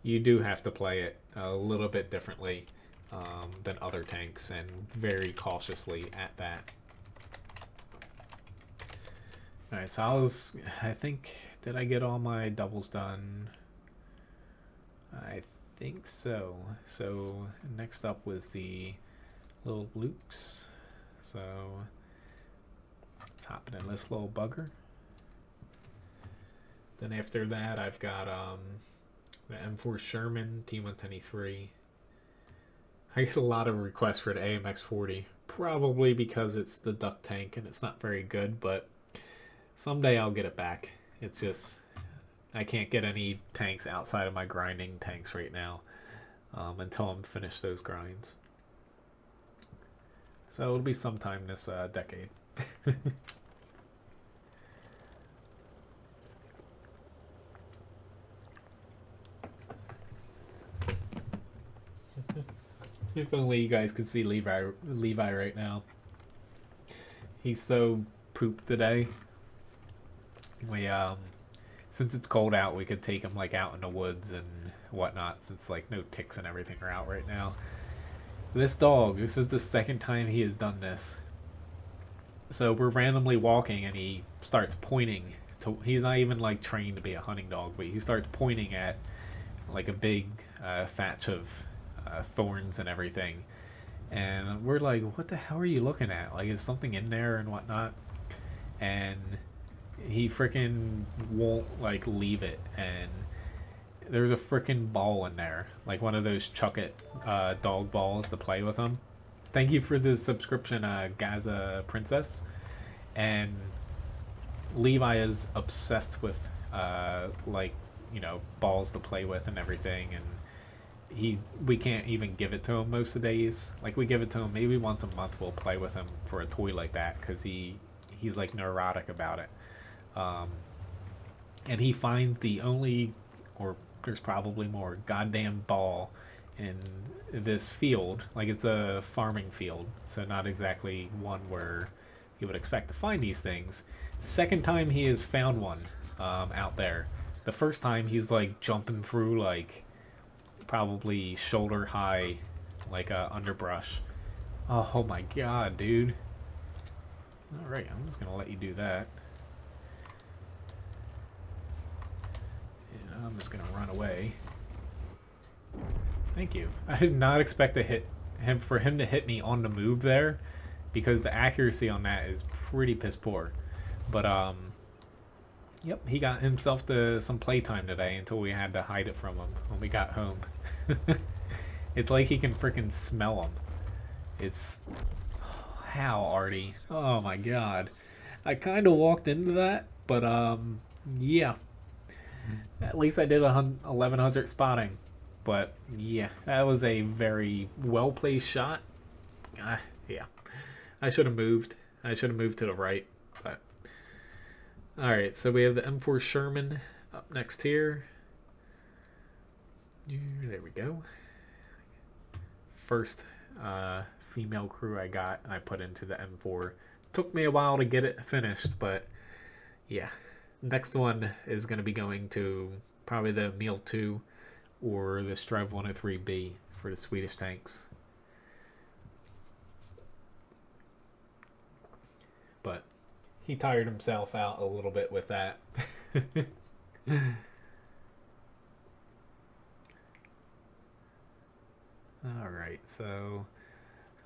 you do have to play it a little bit differently than other tanks, and very cautiously at that. Alright, so I think, did I get all my doubles done? I think so. So next up was the little Lukes. So let's hop in this little bugger. Then after that, I've got the M4 Sherman T123. I get a lot of requests for the AMX-40, probably because it's the duck tank and it's not very good, but someday I'll get it back. It's just, I can't get any tanks outside of my grinding tanks right now until I'm finished those grinds. So it'll be sometime this decade. If only you guys could see Levi right now. He's so pooped today. We since it's cold out, we could take him like out in the woods and whatnot, since like no ticks and everything are out right now. This dog, this is the second time he has done this. So we're randomly walking and he starts pointing to, he's not even like trained to be a hunting dog, but he starts pointing at like a big thatch of thorns and everything, and we're like, what the hell are you looking at? Like, is something in there and whatnot? And he freaking won't like leave it, and there's a freaking ball in there, like one of those chuck it dog balls to play with them. Thank you for the subscription, Gaza Princess. And Levi is obsessed with like, balls to play with and everything, and we can't even give it to him most of the days. Like, we give it to him maybe once a month. We'll play with him for a toy like that because he's like neurotic about it. And he finds the only, or there's probably more, goddamn ball in this field. Like, it's a farming field, so not exactly one where you would expect to find these things. Second time he has found one out there. The first time he's like jumping through like probably shoulder high like underbrush. Oh my god, dude. Alright, I'm just gonna let you do that. Yeah, I'm just gonna run away. Thank you. I did not expect to hit him, for him to hit me on the move there, because the accuracy on that is pretty piss poor. But yep, he got himself to some playtime today until we had to hide it from him when we got home. It's like he can freaking smell them. It's, how, Artie? Oh my god. I kind of walked into that, but Yeah. At least I did 1100 spotting. But yeah, that was a very well placed shot. Yeah. I should have moved. I should have moved to the right. But alright, so we have the M4 Sherman up next here. There we go. First female crew I got, and I put into the M4. Took me a while to get it finished, but yeah. Next one is going to be going to probably the Meal 2 or the Strive 103B for the Swedish tanks. But he tired himself out a little bit with that. Alright, so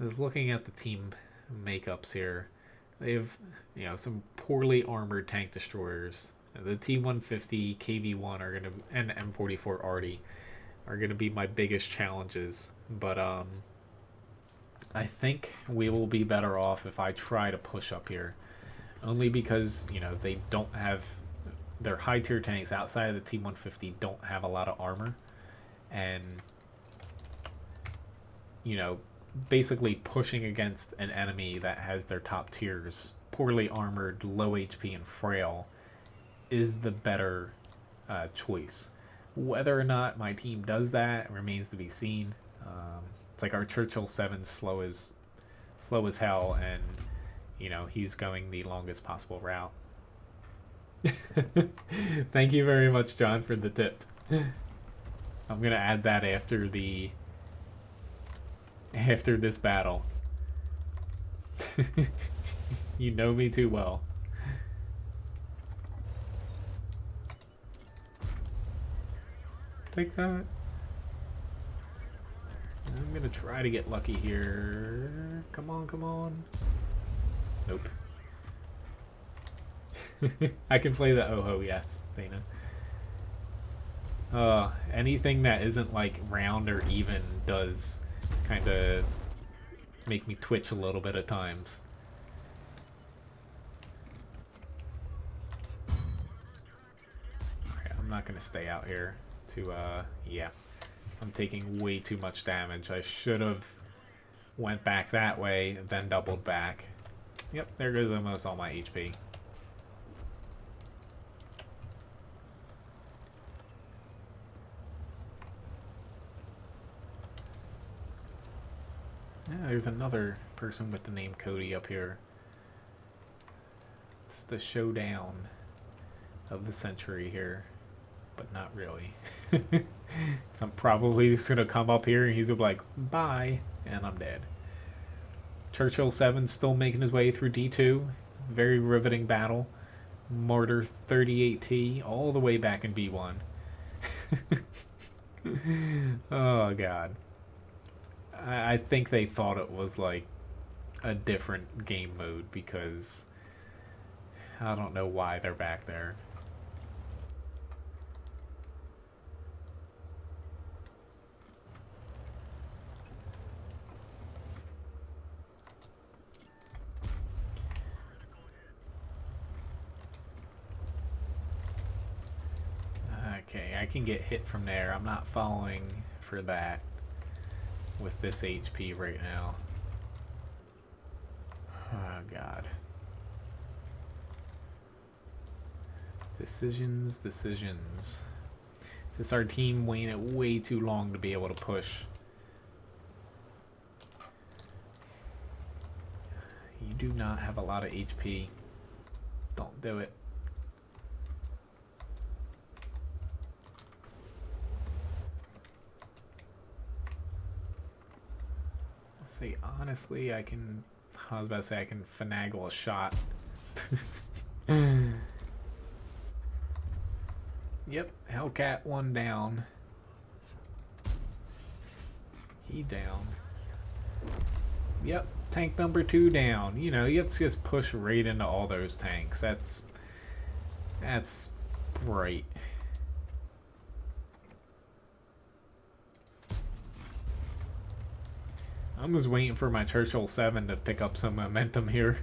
I was looking at the team makeups here. They have, some poorly armored tank destroyers. The T-150, KV-1 are gonna, and M44 Arty are gonna be my biggest challenges. But I think we will be better off if I try to push up here, only because they don't have their high tier tanks outside of the T-150 don't have a lot of armor, and basically pushing against an enemy that has their top tiers poorly armored, low HP, and frail is the better choice. Whether or not my team does that remains to be seen. It's like our Churchill 7's slow as hell, and he's going the longest possible route. Thank you very much, John, for the tip. I'm gonna add that after this battle. You know me too well. Take that. I'm gonna try to get lucky here. Come on, come on. Nope. I can play the Oho, yes, Dana. Anything that isn't like round or even does kind of make me twitch a little bit at times. Alright, I'm not gonna stay out here to yeah. I'm taking way too much damage. I should have went back that way, then doubled back. Yep, there goes almost all my HP. Yeah, there's another person with the name Cody up here. It's the showdown of the century here, but not really. So I'm probably just gonna come up here and he's gonna be like, bye, and I'm dead. Churchill 7 still making his way through D2. Very riveting battle. Mortar 38T all the way back in B1. Oh god. I think they thought it was like a different game mode because I don't know why they're back there. Okay, I can get hit from there. I'm not following for that with this HP right now. Oh god. Decisions. This our team waiting way too long to be able to push. You do not have a lot of HP. Don't do it. See, honestly, I was about to say I can finagle a shot. Yep, Hellcat 1 down. He down. Yep, tank number 2 down. You know, you have to just push right into all those tanks. That's bright. I'm just waiting for my Churchill 7 to pick up some momentum here.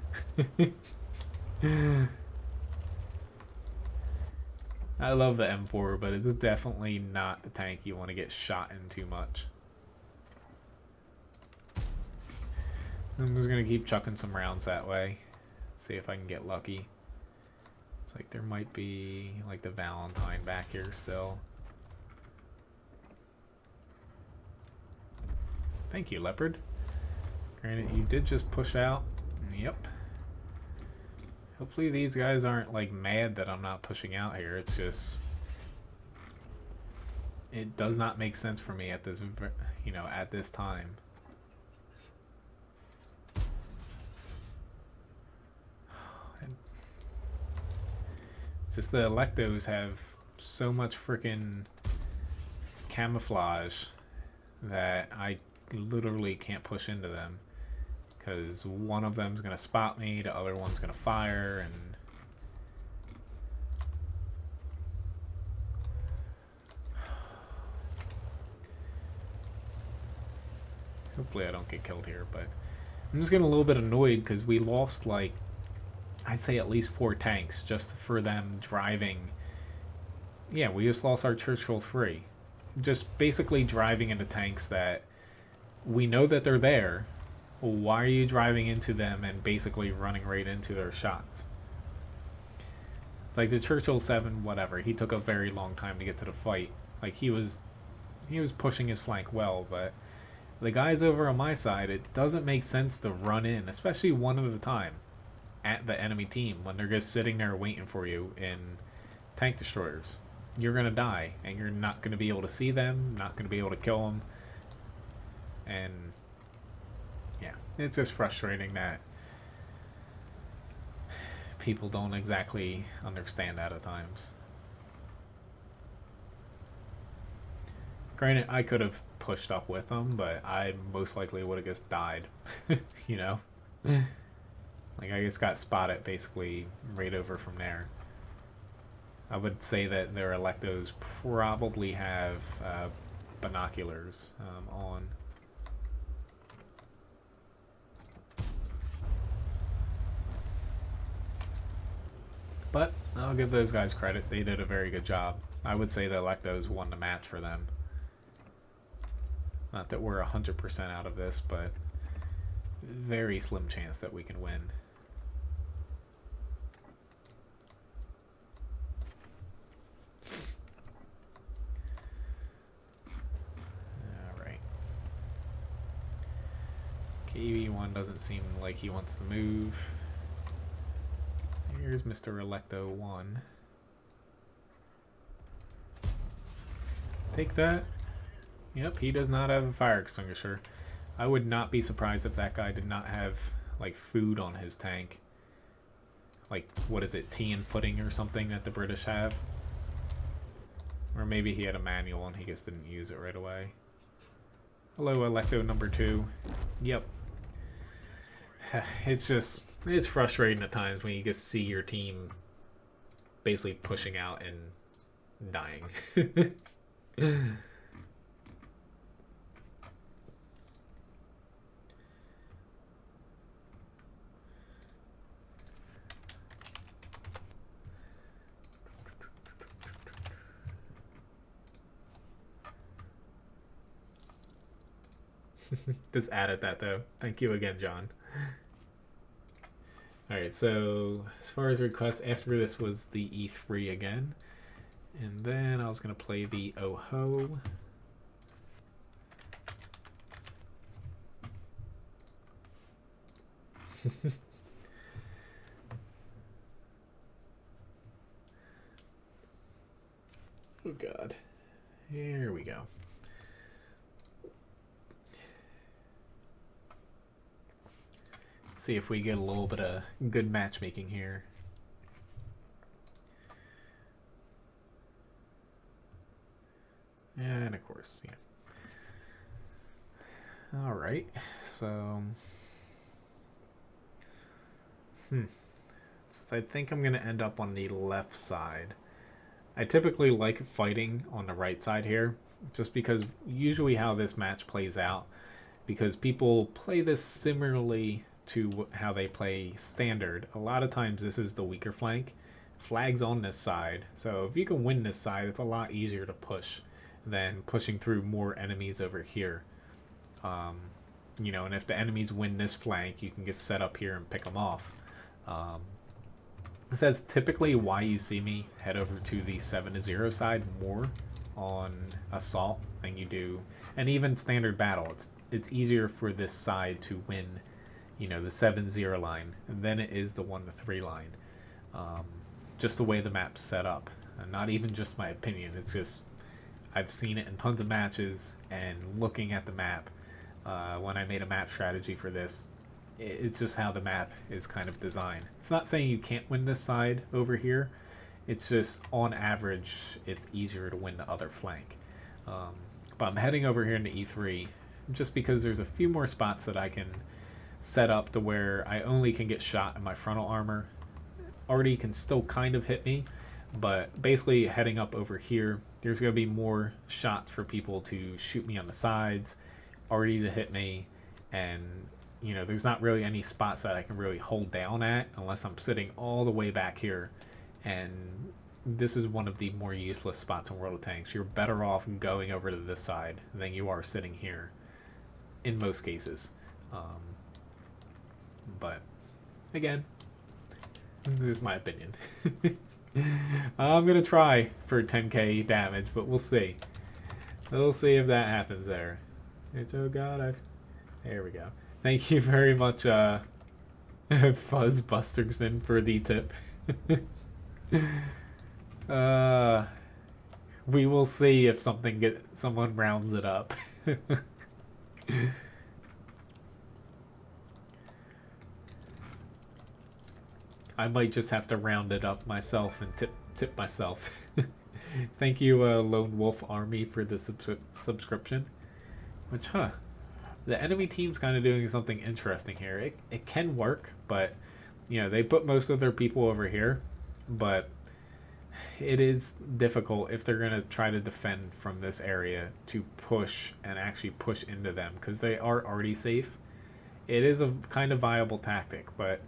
I love the M4, but it's definitely not the tank you want to get shot in too much. I'm just going to keep chucking some rounds that way. See if I can get lucky. It's like there might be like the Valentine back here still. Thank you, Leopard. Granted, you did just push out. Yep. Hopefully these guys aren't like mad that I'm not pushing out here. It's just, it does not make sense for me at this, you know, at this time. It's just the Electos have so much freaking camouflage that I literally can't push into them. Because one of them's going to spot me, the other one's going to fire, and... Hopefully I don't get killed here, but... I'm just getting a little bit annoyed because we lost, like, I'd say at least 4 tanks just for them driving. Yeah, we just lost our Churchill 3. Just basically driving into tanks that we know that they're there. Why are you driving into them and basically running right into their shots? Like the Churchill 7, whatever, he took a very long time to get to the fight. Like he was pushing his flank well, but the guys over on my side, it doesn't make sense to run in, especially one at a time, at the enemy team when they're just sitting there waiting for you in tank destroyers. You're gonna die, and you're not gonna be able to see them, not gonna be able to kill them, and yeah, it's just frustrating that people don't exactly understand that at times. Granted, I could have pushed up with them, but I most likely would have just died, you know? Like, I just got spotted basically right over from there. I would say that their Electos probably have binoculars on. But I'll give those guys credit. They did a very good job. I would say the Electos won the match for them. Not that we're 100% out of this, but very slim chance that we can win. Alright. KV1 doesn't seem like he wants to move. Here's Mr. Electo 1. Take that. Yep, he does not have a fire extinguisher. I would not be surprised if that guy did not have, like, food on his tank. Like, what is it, tea and pudding or something that the British have? Or maybe he had a manual and he just didn't use it right away. Hello, Electo number 2. Yep. It's frustrating at times when you just see your team basically pushing out and dying. Just added that though. Thank you again, John. Alright, so as far as requests, after this was the E3 again. And then I was going to play the Oh-Ho. Oh god. Here we go. See if we get a little bit of good matchmaking here. And of course, yeah. All right, so I think I'm gonna end up on the left side. I typically like fighting on the right side here, just because usually how this match plays out, because people play this similarly to how they play standard. A lot of times this is the weaker flank flags on this side. So if you can win this side, it's a lot easier to push than pushing through more enemies over here. You know, and if the enemies win this flank, you can get set up here and pick them off. So that's typically why you see me head over to the 7-0 side more on assault than you do, and even standard battle. It's easier for this side to win, you know, the 7-0 line than it is the 1-3 line. Just the way the map's set up, and not even just my opinion. It's just I've seen it in tons of matches, and looking at the map when I made a map strategy for this, it's just how the map is kind of designed. It's not saying you can't win this side over here. It's just on average, it's easier to win the other flank. But I'm heading over here into E3 just because there's a few more spots that I can set up to where I only can get shot in my frontal armor. Already can still kind of hit me, but basically heading up over here, there's going to be more shots for people to shoot me on the sides, already to hit me, and you know, there's not really any spots that I can really hold down at unless I'm sitting all the way back here. And this is one of the more useless spots in World of Tanks. You're better off going over to this side than you are sitting here in most cases. But again, this is my opinion. I'm going to try for 10k damage, but we'll see. We'll see if that happens there. Oh god, there we go. Thank you very much, Fuzzbusterson, for the tip. We will see if someone rounds it up. I might just have to round it up myself and tip myself. Thank you, Lone Wolf Army, for the subscription. Which, the enemy team's kind of doing something interesting here. It can work, but you know, they put most of their people over here, but it is difficult if they're going to try to defend from this area to push and actually push into them, because they are already safe. It is a kind of viable tactic, but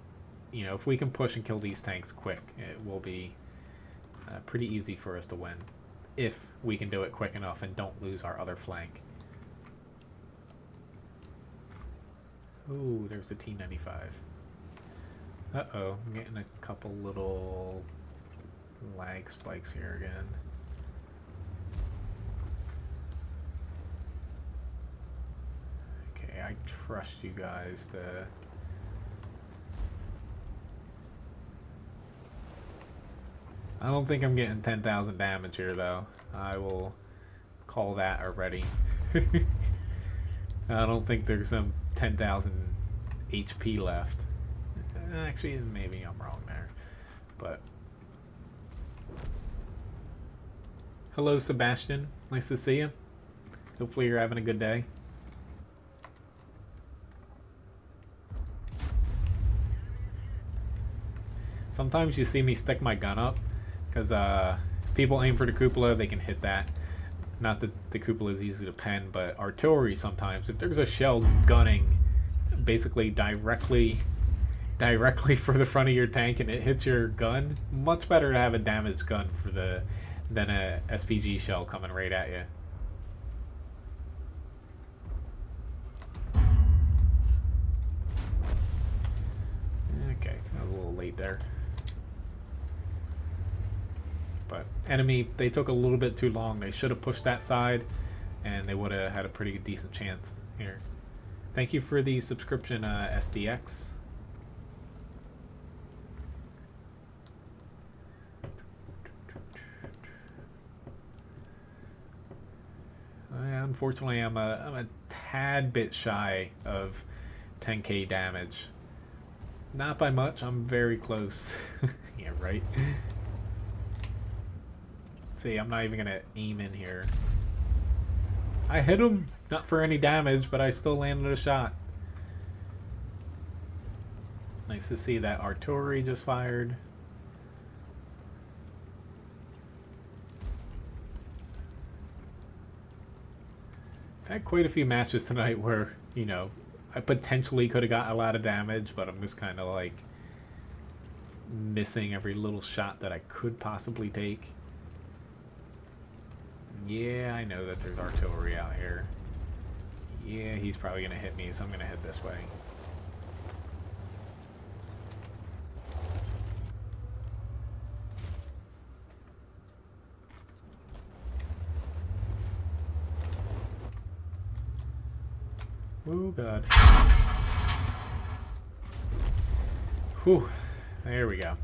you know, if we can push and kill these tanks quick, it will be pretty easy for us to win if we can do it quick enough and don't lose our other flank. Ooh, there's a T-95. Uh-oh, I'm getting a couple little lag spikes here again. Okay, I trust you guys to... I don't think I'm getting 10,000 damage here, though. I will call that already. I don't think there's some 10,000 HP left. Actually, maybe I'm wrong there. But hello, Sebastian. Nice to see you. Hopefully you're having a good day. Sometimes you see me stick my gun up because people aim for the cupola, they can hit that. Not that the cupola is easy to pen, but artillery sometimes, if there's a shell gunning basically directly for the front of your tank and it hits your gun, much better to have a damaged gun than a SPG shell coming right at you. Okay, I was a little late there. But enemy, they took a little bit too long. They should have pushed that side, and they would have had a pretty decent chance here. Thank you for the subscription, SDX. Unfortunately, I'm a tad bit shy of 10k damage. Not by much. I'm very close. Yeah, right. See, I'm not even gonna aim in here. I hit him, not for any damage, but I still landed a shot. Nice to see that artillery just fired. I've had quite a few matches tonight where, you know, I potentially could have got a lot of damage, but I'm just kind of like, missing every little shot that I could possibly take. Yeah, I know that there's artillery out here. Yeah, he's probably going to hit me, so I'm going to head this way. Oh, God. Whew. There we go.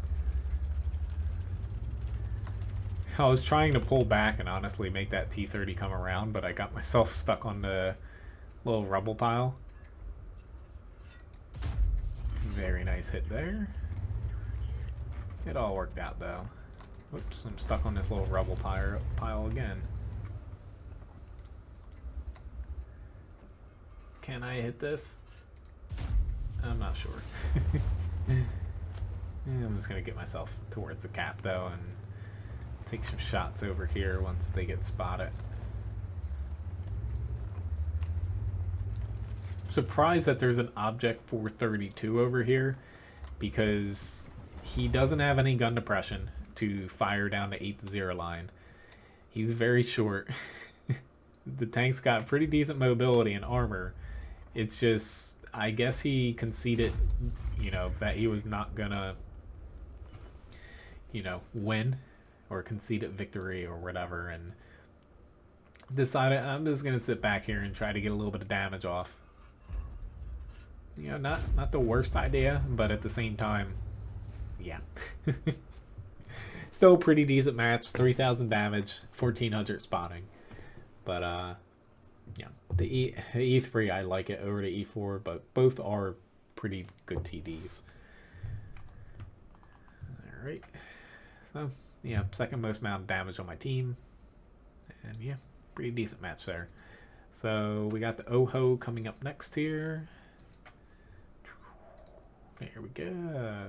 I was trying to pull back and honestly make that T-30 come around, but I got myself stuck on the little rubble pile. Very nice hit there. It all worked out, though. Whoops, I'm stuck on this little rubble pile again. Can I hit this? I'm not sure. I'm just going to get myself towards the cap, though, and take some shots over here once they get spotted. I'm surprised that there's an Object 432 over here, because he doesn't have any gun depression to fire down the 8-0 line. He's very short. The tank's got pretty decent mobility and armor. It's just, I guess he conceded, you know, that he was not gonna, you know, win or conceded victory or whatever, and decided I'm just gonna sit back here and try to get a little bit of damage off. You know, not the worst idea, but at the same time, yeah. Still a pretty decent match. 3,000 damage, 1,400 spotting, but yeah, the E3 I like it over the E4, but both are pretty good TDs. All right, so yeah, second most amount of damage on my team, and yeah, pretty decent match there. So we got the Oho coming up next here. Here we go.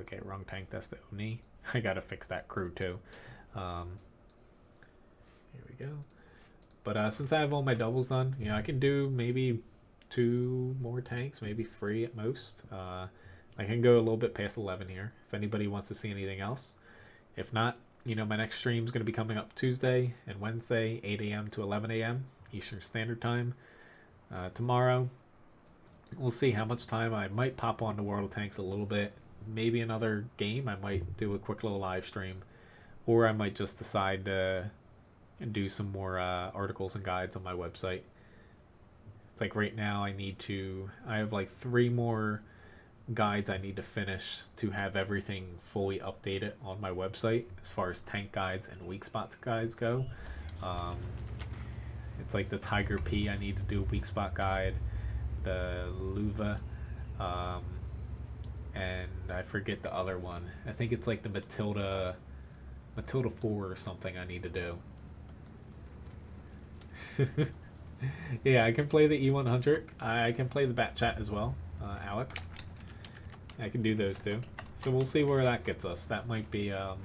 Okay, wrong tank. That's the Oni. I gotta fix that crew too. Here we go. But since I have all my doubles done, you know, I can do maybe 2 more tanks, maybe 3 at most. I can go a little bit past 11 here if anybody wants to see anything else. If not, you know, my next stream is going to be coming up Tuesday and Wednesday, 8 a.m. to 11 a.m. Eastern Standard Time. Tomorrow, we'll see how much time I might pop on the World of Tanks a little bit. Maybe another game. I might do a quick little live stream. Or I might just decide to do some more articles and guides on my website. It's like right now I have like 3 more guides I need to finish to have everything fully updated on my website as far as tank guides and weak spots guides go. It's like the Tiger P I need to do a weak spot guide, the Luva, and I forget the other one. I think it's like the Matilda 4 or something I need to do. Yeah, I can play the E100. I can play the Bat Chat as well, Alex. I can do those too. So we'll see where that gets us. That might be, you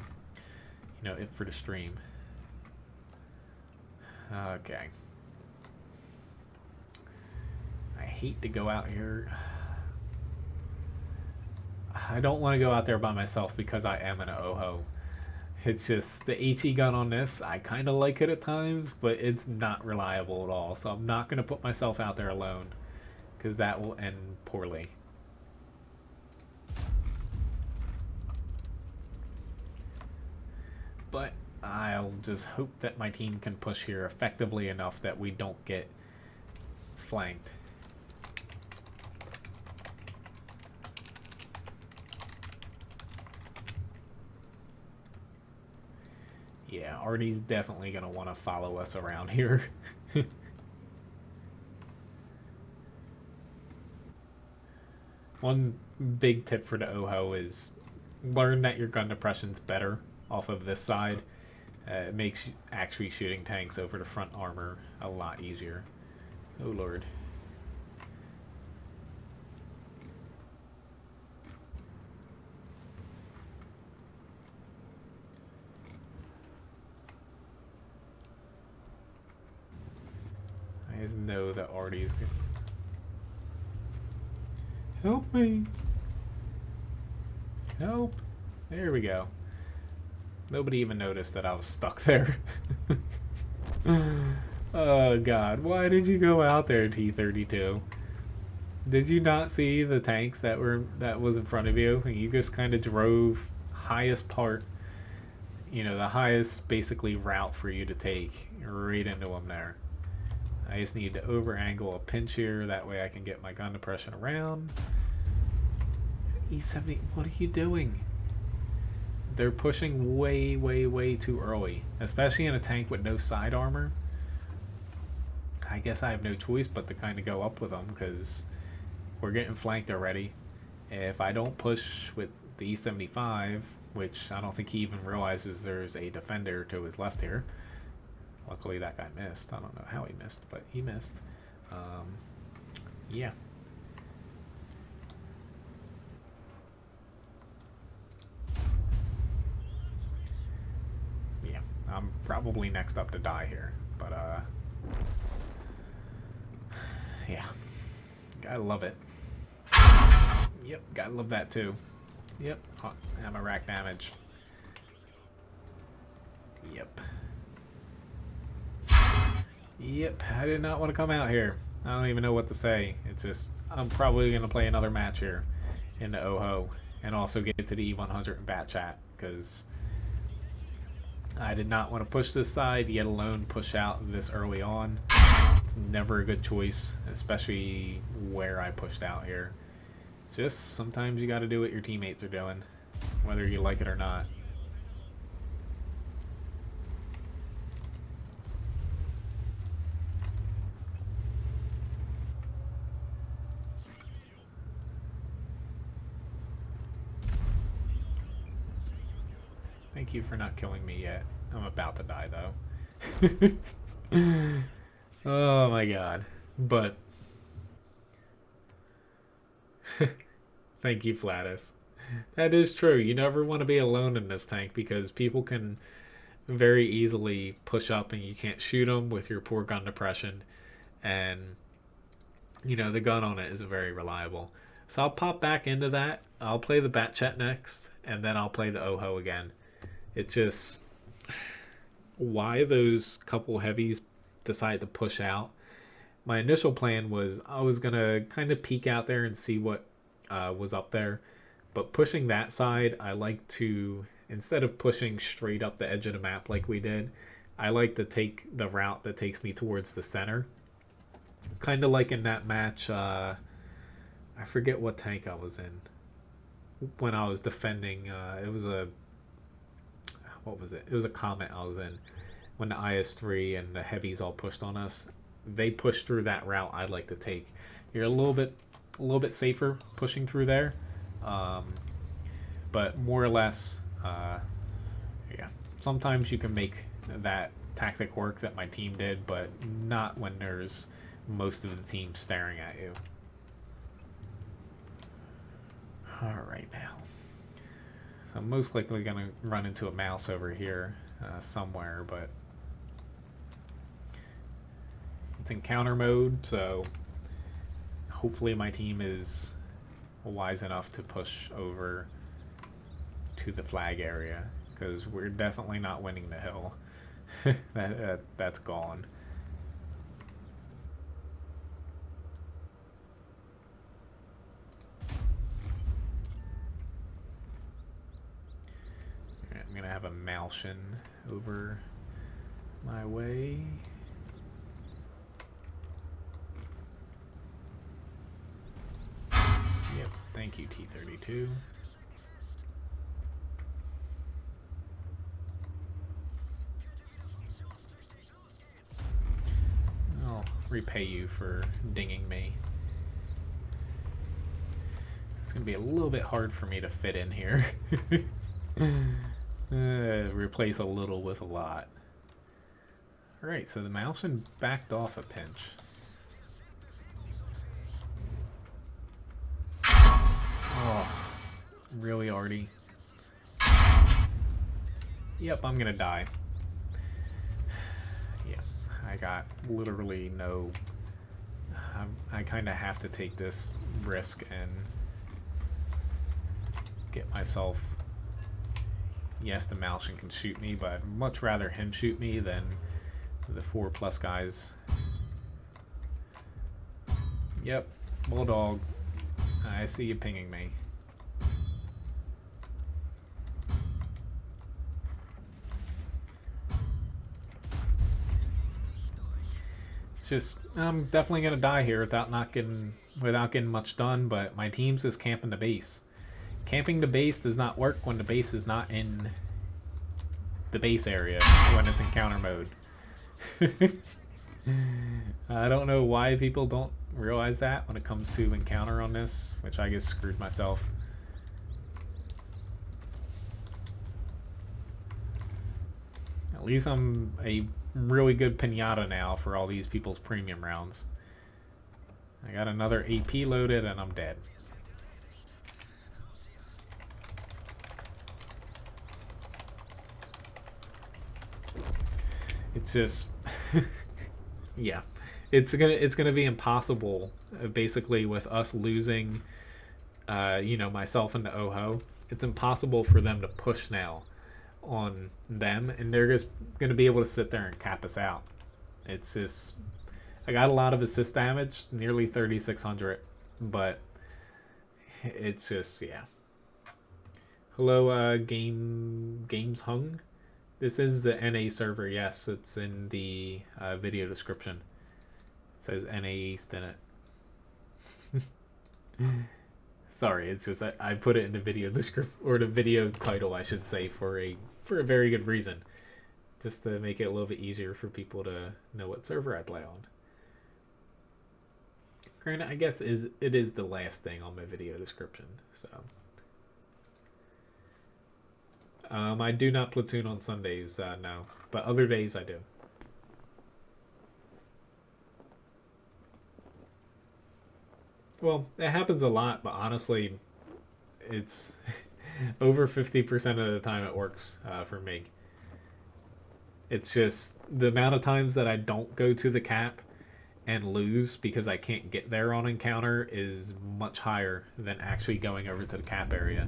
know, it for the stream. Okay. I hate to go out here. I don't want to go out there by myself because I am an Oho. It's just the HE gun on this, I kind of like it at times, but it's not reliable at all. So I'm not going to put myself out there alone because that will end poorly. But I'll just hope that my team can push here effectively enough that we don't get flanked. Yeah, Artie's definitely going to want to follow us around here. One big tip for the Oho is learn that your gun depression's better off of this side. It makes actually shooting tanks over the front armor a lot easier. Oh lord. I just know that Artie's good. Help me. Help. There we go. Nobody even noticed that I was stuck there. Oh god, why did you go out there, T-32? Did you not see the tanks that was in front of you? And you just kind of drove highest part, you know, the highest basically route for you to take right into them there. I just need to over angle a pinch here, that way I can get my gun depression around. E70, what are you doing? They're pushing way, way, way too early, especially in a tank with no side armor. I guess I have no choice but to kind of go up with them because we're getting flanked already. If I don't push with the E75, which I don't think he even realizes there's a defender to his left here. Luckily that guy missed. I don't know how he missed, but he missed. Yeah. Yeah, I'm probably next up to die here, but yeah, gotta love it. Yep, gotta love that too. Yep, ammo rack damage. Yep. Yep, I did not want to come out here. I don't even know what to say. It's just, I'm probably going to play another match here in the OHO and also get to the E100 in bat chat because I did not want to push this side, yet alone push out this early on. It's never a good choice, especially where I pushed out here. Just sometimes you got to do what your teammates are doing, whether you like it or not. Thank you for not killing me yet. I'm about to die though. Oh my god. But thank you, Flatus. That is true. You never want to be alone in this tank because people can very easily push up and you can't shoot them with your poor gun depression. And, you know, the gun on it isn't very reliable. So I'll pop back into that. I'll play the bat chat next, and then I'll play the OHO again. It's just why those couple heavies decided to push out. My initial plan was I was going to kind of peek out there and see what was up there. But pushing that side, I like to, instead of pushing straight up the edge of the map like we did, I like to take the route that takes me towards the center. Kind of like in that match, I forget what tank I was in. When I was defending, it was a, what was it? It was a Comet I was in. When the IS-3 and the heavies all pushed on us, they pushed through that route I'd like to take. You're a little bit safer pushing through there, but more or less, yeah. Sometimes you can make that tactic work that my team did, but not when there's most of the team staring at you. All right now. So I'm most likely going to run into a mouse over here somewhere, but it's in counter mode, so hopefully my team is wise enough to push over to the flag area, because we're definitely not winning the hill. That's gone. I'm gonna have a Malshin over my way. Yep, thank you, T-32. I'll repay you for dinging me. It's gonna be a little bit hard for me to fit in here. Replace a little with a lot. Alright, so the Malshin backed off a pinch. Oh, really, Artie? Yep, I'm gonna die. Yeah, I got literally no... I kind of have to take this risk and get myself Yes, the Malshin can shoot me, but I'd much rather him shoot me than the 4+ guys. Yep, Bulldog. I see you pinging me. It's just, I'm definitely gonna die here without getting much done. But my team's just camping the base. Camping the base does not work when the base is not in the base area, when it's in counter mode. I don't know why people don't realize that when it comes to encounter on this, which I guess screwed myself. At least I'm a really good pinata now for all these people's premium rounds. I got another AP loaded and I'm dead. It's just yeah, it's gonna be impossible basically with us losing myself and the Oho. It's impossible for them to push now on them, and they're just gonna be able to sit there and cap us out. It's just, I got a lot of assist damage, nearly 3,600, but it's just, yeah. Hello, Games Hung. This is the NA server. Yes, it's in the video description. It says NA East in it. Sorry, it's just I put it in the video description, or the video title, I should say, for a very good reason, just to make it a little bit easier for people to know what server I play on. Granted, I guess it is the last thing on my video description, so. I do not platoon on Sundays, no. But other days I do. Well, it happens a lot, but honestly, it's over 50% of the time it works for me. It's just the amount of times that I don't go to the cap and lose because I can't get there on encounter is much higher than actually going over to the cap area.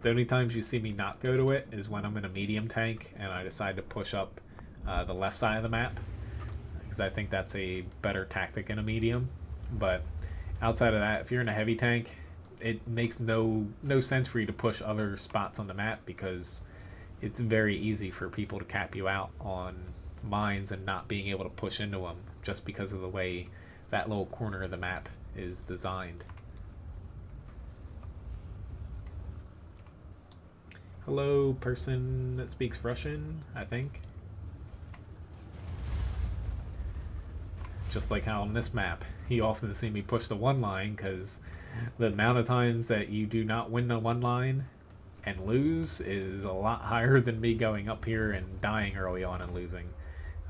The only times you see me not go to it is when I'm in a medium tank and I decide to push up the left side of the map, because I think that's a better tactic in a medium. But outside of that, if you're in a heavy tank, it makes no sense for you to push other spots on the map, because it's very easy for people to cap you out on mines and not being able to push into them just because of the way that little corner of the map is designed. Hello, person that speaks Russian, I think. Just like how on this map, you often see me push the one line, because the amount of times that you do not win the one line and lose is a lot higher than me going up here and dying early on and losing.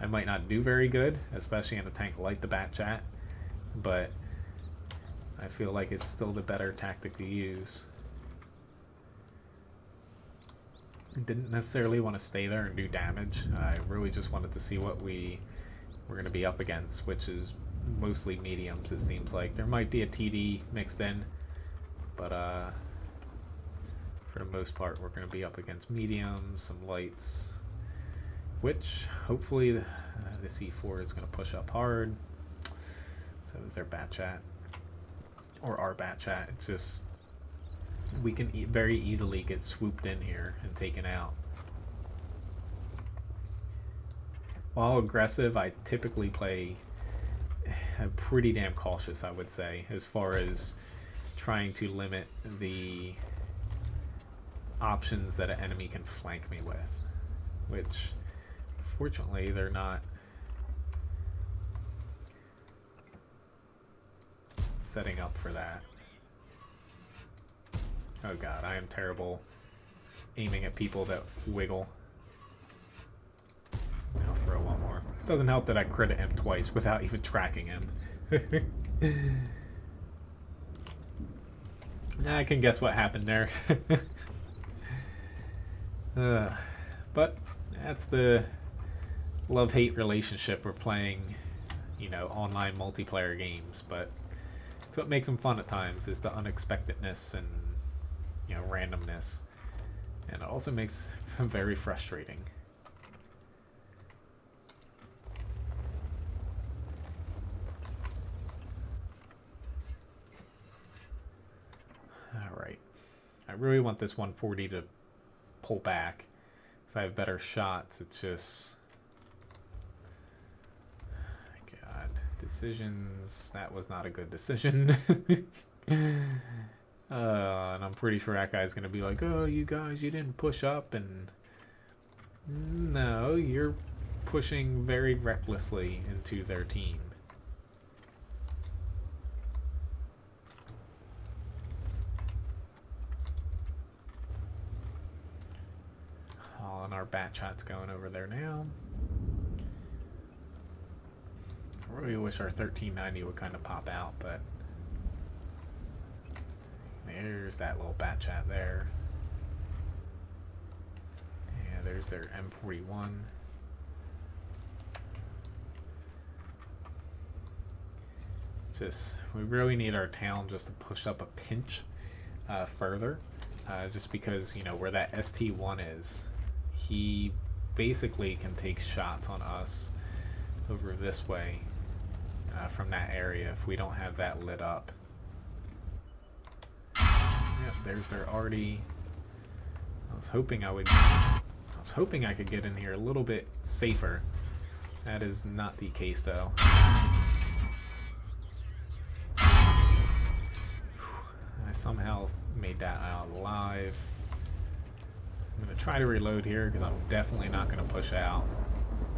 I might not do very good, especially in a tank like the Bat Chat, but I feel like it's still the better tactic to use. Didn't necessarily want to stay there and do damage. I really just wanted to see what we were going to be up against, which is mostly mediums, it seems like. There might be a TD mixed in, but for the most part we're going to be up against mediums, some lights, which hopefully the C4 is going to push up hard. So is their Bat Chat, or our Bat Chat. It's just, we can very easily get swooped in here and taken out. While aggressive, I typically play pretty damn cautious, I would say, as far as trying to limit the options that an enemy can flank me with, which fortunately they're not setting up for that. Oh god, I am terrible aiming at people that wiggle. I'll throw one more. Doesn't help that I crit him twice without even tracking him. I can guess what happened there. But that's the love-hate relationship we're playing, online multiplayer games. But it's what makes them fun at times, is the unexpectedness and randomness. And it also makes very frustrating. Alright. I really want this 140 to pull back, because I have better shots. It's just... God. Decisions. That was not a good decision. And I'm pretty sure that guy's going to be like, oh, you guys, you didn't push up. And no, you're pushing very recklessly into their team. And our bat shot's going over there now. I really wish our 1390 would kind of pop out, but there's that little bat chat there. Yeah, there's their M41. Just, we really need our town just to push up a pinch further, just because, you know, where that ST1 is, he basically can take shots on us over this way from that area if we don't have that lit up. Yep, there's their already. I was hoping I could get in here a little bit safer. That is not the case though. I somehow made that out alive. I'm going to try to reload here because I'm definitely not going to push out.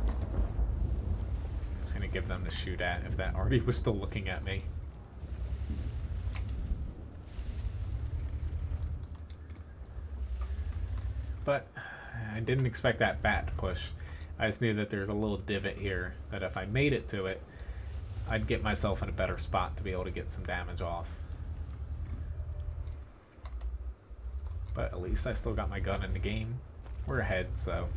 I'm just going to give them to shoot at if that already was still looking at me. But I didn't expect that bat to push. I just knew that there's a little divot here that if I made it to it, I'd get myself in a better spot to be able to get some damage off. But at least I still got my gun in the game. We're ahead, so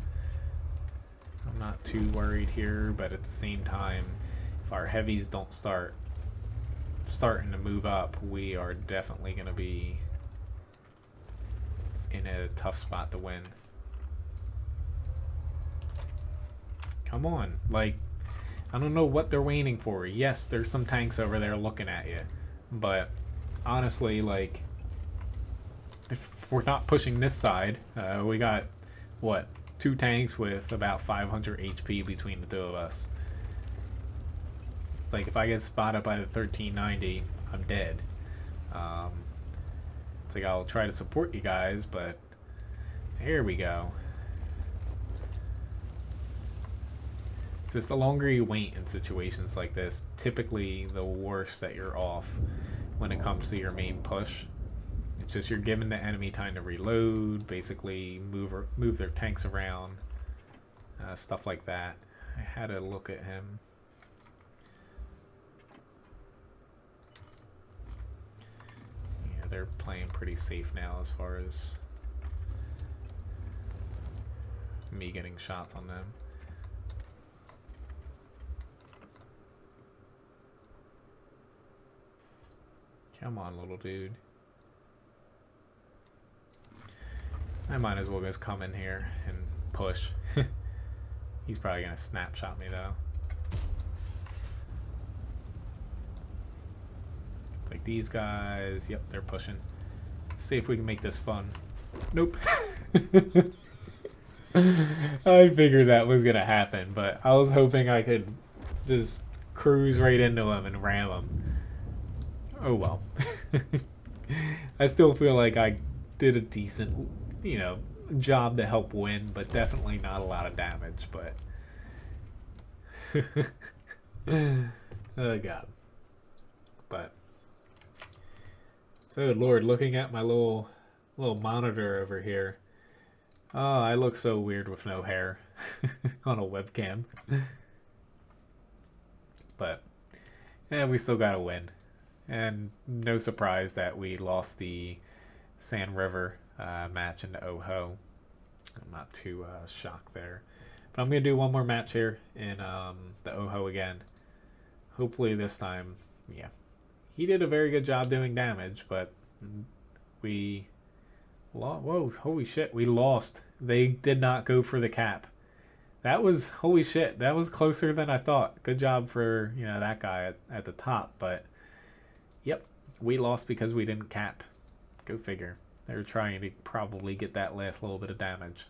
I'm not too worried here, but at the same time, if our heavies don't start starting to move up, we are definitely going to be in a tough spot to win. Come on, like, I don't know what they're waiting for. Yes, there's some tanks over there looking at you, but honestly, like, if we're not pushing this side. We got, what, 2 tanks with about 500 HP between the two of us. It's like if I get spotted by the 1390, I'm dead. It's like I'll try to support you guys, but here we go. It's just the longer you wait in situations like this, typically the worse that you're off when it comes to your main push. It's just you're giving the enemy time to reload, basically move their tanks around, stuff like that. I had a look at him. Yeah, they're playing pretty safe now as far as me getting shots on them. Come on, little dude. I might as well just come in here and push. He's probably going to snapshot me though. It's like these guys, yep, they're pushing. Let's see if we can make this fun. Nope. I figured that was going to happen, but I was hoping I could just cruise right into him and ram him. Oh well. I still feel like I did a decent, you know, job to help win, but definitely not a lot of damage. But oh god. But so Lord, looking at my little monitor over here. Oh, I look so weird with no hair on a webcam. But yeah, we still gotta win. And no surprise that we lost the Sand River match into Oho. I'm not too shocked there. But I'm going to do one more match here in the Oho again. Hopefully this time, yeah. He did a very good job doing damage, but we Whoa, holy shit, we lost. They did not go for the cap. That was, holy shit, that was closer than I thought. Good job for, that guy at the top. But, yep, we lost because we didn't cap. Go figure. They were trying to probably get that last little bit of damage.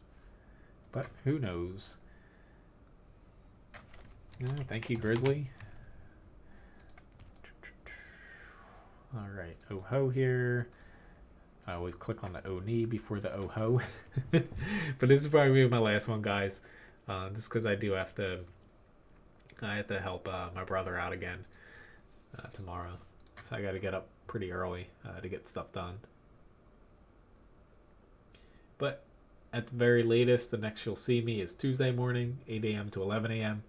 But who knows? Thank you, Grizzly. Alright, oh-ho here. I always click on the O-knee before the oh-ho. But this is probably my last one, guys. Just because I do have to... I have to help my brother out again tomorrow. So I got to get up pretty early to get stuff done. But at the very latest, the next you'll see me is Tuesday morning, 8 a.m. to 11 a.m.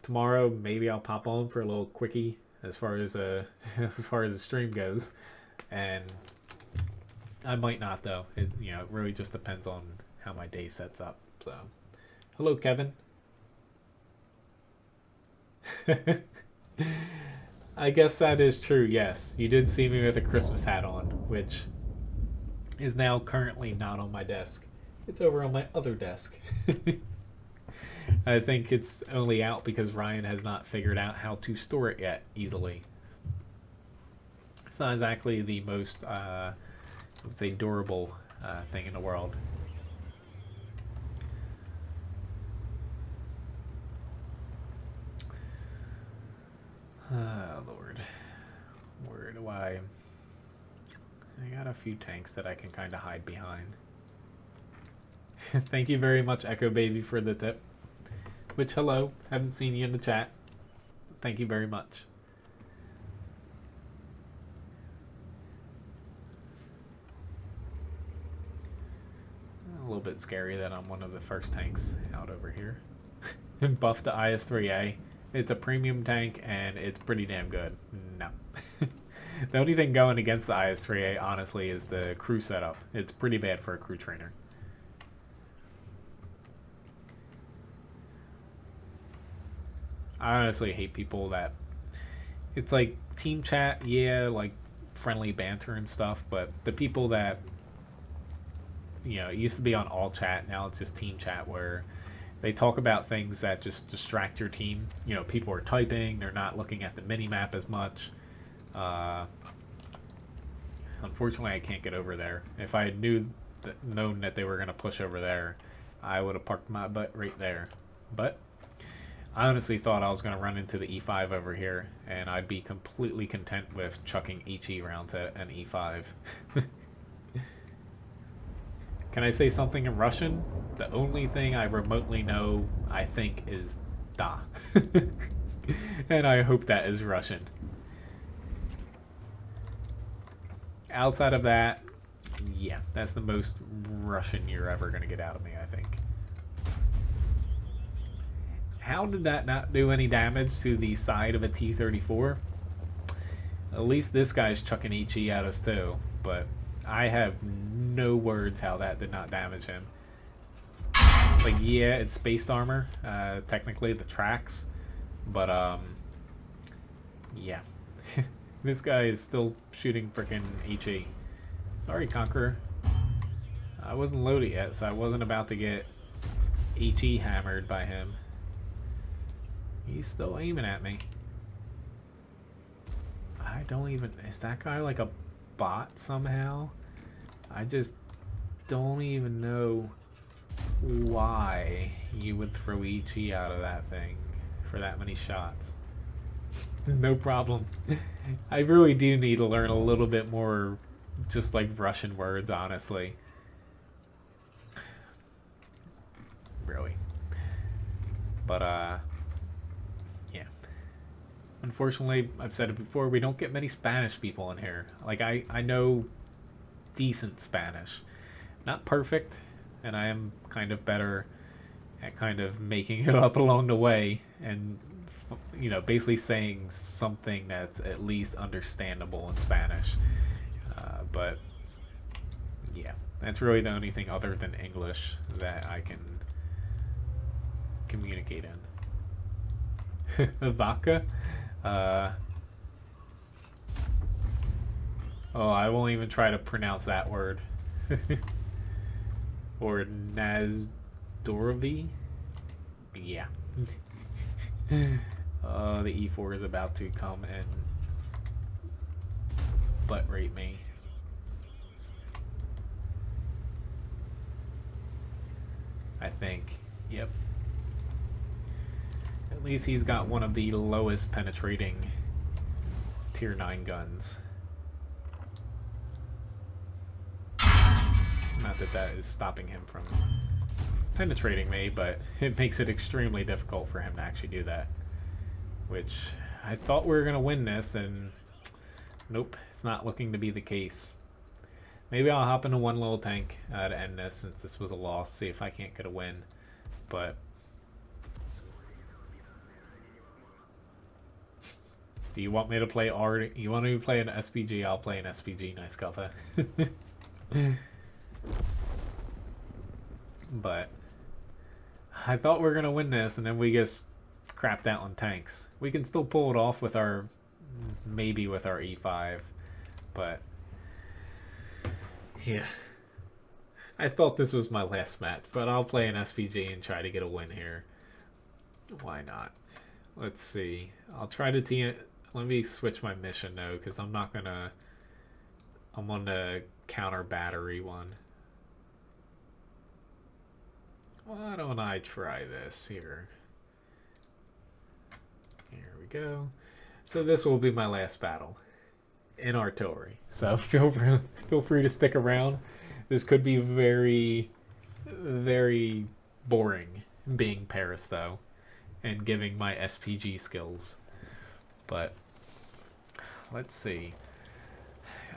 Tomorrow maybe I'll pop on for a little quickie as far as as far as the stream goes, and I might not though. It really just depends on how my day sets up. So, hello, Kevin. I guess that is true. Yes, you did see me with a Christmas hat on, which is now currently not on my desk. It's over on my other desk. I think it's only out because Ryan has not figured out how to store it yet easily. It's not exactly the most, I would say, durable thing in the world. Lord. Where do I got a few tanks that I can kind of hide behind. Thank you very much, Echo Baby, for the tip. Which, hello, haven't seen you in the chat. Thank you very much. A little bit scary that I'm one of the first tanks out over here. And buff the IS-3A. It's a premium tank, and it's pretty damn good. No. The only thing going against the IS-3A, honestly, is the crew setup. It's pretty bad for a crew trainer. I honestly hate people that... It's like team chat, yeah, like friendly banter and stuff, but the people that... it used to be on all chat, now it's just team chat where they talk about things that just distract your team. People are typing, they're not looking at the mini-map as much. Unfortunately, I can't get over there. If I had known that they were going to push over there, I would have parked my butt right there. But I honestly thought I was going to run into the E5 over here, and I'd be completely content with chucking HE rounds at an E5. Can I say something in Russian? The only thing I remotely know, I think, is da. And I hope that is Russian. Outside of that, yeah, that's the most Russian you're ever going to get out of me, I think. How did that not do any damage to the side of a T-34? At least this guy's chucking HE at us too, but I have no words how that did not damage him. Like, yeah, it's spaced armor, technically the tracks, but yeah. This guy is still shooting frickin' HE. Sorry, Conqueror. I wasn't loaded yet, so I wasn't about to get HE hammered by him. He's still aiming at me. I don't even... Is that guy like a bot somehow? I just don't even know why you would throw HE out of that thing for that many shots. No problem. I really do need to learn a little bit more just like Russian words, honestly. Really. But, yeah. Unfortunately, I've said it before, we don't get many Spanish people in here. Like, I know decent Spanish. Not perfect, and I am kind of better at kind of making it up along the way and basically saying something that's at least understandable in Spanish. But yeah, that's really the only thing other than English that I can communicate in. Vaca? Oh, I won't even try to pronounce that word. Or Nazdorovi? Yeah. The E4 is about to come and butt rape me. I think. Yep. At least he's got one of the lowest penetrating tier 9 guns. Not that that is stopping him from penetrating me, but it makes it extremely difficult for him to actually do that. Which I thought we were going to win this, and nope, it's not looking to be the case. Maybe I'll hop into one little tank to end this, since this was a loss, see if I can't get a win. But do you want me to play R? You want me to play an SPG? I'll play an SPG. Nice cover. But I thought we were gonna win this, and then we just crapped out on tanks. We can still pull it off with our, maybe with our E5, but yeah. I thought this was my last match, but I'll play an SPG and try to get a win here. Why not? Let's see. I'll try to let me switch my mission though, because I'm not gonna. I'm on the counter battery one. Why don't I try this here? Here we go. So this will be my last battle in artillery. So feel free to stick around. This could be very, very boring being Paris though, and giving my SPG skills. But let's see.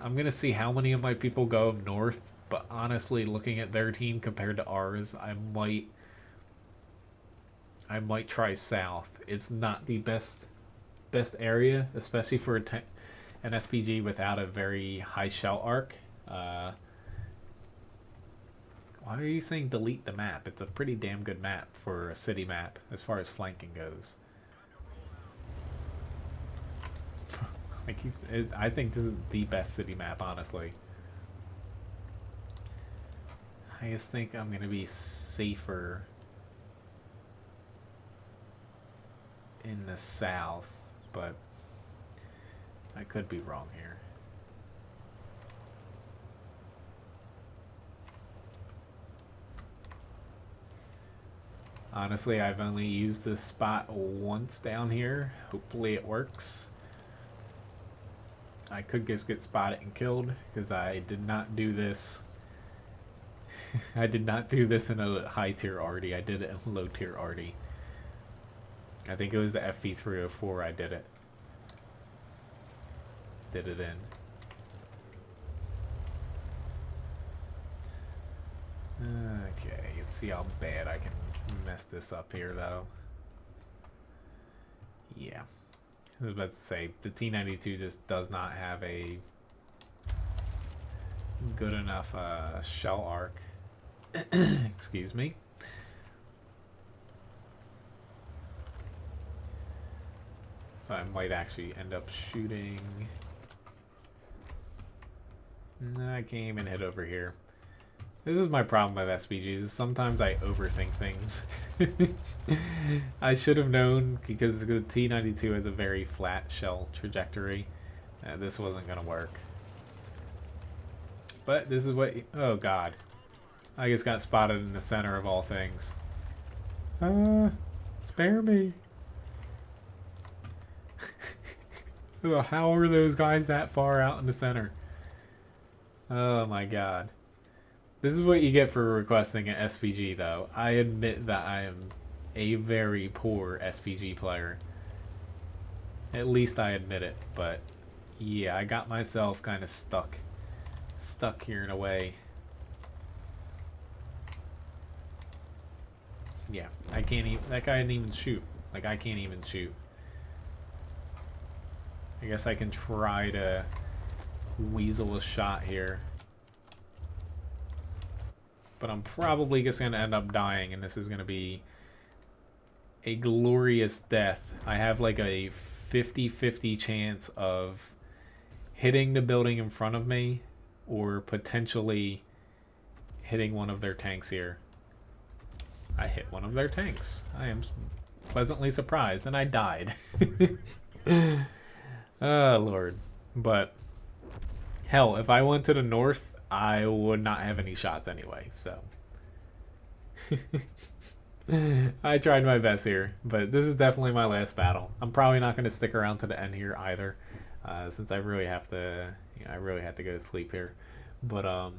I'm gonna see how many of my people go north. But honestly, looking at their team compared to ours, I might try south. It's not the best area, especially for an SPG without a very high shell arc. Why are you saying delete the map? It's a pretty damn good map for a city map as far as flanking goes. Like I think this is the best city map, honestly. I just think I'm gonna be safer in the south, but I could be wrong here. Honestly, I've only used this spot once down here. Hopefully it works. I could just get spotted and killed because I did not do this. I did not do this in a high tier arty. I did it in low tier arty. I think it was the FV304 I did it. Did it in. Okay, let's see how bad I can mess this up here though. Yeah. I was about to say, the T92 just does not have a good enough shell arc. Excuse me. So I might actually end up shooting. No, I can't even hit over here. This is my problem with SPGs. Sometimes I overthink things. I should have known because the T92 has a very flat shell trajectory. This wasn't going to work. But this is what... Oh, God. I just got spotted in the center of all things. Spare me. How are those guys that far out in the center? Oh my god. This is what you get for requesting an SPG though. I admit that I am a very poor SPG player. At least I admit it, but yeah, I got myself kind of stuck here in a way. Yeah, I can't even, that guy didn't even shoot. Like, I can't even shoot. I guess I can try to weasel a shot here. But I'm probably just going to end up dying, and this is going to be a glorious death. I have like a 50-50 chance of hitting the building in front of me or potentially hitting one of their tanks here. I hit one of their tanks. I am pleasantly surprised, and I died. Oh, Lord. But, hell, if I went to the north, I would not have any shots anyway, so. I tried my best here, but this is definitely my last battle. I'm probably not going to stick around to the end here either, since I really have to, I really have to go to sleep here. But,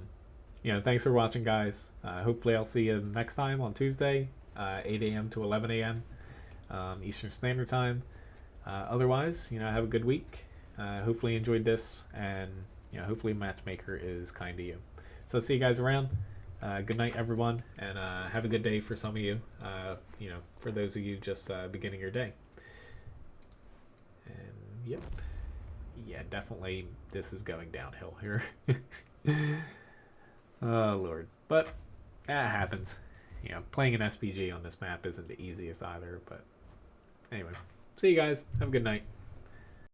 thanks for watching, guys. Hopefully I'll see you next time on Tuesday, 8 a.m. to 11 a.m. Eastern Standard Time. Otherwise, have a good week. Hopefully you enjoyed this, and hopefully Matchmaker is kind to you. So see you guys around. Good night, everyone, and have a good day for some of you. For those of you just beginning your day. And yep, yeah, definitely this is going downhill here. Oh Lord, but that happens. Playing an SPG on this map isn't the easiest either. But anyway, see you guys. Have a good night.